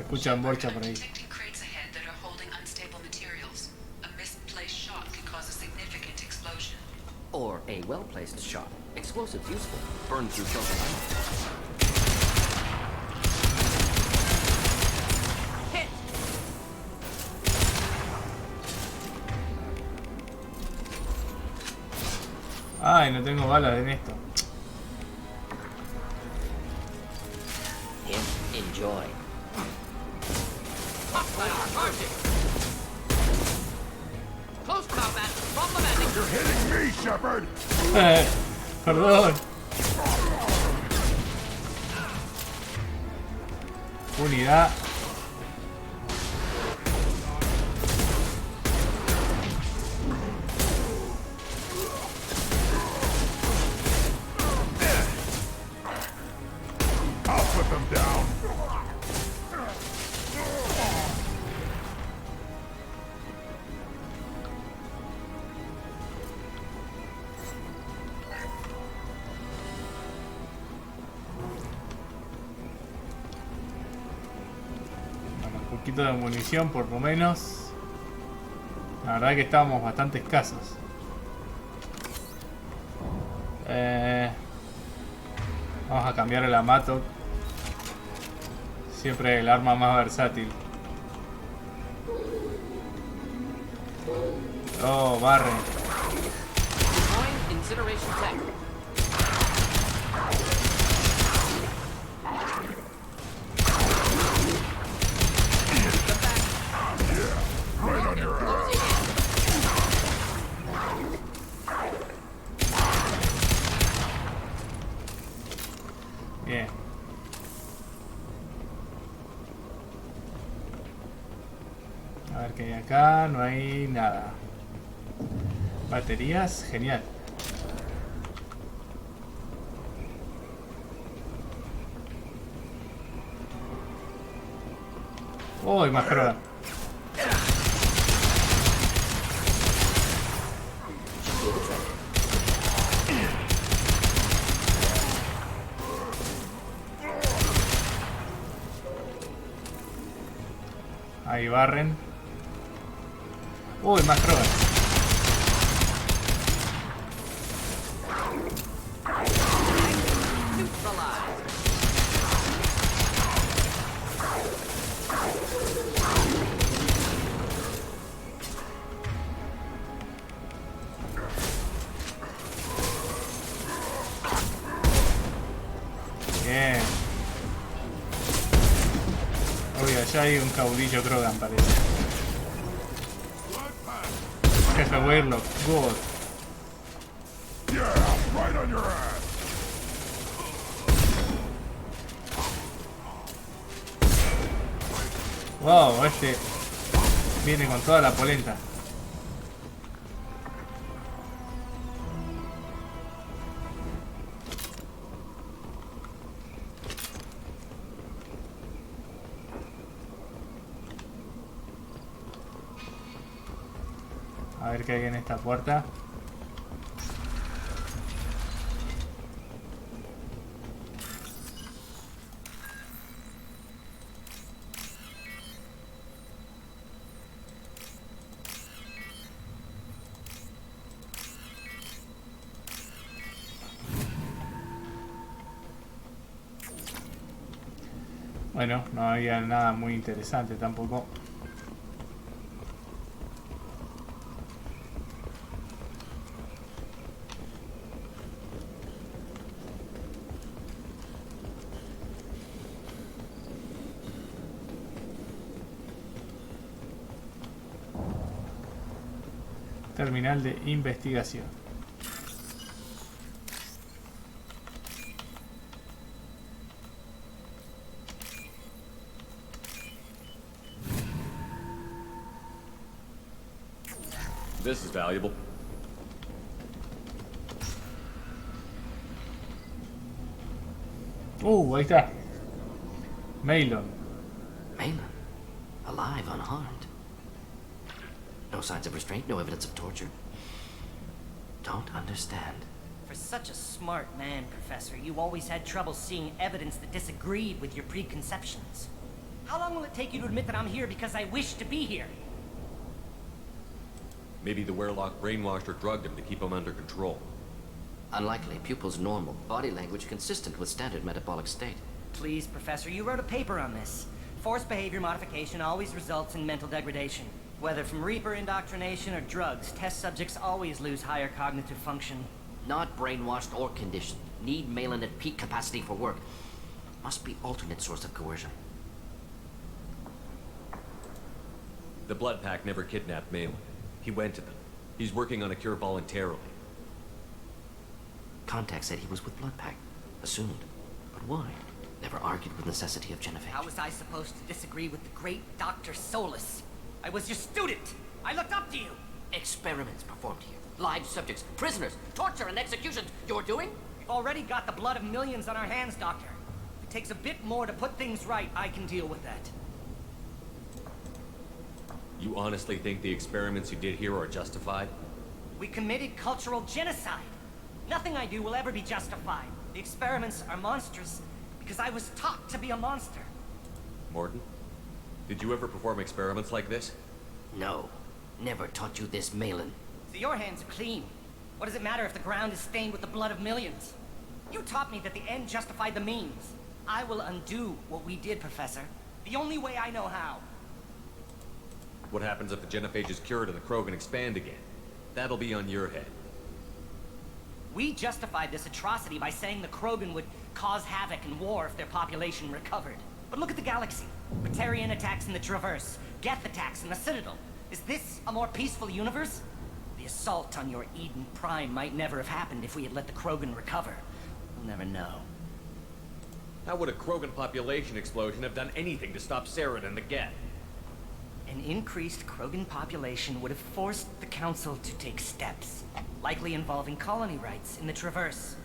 escuchan borcha por ahí. Detecting crates ahead that are holding unstable materials. A misplaced shot can cause a significant explosion. Or a well-placed shot. Explosives useful. Burn through filter line. Ay, no tengo balas en esto. Enjoy. Close combat, problematic. You're hitting me, Shepard! Perdón. Unidad. I'll put them down. Bueno, un poquito de munición por lo menos. La verdad que estábamos bastante escasos. Vamos a cambiar el Amato. Siempre el arma más versátil. Oh, Barren. Incineration tech. Right on your ass. Bien. A ver qué hay acá. No hay nada. Baterías, genial. Oh, hay más droga. Ahí barren. Uy, más drogas. Bien. Uy, allá hay un caudillo Krogan, parece. Jefe Warlock, God. Yeah, right on your ass. Wow, este viene con toda la polenta. A ver qué hay en esta puerta. Bueno, no había nada muy interesante tampoco. Terminal de investigación. This is valuable. Ahí está. Malon. Malon? Alive, unharmed. No signs of restraint, no evidence of torture. Don't understand. For such a smart man, Professor, you always had trouble seeing evidence that disagreed with your preconceptions. How long will it take you to admit that I'm here because I wish to be here? Maybe the Werlock brainwashed or drugged him to keep him under control. Unlikely. Pupil's normal. Body language consistent with standard metabolic state. Please, Professor, you wrote a paper on this. Forced behavior modification always results in mental degradation. Whether from Reaper indoctrination or drugs, test subjects always lose higher cognitive function. Not brainwashed or conditioned. Need Malin at peak capacity for work. Must be alternate source of coercion. The Blood Pack never kidnapped Malin. He went to them. He's working on a cure voluntarily. Contact said he was with Blood Pack. Assumed. But why? Never argued with necessity of genophage. How was I supposed to disagree with the great Dr. Solus? I was your student. I looked up to you. Experiments performed here. Live subjects, prisoners, torture and executions. You're doing? We've already got the blood of millions on our hands, Doctor. If it takes a bit more to put things right, I can deal with that. You honestly think the experiments you did here are justified? We committed cultural genocide. Nothing I do will ever be justified. The experiments are monstrous because I was taught to be a monster. Morton, did you ever perform experiments like this? No. Never taught you this, Malin. So your hands are clean. What does it matter if the ground is stained with the blood of millions? You taught me that the end justified the means. I will undo what we did, Professor. The only way I know how. What happens if the genophage is cured and the Krogan expand again? That'll be on your head. We justified this atrocity by saying the Krogan would cause havoc and war if their population recovered. But look at the galaxy. Batarian attacks in the Traverse, Geth attacks in the Citadel. Is this a more peaceful universe? The assault on your Eden Prime might never have happened if we had let the Krogan recover. We'll never know. How would a Krogan population explosion have done anything to stop Saren and the Geth? An increased Krogan population would have forced the Council to take steps, likely involving colony rights in the Traverse.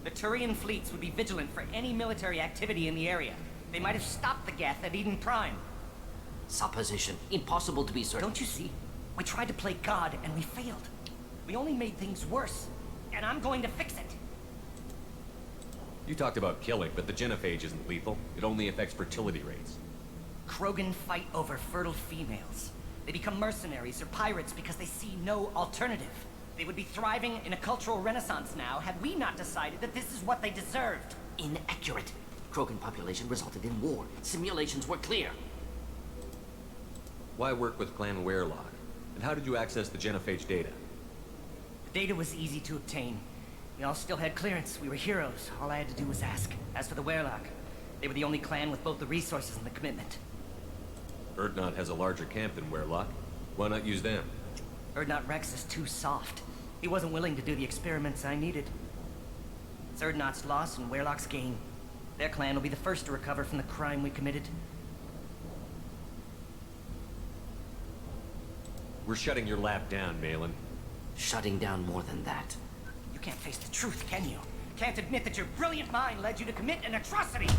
The Turian fleets would be vigilant for any military activity in the area. They might have stopped the Geth at Eden Prime. Supposition. Impossible to be certain. Don't you see? We tried to play God and we failed. We only made things worse. And I'm going to fix it. You talked about killing, but the genophage isn't lethal. It only affects fertility rates. Krogan fight over fertile females. They become mercenaries or pirates because they see no alternative. They would be thriving in a cultural renaissance now had we not decided that this is what they deserved. Inaccurate. Krogan population resulted in war. Simulations were clear. Why work with Clan Werlock? And how did you access the genophage data? The data was easy to obtain. We all still had clearance. We were heroes. All I had to do was ask. As for the Werlock, they were the only clan with both the resources and the commitment. Erdnot has a larger camp than Werlock. Why not use them? Erdnot Rex is too soft. He wasn't willing to do the experiments I needed. It's Erdnot's loss and Werlock's gain. Their clan will be the first to recover from the crime we committed. We're shutting your lab down, Malin. Shutting down more than that. You can't face the truth, can you? Can't admit that your brilliant mind led you to commit an atrocity.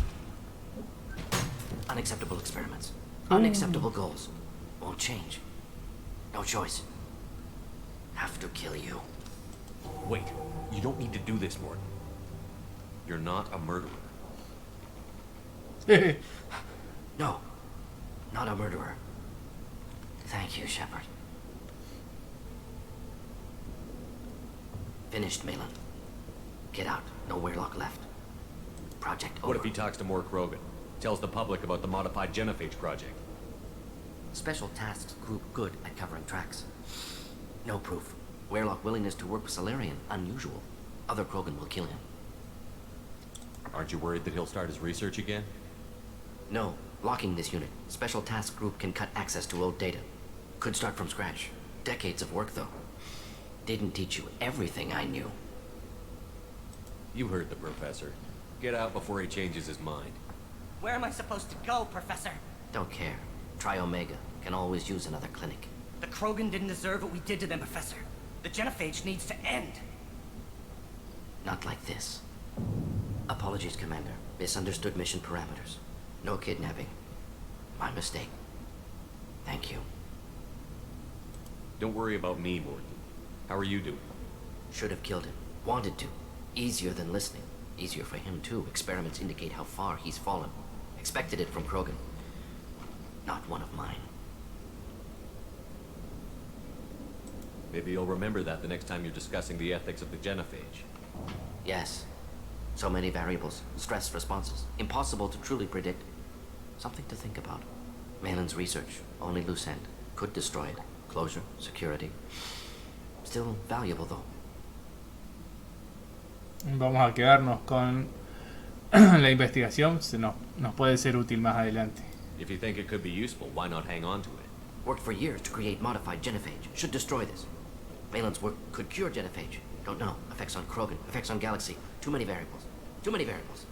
Unacceptable experiments. Unacceptable goals. Won't change. No choice. Have to kill you. Wait, you don't need to do this, Morton. You're not a murderer. No. Not a murderer. Thank you, Shepard. Finished, Malin. Get out. No Weirlock left. Project over. What if he talks to more Krogan? Tells the public about the modified genophage project? Special tasks group good at covering tracks. No proof. Weirlock willingness to work with Salarian, unusual. Other Krogan will kill him. Aren't you worried that he'll start his research again? No. Locking this unit. Special task group can cut access to old data. Could start from scratch. Decades of work, though. Didn't teach you everything I knew. You heard the professor. Get out before he changes his mind. Where am I supposed to go, Professor? Don't care. Try Omega. Can always use another clinic. The Krogan didn't deserve what we did to them, Professor. The genophage needs to end. Not like this. Apologies, Commander. Misunderstood mission parameters. No kidnapping. My mistake. Thank you. Don't worry about me, Morton. How are you doing? Should have killed him. Wanted to. Easier than listening. Easier for him, too. Experiments indicate how far he's fallen. Expected it from Krogan. Not one of mine. Maybe you'll remember that the next time you're discussing the ethics of the genophage. Yes. So many variables. Stress responses. Impossible to truly predict. Something to think about. Malin's research. Only loose end. Could destroy it. Closure. Security. Still valuable, though. Vamos a quedarnos con la investigación. Nos puede ser útil más adelante. If you think it could be useful, why not hang on to it? Worked for years to create modified genophage. Should destroy this. Malin's work could cure genophage. Don't know. Effects on Krogan. Effects on Galaxy. Too many variables. Too many variables.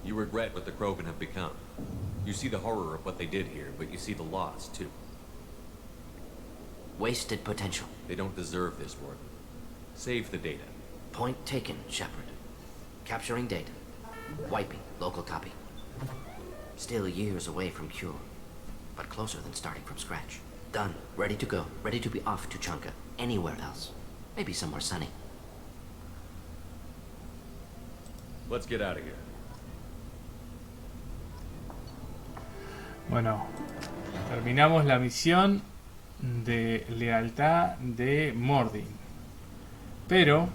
You regret what the Krogan have become. You see the horror of what they did here, but you see the loss, too. Wasted potential. They don't deserve this, Morton. Save the data. Point taken, Shepard. Capturing data. Wiping local copy. Still years away from cure, but closer than starting from scratch. Done. Ready to go. Ready to be off to Chunka. Anywhere else. Maybe somewhere sunny. Let's get out of here. Bueno, terminamos la misión de lealtad de Mordin. Pero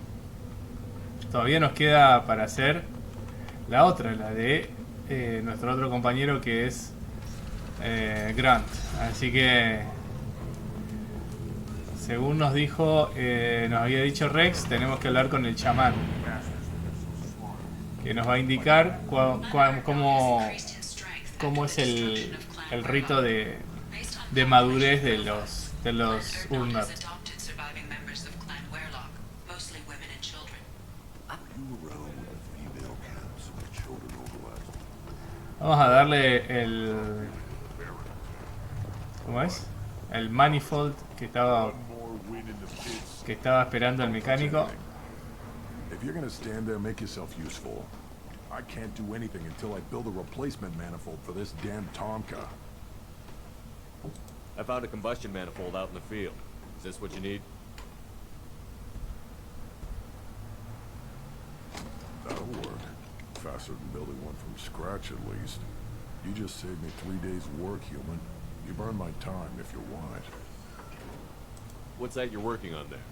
todavía nos queda para hacer la otra, la de nuestro otro compañero que es Grant. Así que, según nos dijo, nos había dicho Rex, tenemos que hablar con el chamán, que nos va a indicar cómo es el rito de madurez de los Ulmer. Vamos a darle el... ¿Cómo es? El manifold que estaba esperando el mecánico. If you're gonna stand there, make yourself useful. I can't do anything until I build a replacement manifold for this damn Tomka. I found a combustion manifold out in the field. Is this what you need? That'll work. Faster than building one from scratch, at least. You just saved me 3 days' work, human. You've earned my time if you want it. What's that you're working on there?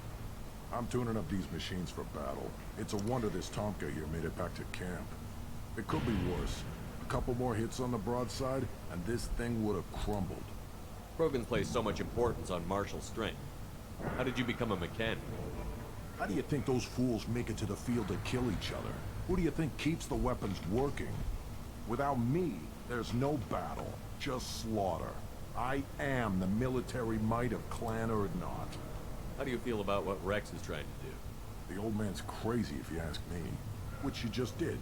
I'm tuning up these machines for battle. It's a wonder this Tomka here made it back to camp. It could be worse. A couple more hits on the broadside, and this thing would have crumbled. Krogan place so much importance on martial strength. How did you become a mechanic? How do you think those fools make it to the field to kill each other? Who do you think keeps the weapons working? Without me, there's no battle, just slaughter. I am the military might of Clan Urdnot. How do you feel about what Rex is trying to do? The old man's crazy if you ask me. Which you just did.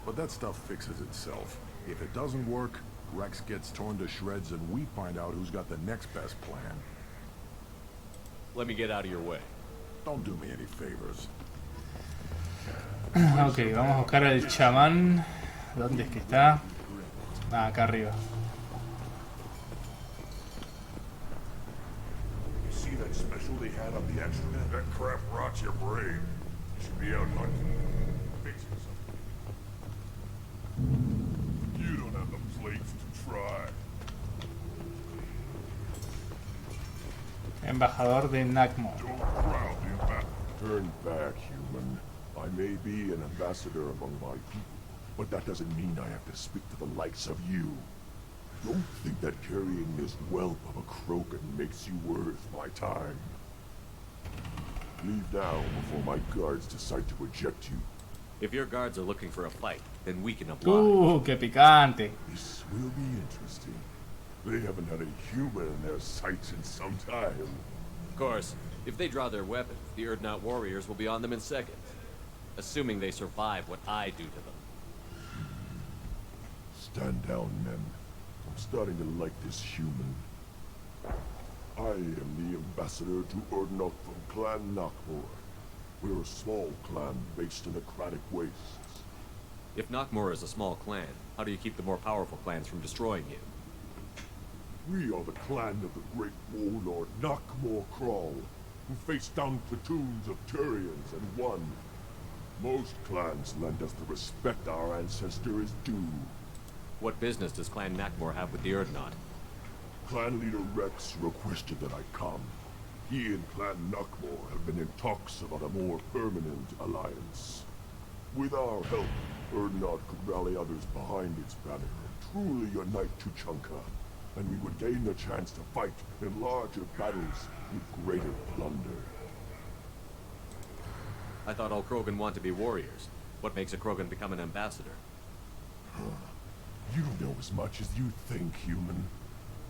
But that stuff fixes itself. If it doesn't work, Rex gets torn to shreds and we find out who's got the next best plan. Let me get out of your way. Don't do me any favors. Ok, vamos a buscar al chamán. ¿Dónde es que está? Ah, acá arriba. You see that special they had on the extranet? That crap rots your brain. You should be out hunting. Fixing something. You don't have the plates to try. Embajador de Nakmor. Turn back, human. I may be an ambassador among my people, but that doesn't mean I have to speak to the likes of you. Don't think that carrying this whelp of a Krogan makes you worth my time. Leave now before my guards decide to eject you. If your guards are looking for a fight, then we can oblige. Qué picante. This will be interesting. They haven't had a human in their sights in some time. Of course, if they draw their weapons, the Urdnot warriors will be on them in seconds. Assuming they survive what I do to them. Stand down, men. I'm starting to like this human. I am the ambassador to Urdnot from Clan Nakmor. We're a small clan based in the Kratic Wastes. If Nakmor is a small clan, how do you keep the more powerful clans from destroying you? We are the clan of the great warlord Nakmor Crawl, who faced down platoons of Turians and won. Most clans lend us the respect our ancestor is due. What business does Clan Nakmor have with the Urdnot? Clan leader Rex requested that I come. He and Clan Nakmor have been in talks about a more permanent alliance. With our help, Urdnot could rally others behind its banner and truly unite Tuchanka, and we would gain the chance to fight in larger battles with greater plunder. I thought all Krogan want to be warriors. What makes a Krogan become an ambassador? You know as much as you think, human.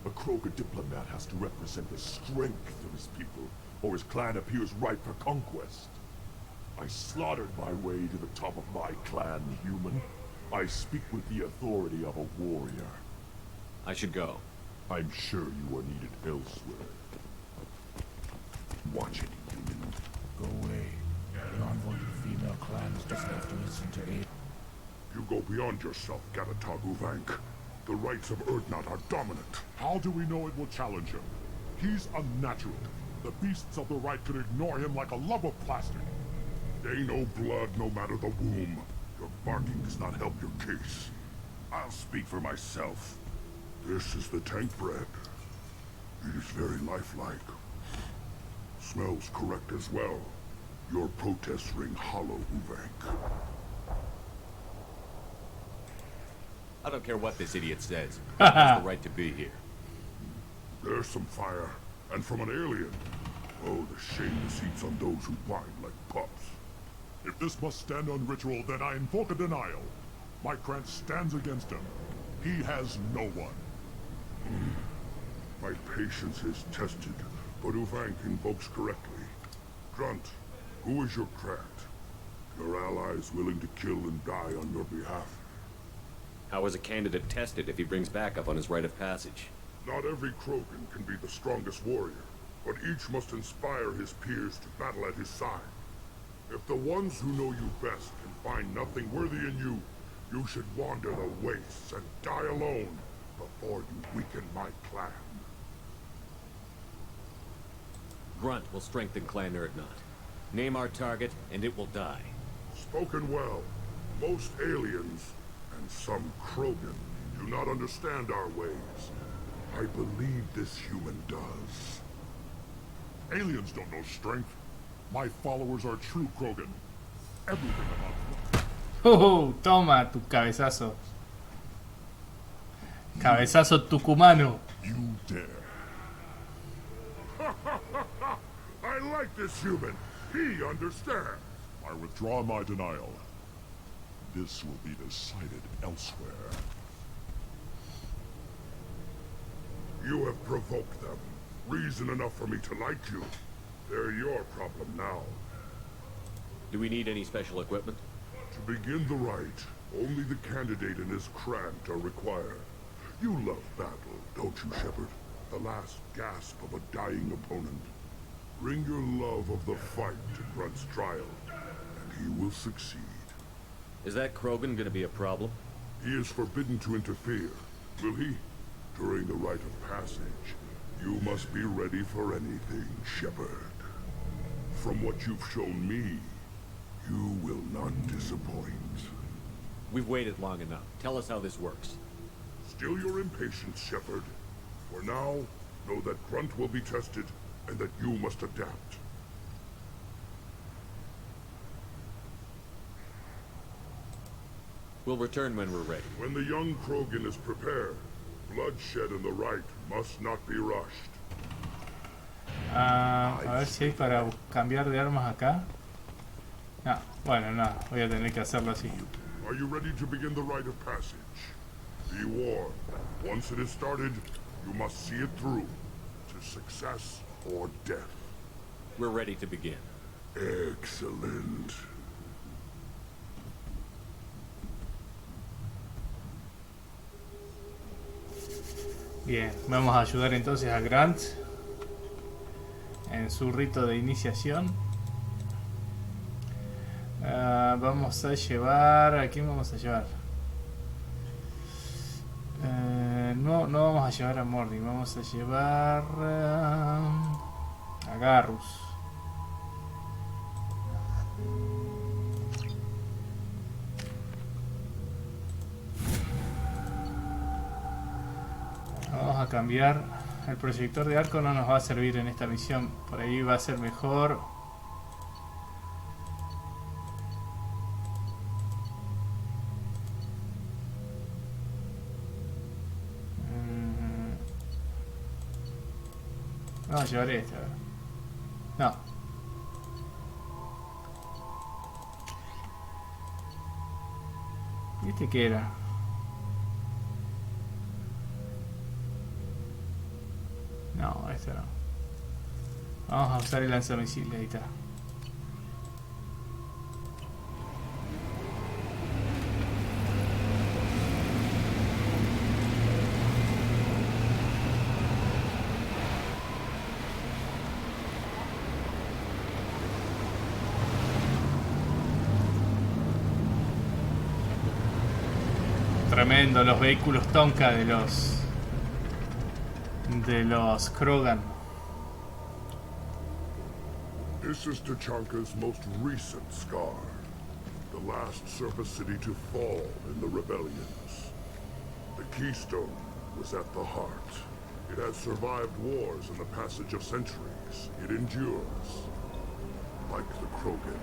A Krogan diplomat has to represent the strength of his people, or his clan appears ripe for conquest. I slaughtered my way to the top of my clan, human. I speak with the authority of a warrior. I should go. I'm sure you are needed elsewhere. Watch it, human. Go away. The envoy of the female clans doesn't have to listen to aid. You go beyond yourself, Galatog Uvank. The rights of Urdnot are dominant. How do we know it will challenge him? He's unnatural. The beasts of the right could ignore him like a lump of plastic. They know blood no matter the womb. Your barking does not help your case. I'll speak for myself. This is the tank bread. It is very lifelike. Smells correct as well. Your protests ring hollow, Uvank. I don't care what this idiot says. He has the right to be here. There's some fire, and from an alien. Oh, the shame this heaps on those who whine like pups. If this must stand on ritual, then I invoke a denial. My Krantz stands against him. He has no one. My patience is tested, but Uvank invokes correctly. Grunt, who is your Krant? Your allies willing to kill and die on your behalf? How is a candidate tested if he brings backup on his rite of passage? Not every Krogan can be the strongest warrior, but each must inspire his peers to battle at his side. If the ones who know you best can find nothing worthy in you, you should wander the wastes and die alone before you weaken my clan. Grunt will strengthen Clan Urdnot. Name our target, and it will die. Spoken well. Most aliens, and some Krogan, do not understand our ways. I believe this human does. Aliens don't know strength. My followers are true Krogan. Everything about them. Toma tu cabezazo. Cabezazo tucumano. You dare. I like this human. He understands. I withdraw my denial. This will be decided elsewhere. You have provoked them. Reason enough for me to like you. They're your problem now. Do we need any special equipment? To begin the rite, Only the candidate and his Krant are required. You love battle, don't you, Shepard? The last gasp of a dying opponent. Bring your love of the fight to Grunt's trial, and he will succeed. Is that Krogan gonna be a problem? He is forbidden to interfere, will he? During the rite of passage, you must be ready for anything, Shepard. From what you've shown me, you will not disappoint. We've waited long enough. Tell us how this works. Still your impatience, Shepard. For now, know that Grunt will be tested, and that you must adapt. We'll return when we're ready. When the young Krogan is prepared, bloodshed in the rite must not be rushed. A ver si hay para cambiar de armas acá. No, bueno, no, voy a tener que hacerlo así. Are you ready to begin the rite of passage? Be warned, once it is started, you must see it through, to success or death. We're ready to begin. Excellent. Bien, vamos a ayudar entonces a Grant en su rito de iniciación. Vamos a llevar... ¿A quién vamos a llevar? No vamos a llevar a Morty, vamos a llevar a Garrus. Vamos a cambiar. El proyector de arco no nos va a servir en esta misión. Por ahí va a ser mejor. Vamos a llevar esta. No. ¿Viste qué era? No, esta no. Vamos a usar el lanzamisiles, ahí está. Tremendo los vehículos Tonka de los Krogan. This is Tachanka's most recent scar. The last surface city to fall in the rebellions. The Keystone was at the heart. It has survived wars and the passage of centuries. It endures. Like the Krogan.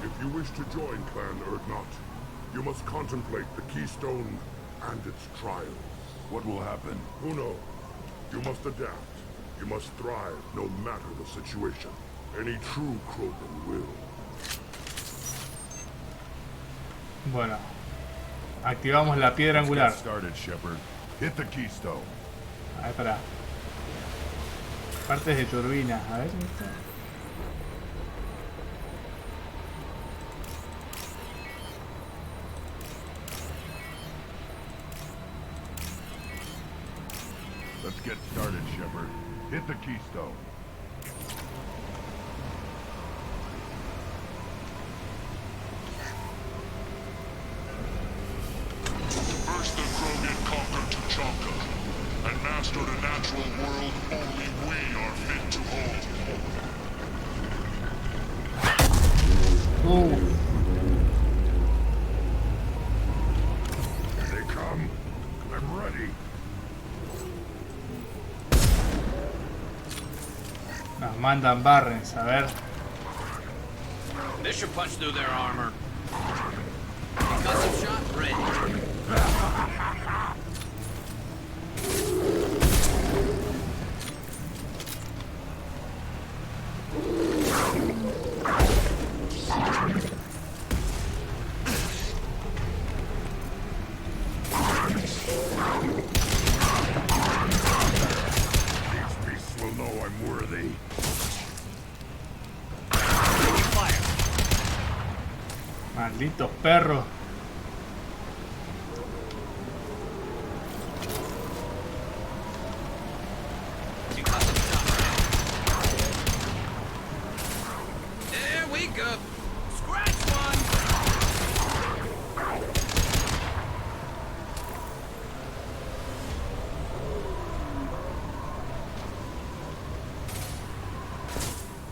If you wish to join Clan Urdnot, you must contemplate the Keystone and its trials. What will happen? Who knows? You must adapt. You must thrive, no matter the situation. Any true Krogan will. Bueno, activamos la piedra angular. Let's get started, Shepard. Hit the Keystone. A ver, pará. Partes de turbina. A ver. Let's get started, Shepard. Hit the Keystone. First the Krogan conquered Tachanka, and mastered a natural world only we are fit to hold. Here they come. I'm ready. Nos mandan Barrens, a ver. This should punch through their armor. Concussive shot ready. These beasts will know I'm worthy. Malditos perros. There we go. Scratch one.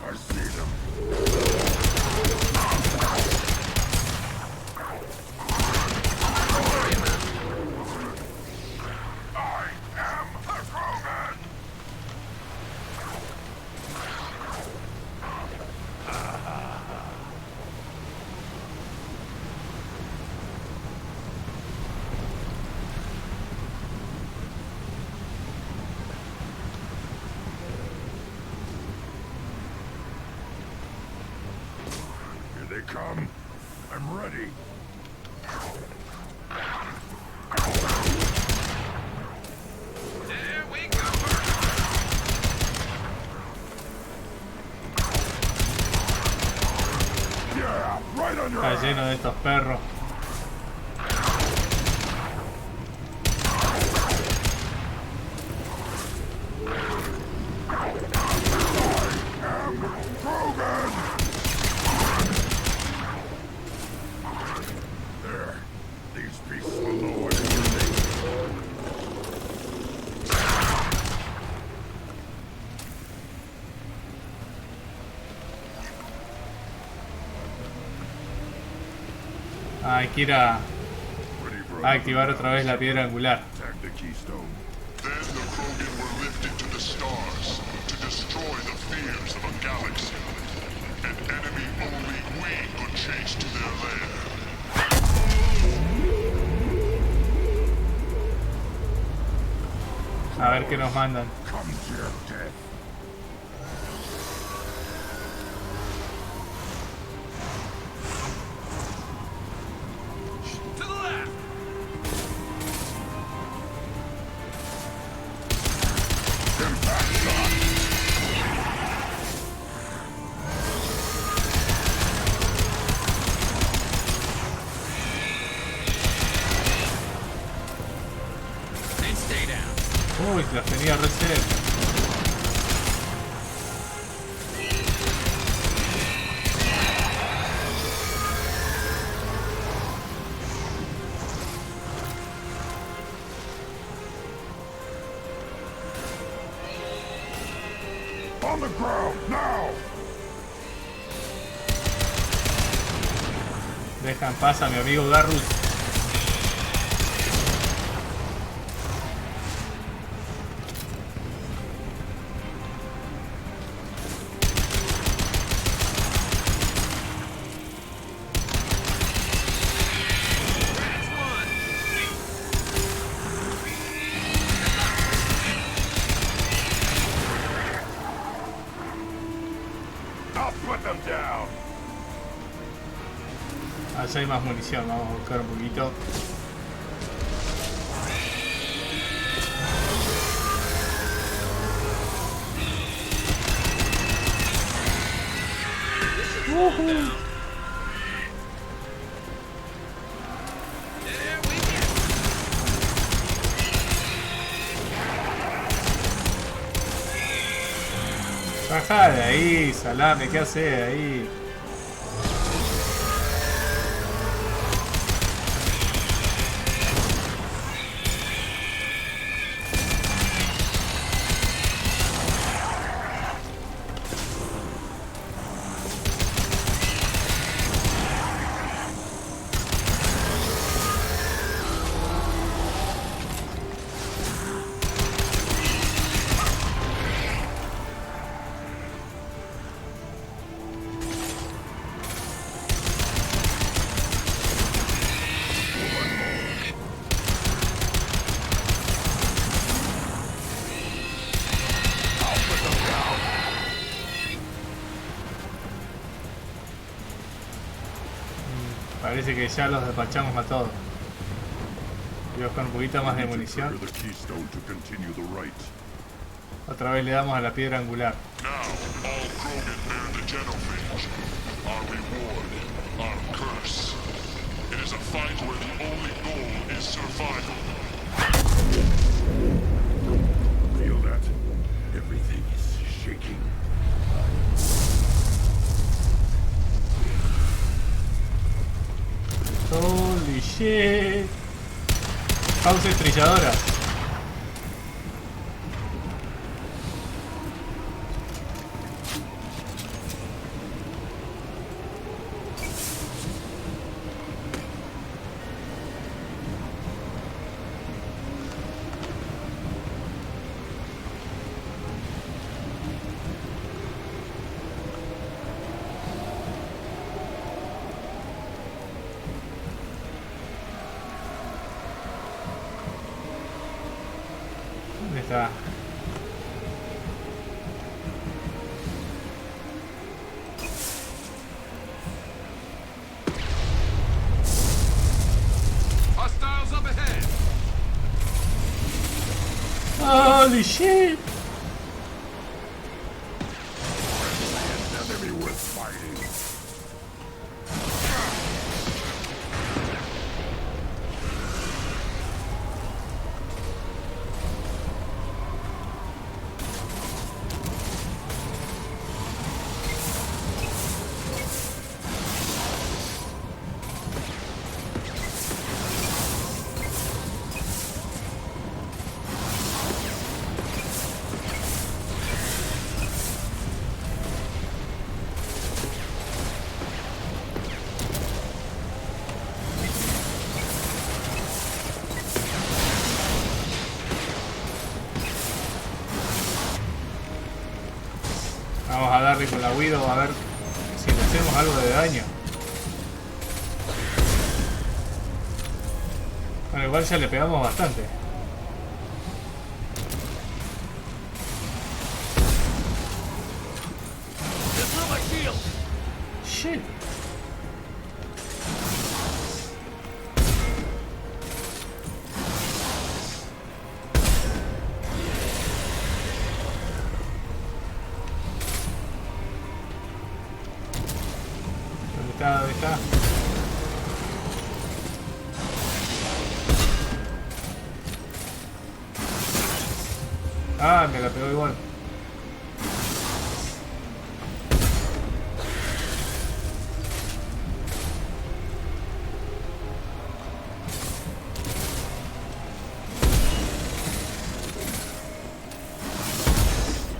I see them. Here they come. I'm ready. There we go. Yeah, right on your Está ass. lleno de estos perros. There. These beasts will know what to do. Hay que ir a activar otra vez la piedra angular. Attack the keystone. Then the Krogan were lifted to the stars to destroy the fears of a galaxy. An enemy only we could chase to their lair. A ver qué nos mandan. Come to your death. To the left. Impact shot. And stay down. Uy, las tenía re cerca. On the ground, now! Deja en paz a mi amigo Garrus. I'll put them down. Allá hay más munición, vamos a buscar un poquito. Bajá de ahí, salame, ¿qué haces ahí? Parece que ya los despachamos a todos. Voy a buscar un poquito más de munición. Otra vez le damos a la piedra angular. Now, all Krogan bear the genophage. Our reward, our curse. fight where the only goal is survival. Feel that? Everything is shaking. Holy shit. Pausa estrelladora. ¿Dónde está? Hostiles up ahead. Holy shit. An enemy worth fighting. Vamos a darle con la Widow a ver si le hacemos algo de daño. Bueno, igual ya le pegamos bastante. Shit. ¿Dónde está? Ah, me la pegó igual.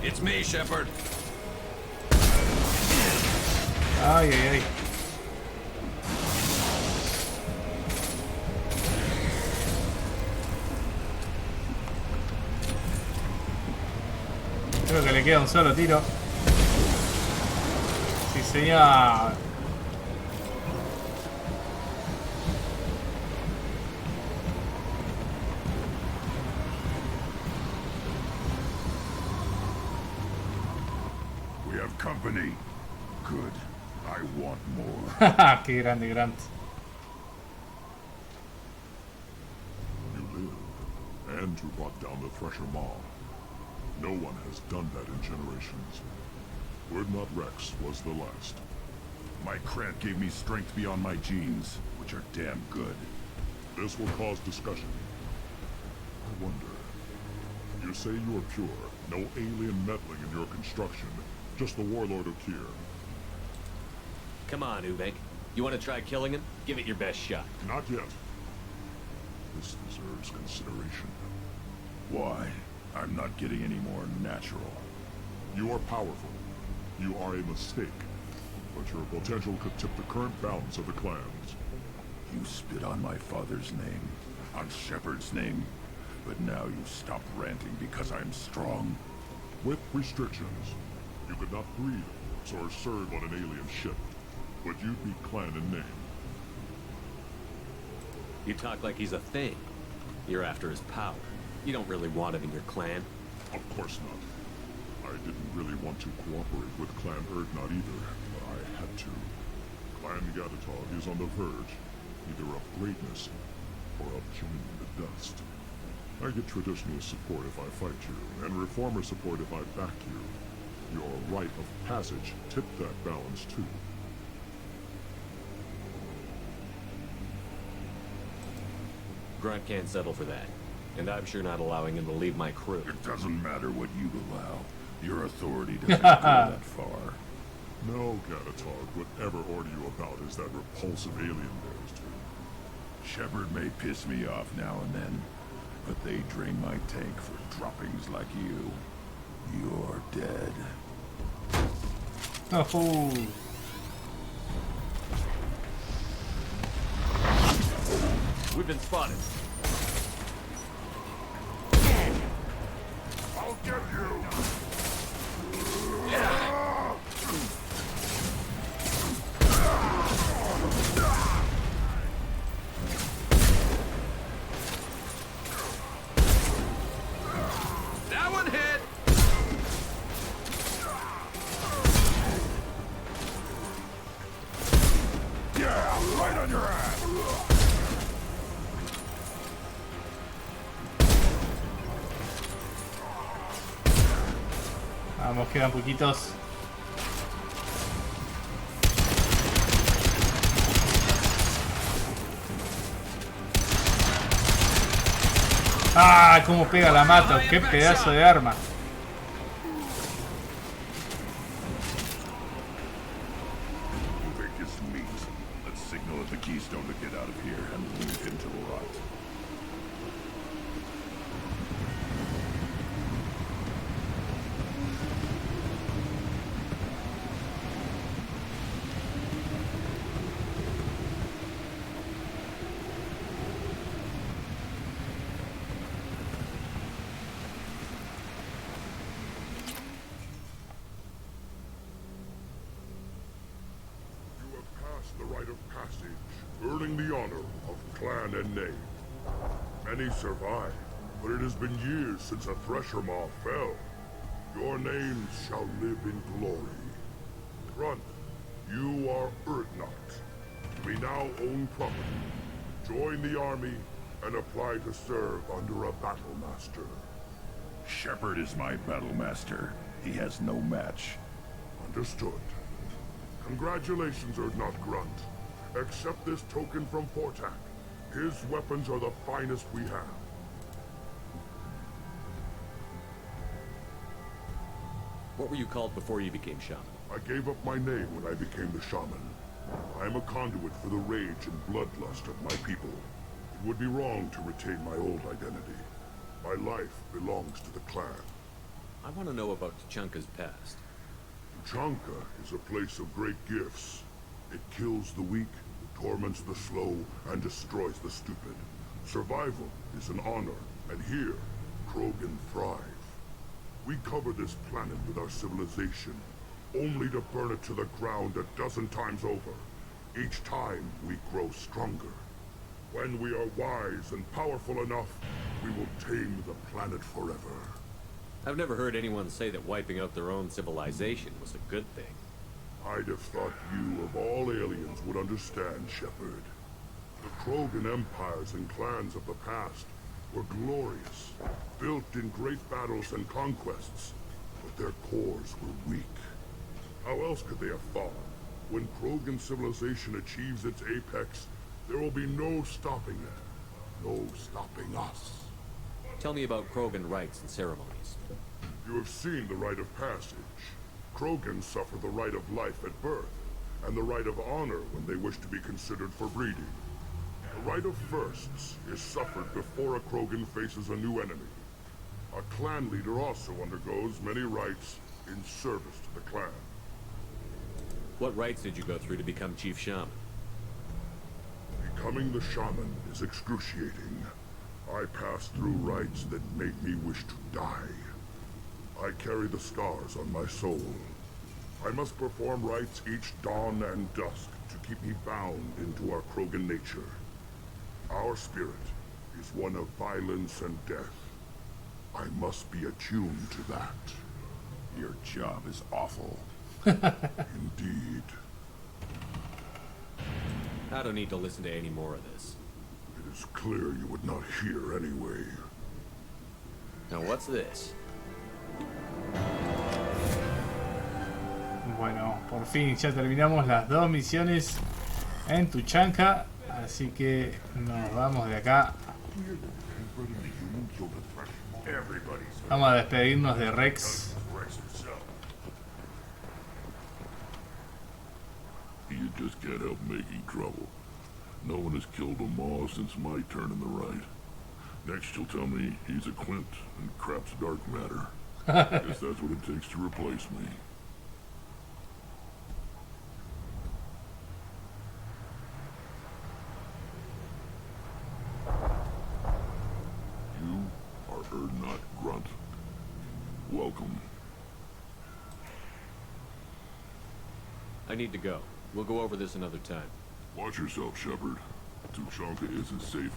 It's me, Shepard. Ay, ay, ay. Creo que le queda un solo tiro. Sí, señor. We have company. Good. I want more. Qué grande, Grant. You live, and you brought down the Thresher Maw. No one has done that in generations. Word not Rex was the last. My cred gave me strength beyond my genes, which are damn good. This will cause discussion. I wonder. You say you are pure, no alien meddling in your construction, just the warlord of Kier. Come on, Ubek. You want to try killing him? Give it your best shot. Not yet. This deserves consideration. Why? I'm not getting any more natural. You are powerful. You are a mistake. But your potential could tip the current balance of the clans. You spit on my father's name, on Shepard's name, but now you stop ranting because I'm strong. With restrictions, you could not breed or serve on an alien ship, but you'd be clan in name. You talk like he's a thing. You're after his power. You don't really want him in your clan. Of course not. I didn't really want to cooperate with Clan Erdnot either, but I had to. Clan Gatatog is on the verge, either of greatness or of joining the dust. I get traditionalist support if I fight you, and reformer support if I back you. Your rite of passage tipped that balance too. Grunt can't settle for that. And I'm sure not allowing him to leave my crew. It doesn't matter what you allow. Your authority doesn't go that far. No, Catatar, whatever order you about is that repulsive alien bears too. Shepard may piss me off now and then, but they drain my tank for droppings like you. You're dead. Oh. We've been spotted. I'll get you! That one hit! Yeah, right on your ass! Vamos, quedan poquitos. ¡Ah! ¡Cómo pega la mato! ¡Qué pedazo de arma! You think it's meat? Let's signal at the Keystone to get out of here and leave him to rot. The rite of passage, earning the honor of clan and name. Many survive, but it has been years since a thresher maw fell. Your names shall live in glory. Grunt, you are Urdnot. We now own property. Join the army and apply to serve under a battle master. Shepard is my battle master. He has no match. Understood. Congratulations, Urdnot Grunt. Accept this token from Portak. His weapons are the finest we have. What were you called before you became shaman? I gave up my name when I became the shaman. I am a conduit for the rage and bloodlust of my people. It would be wrong to retain my old identity. My life belongs to the clan. I want to know about Tuchanka's past. Tuchanka is a place of great gifts. It kills the weak, torments the slow, and destroys the stupid. Survival is an honor, and here, Krogan thrive. We cover this planet with our civilization, only to burn it to the ground a dozen times over. Each time, we grow stronger. When we are wise and powerful enough, we will tame the planet forever. I've never heard anyone say that wiping out their own civilization was a good thing. I'd have thought you, of all aliens, would understand, Shepard. The Krogan empires and clans of the past were glorious, built in great battles and conquests, but their cores were weak. How else could they have fought? When Krogan civilization achieves its apex, there will be no stopping it. No stopping us. Tell me about Krogan rites and ceremonies. You have seen the rite of passage. Krogans suffer the rite of life at birth, and the rite of honor when they wish to be considered for breeding. The rite of firsts is suffered before a Krogan faces a new enemy. A clan leader also undergoes many rites in service to the clan. What rites did you go through to become Chief Shaman? Becoming the shaman is excruciating. I passed through rites that made me wish to die. I carry the scars on my soul. I must perform rites each dawn and dusk to keep me bound into our Krogan nature. Our spirit is one of violence and death. I must be attuned to that. Your job is awful. Indeed. I don't need to listen to any more of this. It is clear you would not hear anyway. Now what's this? Bueno, por fin ya terminamos las dos misiones en Tuchanka, así que nos vamos de acá Vamos a despedirnos de Rex. You just can't help making trouble. No one has killed a Maw since my turn in the right. Next you'll tell me he's a Quint and crap's dark matter. Guess that's what it takes to replace me. You are Erdnot Grunt. Welcome. I need to go. We'll go over this another time. Watch yourself, Shepard. Tuchanka isn't safe.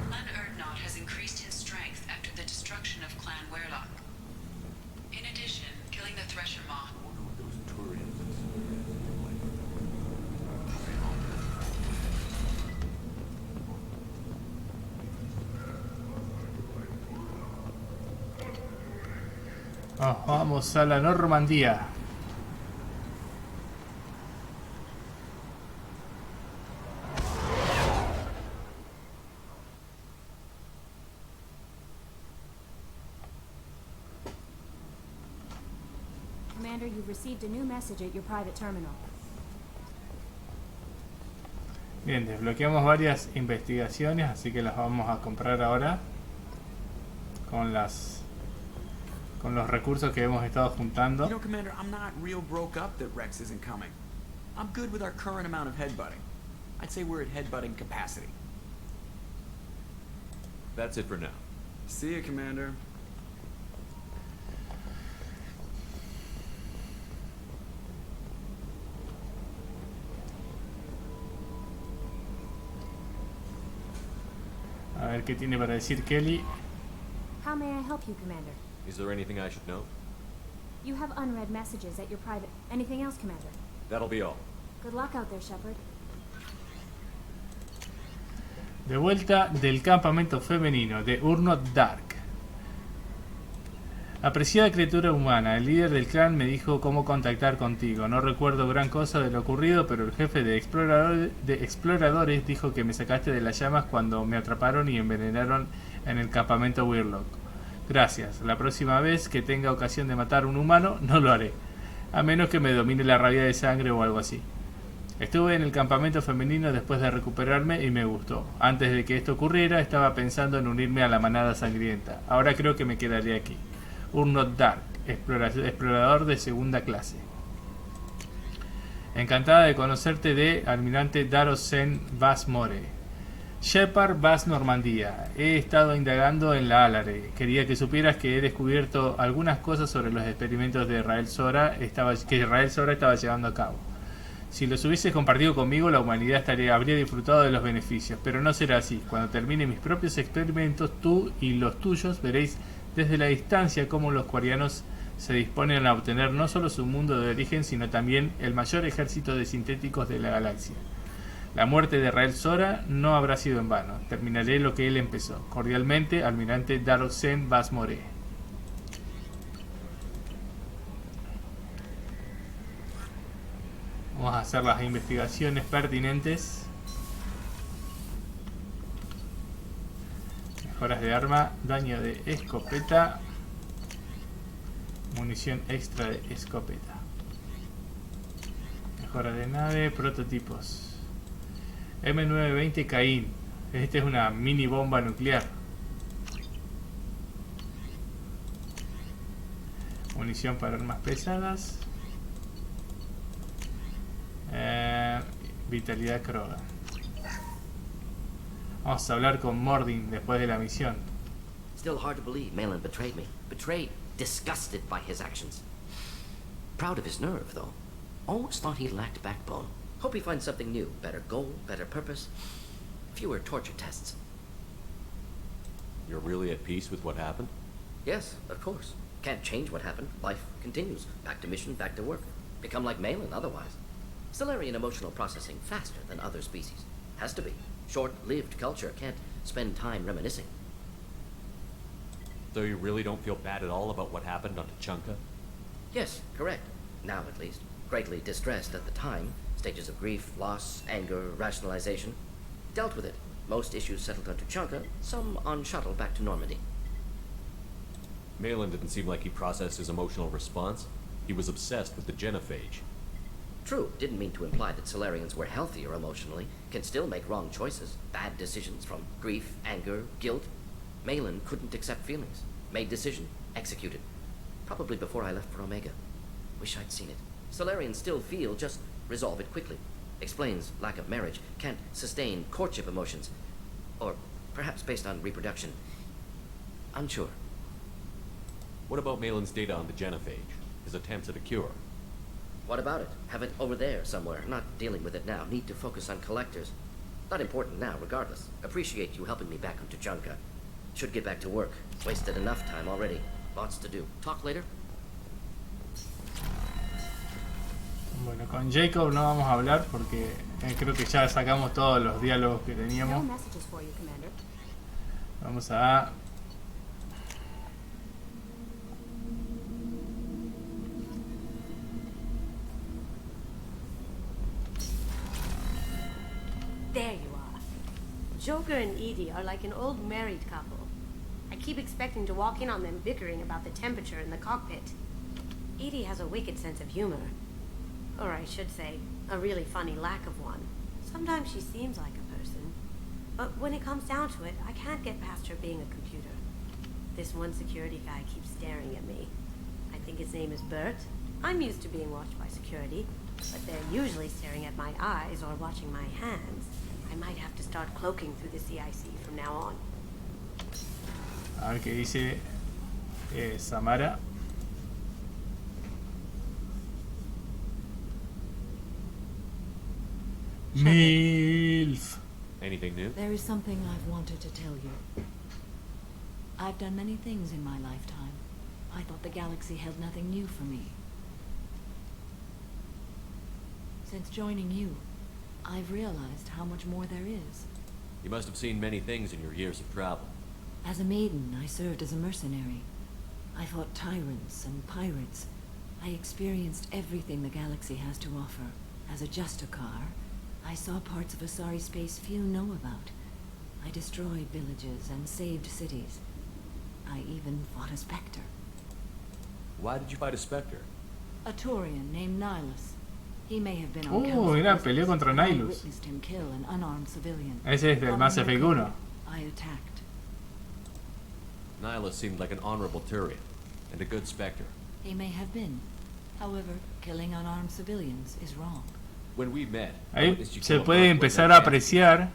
Clan Erdnot has increased in strength after the destruction of Clan Werlock. In addition, killing the Thresher Maw. Vamos a la Normandía. Commander, you've received a new message at your private terminal. Bien, desbloqueamos varias investigaciones, así que las vamos a comprar ahora con los recursos que hemos estado juntando. You know, Commander, I'm not real broke up that Rex isn't coming. I'm good with our current amount of headbutting. I'd say we're at headbutting capacity. That's it for now. See you, Commander. A ver qué tiene para decir Kelly. How may I help you, Commander? Is there anything I should know? You have unread messages at your private... Anything else, Commander? That'll be all. Good luck out there, Shepard. De vuelta del campamento femenino de Urnot Dark. Apreciada criatura humana, el líder del clan me dijo cómo contactar contigo. No recuerdo gran cosa de lo ocurrido, pero el jefe de exploradores dijo que me sacaste de las llamas cuando me atraparon y envenenaron en el campamento Werlock. Gracias. La próxima vez que tenga ocasión de matar a un humano, no lo haré. A menos que me domine la rabia de sangre o algo así. Estuve en el campamento femenino después de recuperarme y me gustó. Antes de que esto ocurriera, estaba pensando en unirme a la manada sangrienta. Ahora creo que me quedaré aquí. Urnot Dark, explorador de segunda clase. Encantada de conocerte, de Almirante Darosen Vasmore. Shepard, Vas Normandía. He estado indagando en la Álare. Quería que supieras que he descubierto algunas cosas sobre los experimentos de Rael Sora que Rael Sora estaba llevando a cabo. Si los hubieses compartido conmigo, la humanidad habría disfrutado de los beneficios, pero no será así. Cuando termine mis propios experimentos, tú y los tuyos veréis desde la distancia cómo los quarianos se disponen a obtener no solo su mundo de origen, sino también el mayor ejército de sintéticos de la galaxia. La muerte de Rael Sora no habrá sido en vano. Terminaré lo que él empezó. Cordialmente, Almirante Darosen Vasmore. Vamos a hacer las investigaciones pertinentes. Mejoras de arma, daño de escopeta, munición extra de escopeta. Mejora de nave, prototipos. M920 Caín. Esta es una mini bomba nuclear. Munición para armas pesadas. Vitalidad Krogan. Vamos a hablar con Mordin después de la misión. Still hard to believe Malin betrayed me. Betrayed, disgusted by his actions. Proud of his nerve, though. Almost thought he lacked backbone. Hope he finds something new. Better goal, better purpose. Fewer torture tests. You're really at peace with what happened? Yes, of course. Can't change what happened. Life continues. Back to mission, back to work. Become like Malin otherwise. Solarian emotional processing faster than other species. Has to be. Short-lived culture can't spend time reminiscing. So you really don't feel bad at all about what happened on Tuchanka? Yes, correct. Now at least. Greatly distressed at the time. Stages of grief, loss, anger, rationalization. Dealt with it. Most issues settled on Tuchanka, some on shuttle back to Normandy. Malin didn't seem like he processed his emotional response. He was obsessed with the genophage. True, didn't mean to imply that Solarians were healthier emotionally, can still make wrong choices, bad decisions from grief, anger, guilt. Malin couldn't accept feelings. Made decision, executed. Probably before I left for Omega. Wish I'd seen it. Solarians still feel, just resolve it quickly. Explains lack of marriage, can't sustain courtship emotions. Or perhaps based on reproduction. Unsure. What about Malin's data on the genophage? His attempts at a cure? What about it? Have it over there somewhere. Not dealing with it now. Need to focus on collectors. Not important now, regardless. Appreciate you helping me back on Tuchanka. Should get back to work. Wasted enough time already. Lots to do. Talk later. Bueno, con Jacob no vamos a hablar porque creo que ya sacamos todos los diálogos que teníamos. Vamos a... There you are. Joker and Edie are like an old married couple. I keep expecting to walk in on them bickering about the temperature in the cockpit. Edie has a wicked sense of humor. Or I should say, a really funny lack of one. Sometimes she seems like a person. But when it comes down to it, I can't get past her being a computer. This one security guy keeps staring at me. I think his name is Bert. I'm used to being watched by security, but they're usually staring at my eyes or watching my hands. I might have to start cloaking through the CIC from now on. A ver qué dice Samara. MILF. Anything new? There is something I've wanted to tell you. I've done many things in my lifetime. I thought the galaxy held nothing new for me. Since joining you, I've realized how much more there is. You must have seen many things in your years of travel. As a maiden, I served as a mercenary. I fought tyrants and pirates. I experienced everything the galaxy has to offer. As a Justicar, I saw parts of Asari space few know about. I destroyed villages and saved cities. I even fought a Spectre. Why did you fight a Spectre? A Turian named Nihilus. He may have been on Mira, peleó contra Nihilus. witnessed him kill an unarmed civilian. Ese es del Mass Effect 1. I attacked. Nihilus seemed like an honorable Turian, and a good Spectre. He may have been. However, killing unarmed civilians is wrong. When we met, Ahí se puede empezar a apreciar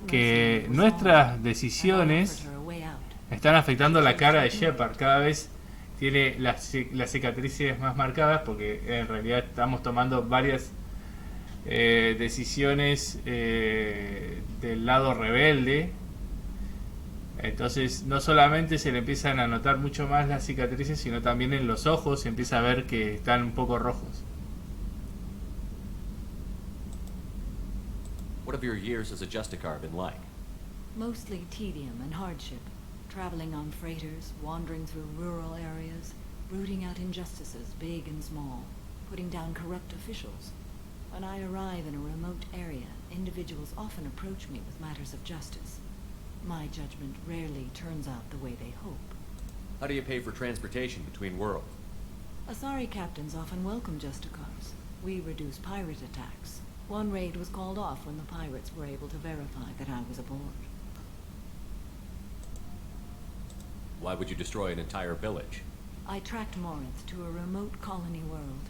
que nuestras decisiones están afectando la cara de Shepard. Cada vez tiene las cicatrices más marcadas porque en realidad estamos tomando varias decisiones del lado rebelde. Entonces no solamente se le empiezan a notar mucho más las cicatrices, sino también en los ojos se empieza a ver que están un poco rojos. What have your years as a Justicar been like? Mostly tedium and hardship. Traveling on freighters, wandering through rural areas, rooting out injustices, big and small, putting down corrupt officials. When I arrive in a remote area, individuals often approach me with matters of justice. My judgment rarely turns out the way they hope. How do you pay for transportation between worlds? Asari captains often welcome Justicars. We reduce pirate attacks. One raid was called off when the pirates were able to verify that I was aboard. Why would you destroy an entire village? I tracked Morinth to a remote colony world.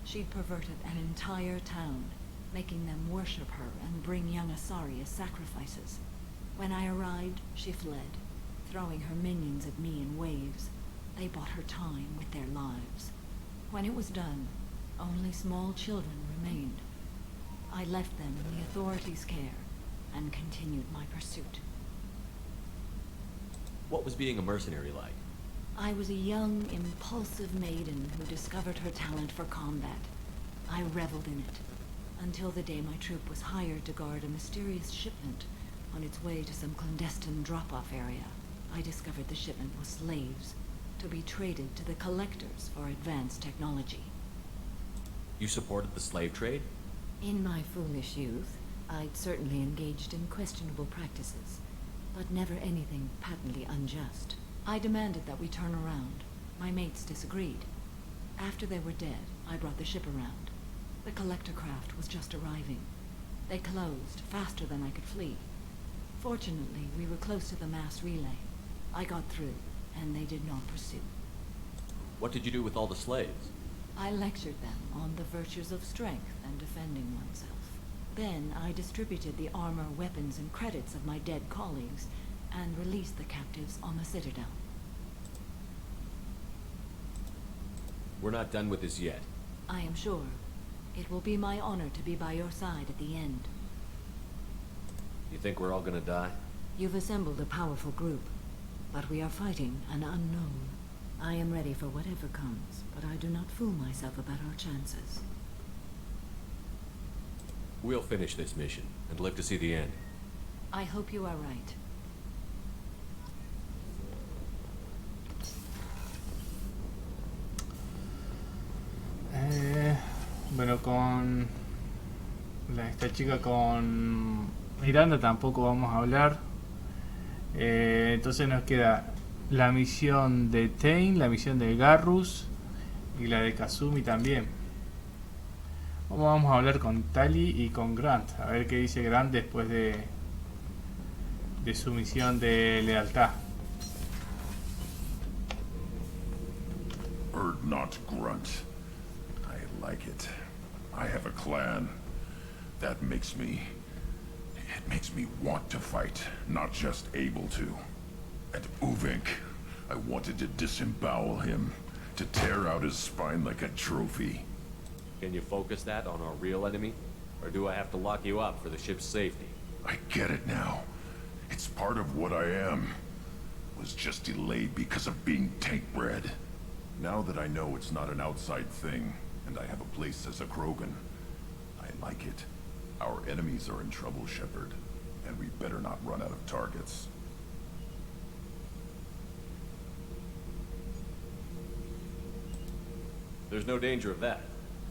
She'd perverted an entire town, making them worship her and bring young Asari as sacrifices. When I arrived, she fled, throwing her minions at me in waves. They bought her time with their lives. When it was done, only small children remained. I left them in the authorities' care and continued my pursuit. What was being a mercenary like? I was a young, impulsive maiden who discovered her talent for combat. I reveled in it, until the day my troop was hired to guard a mysterious shipment on its way to some clandestine drop-off area. I discovered the shipment was slaves, to be traded to the collectors for advanced technology. You supported the slave trade? In my foolish youth, I'd certainly engaged in questionable practices, but never anything patently unjust. I demanded that we turn around. My mates disagreed. After they were dead, I brought the ship around. The collector craft was just arriving. They closed faster than I could flee. Fortunately, we were close to the mass relay. I got through, and they did not pursue. What did you do with all the slaves? I lectured them on the virtues of strength and defending oneself. Then I distributed the armor, weapons, and credits of my dead colleagues, and released the captives on the Citadel. We're not done with this yet. I am sure. It will be my honor to be by your side at the end. You think we're all gonna die? You've assembled a powerful group, but we are fighting an unknown. I am ready for whatever comes, but I do not fool myself about our chances. We'll finish this mission and live to see the end. I hope you are right. Bueno, con esta chica, con Miranda, tampoco vamos a hablar. Entonces nos queda la misión de Tain, la misión de Garrus y la de Kazumi también. Vamos a hablar con Tali y con Grant, a ver qué dice Grant después de su misión de lealtad. Bird not grunt. I like it. I have a clan. That makes me... It makes me want to fight, not just able to. At Uvink, I wanted to disembowel him, to tear out his spine like a trophy. Can you focus that on our real enemy? Or do I have to lock you up for the ship's safety? I get it now. It's part of what I am. Was just delayed because of being tank-bred. Now that I know it's not an outside thing, and I have a place as a Krogan, I like it. Our enemies are in trouble, Shepard, and we better not run out of targets. There's no danger of that.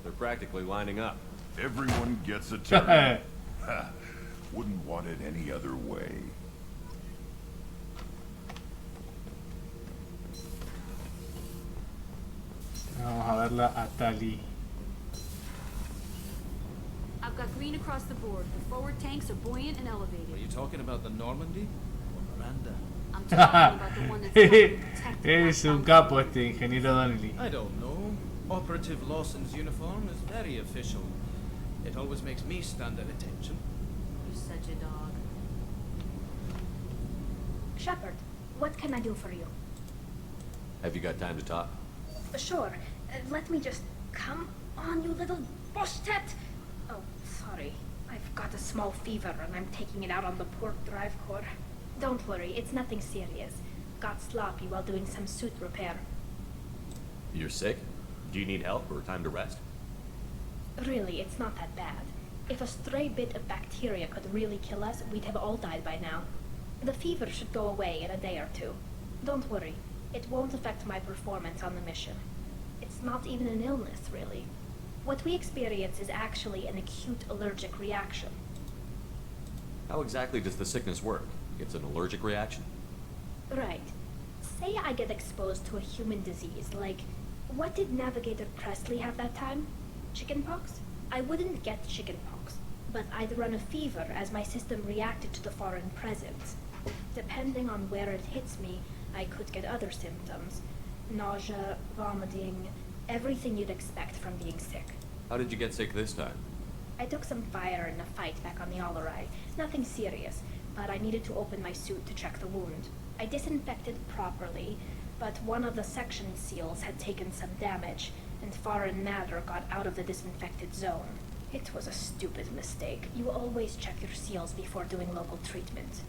They're practically lining up. Everyone gets a turn. Wouldn't want it any other way. Vamos a verla a Tali. I've got green across the board. The forward tanks are buoyant and elevated. Are you talking about the Normandy or Miranda? I'm talking about the one that's protected. Es un capo este ingeniero Donnelly. I don't know. Operative Lawson's uniform is very official. It always makes me stand at attention. You're such a dog. Shepard, what can I do for you? Have you got time to talk? Sure. Let me just... Come on, you little boshtet! Oh, sorry. I've got a small fever and I'm taking it out on the port drive core. Don't worry, it's nothing serious. Got sloppy while doing some suit repair. You're sick? Do you need help or time to rest? Really, it's not that bad. If a stray bit of bacteria could really kill us, we'd have all died by now. The fever should go away in a day or two. Don't worry. It won't affect my performance on the mission. It's not even an illness, really. What we experience is actually an acute allergic reaction. How exactly does the sickness work? It's an allergic reaction? Right. Say I get exposed to a human disease, like... What did Navigator Presley have that time? Chickenpox? I wouldn't get chickenpox, but I'd run a fever as my system reacted to the foreign presence. Depending on where it hits me, I could get other symptoms. Nausea, vomiting, everything you'd expect from being sick. How did you get sick this time? I took some fire in a fight back on the Allerai. Nothing serious, but I needed to open my suit to check the wound. I disinfected properly, but one of the section seals had taken some damage, and foreign matter got out of the disinfected zone. It was a stupid mistake. You always check your seals before doing local treatment.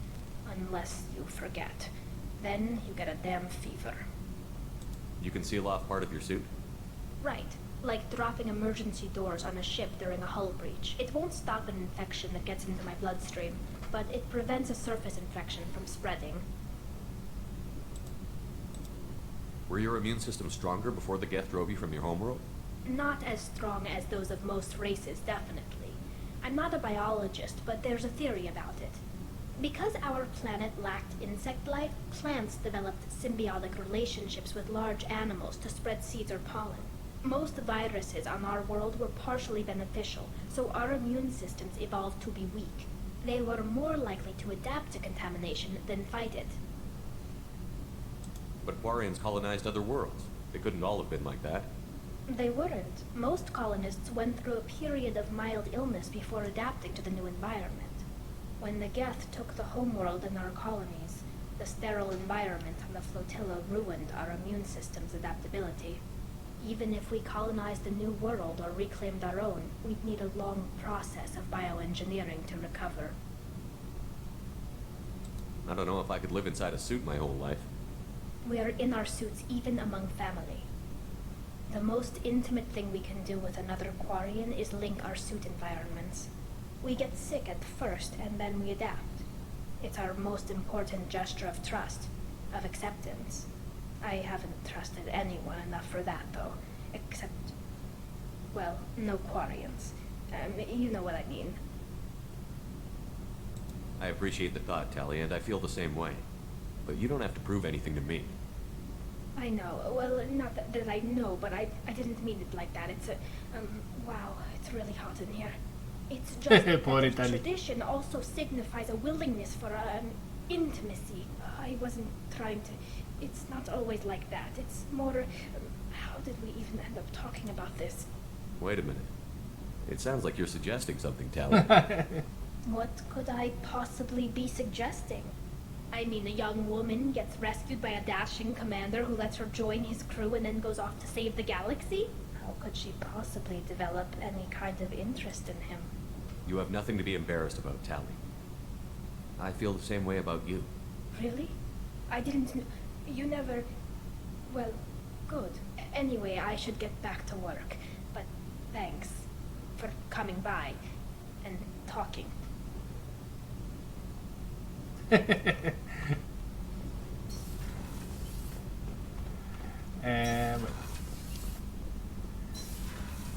Unless you forget. Then you get a damn fever. You can seal off part of your suit? Right. Like dropping emergency doors on a ship during a hull breach. It won't stop an infection that gets into my bloodstream, but it prevents a surface infection from spreading. Were your immune system stronger before the Geth drove you from your homeworld? Not as strong as those of most races, definitely. I'm not a biologist, but there's a theory about it. Because our planet lacked insect life, plants developed symbiotic relationships with large animals to spread seeds or pollen. Most viruses on our world were partially beneficial, so our immune systems evolved to be weak. They were more likely to adapt to contamination than fight it. But Quarians colonized other worlds. They couldn't all have been like that. They weren't. Most colonists went through a period of mild illness before adapting to the new environment. When the Geth took the homeworld and our colonies, the sterile environment on the flotilla ruined our immune system's adaptability. Even if we colonized a new world or reclaimed our own, we'd need a long process of bioengineering to recover. I don't know if I could live inside a suit my whole life. We are in our suits even among family. The most intimate thing we can do with another Quarian is link our suit environments. We get sick at first, and then we adapt. It's our most important gesture of trust, of acceptance. I haven't trusted anyone enough for that, though. Except, well, no Quarians. You know what I mean. I appreciate the thought, Tally, and I feel the same way. But you don't have to prove anything to me. I know. Well, not that I know, but I didn't mean it like that. It's a... wow, it's really hot in here. It's just that tradition also signifies a willingness for intimacy. I wasn't trying to... It's not always like that. It's more... how did we even end up talking about this? Wait a minute. It sounds like you're suggesting something, Tally. What could I possibly be suggesting? I mean, a young woman gets rescued by a dashing commander who lets her join his crew and then goes off to save the galaxy? How could she possibly develop any kind of interest in him? You have nothing to be embarrassed about, Tally. I feel the same way about you. Really? I didn't... You never... Well, good. Anyway, I should get back to work. But thanks for coming by and talking. Bueno.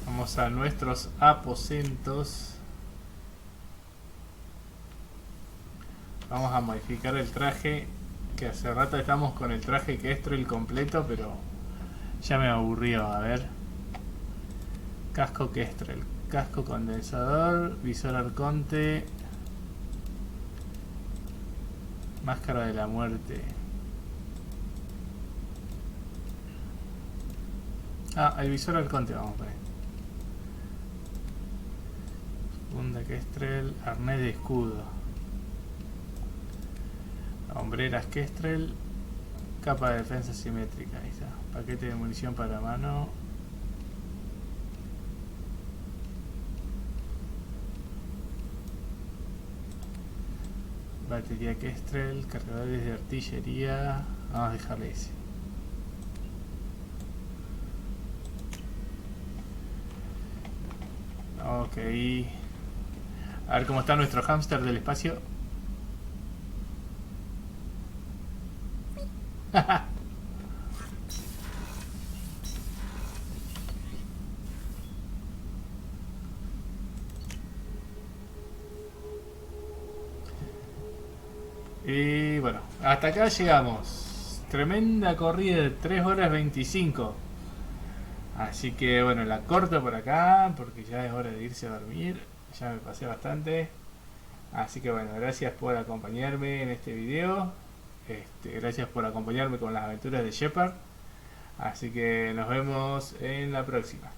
Vamos a nuestros aposentos. Vamos a modificar el traje, que hace rato estamos con el traje Kestrel completo, pero ya me aburrió. A ver, casco Kestrel, casco condensador, visor arconte, máscara de la muerte. Ah, el visor arconte vamos a poner. Funda Kestrel, arnés de escudo, hombreras Kestrel, capa de defensa simétrica, ahí está. Paquete de munición para mano. Batería Kestrel, cargadores de artillería. Vamos a dejarle ese. Ok. A ver cómo está nuestro hámster del espacio. Y bueno, hasta acá llegamos. Tremenda corrida de 3 horas 25. Así que bueno, la corto por acá porque ya es hora de irse a dormir. Ya me pasé bastante. Así que bueno, gracias por acompañarme en este video. Gracias por acompañarme con las aventuras de Shepard. Así que nos vemos en la próxima.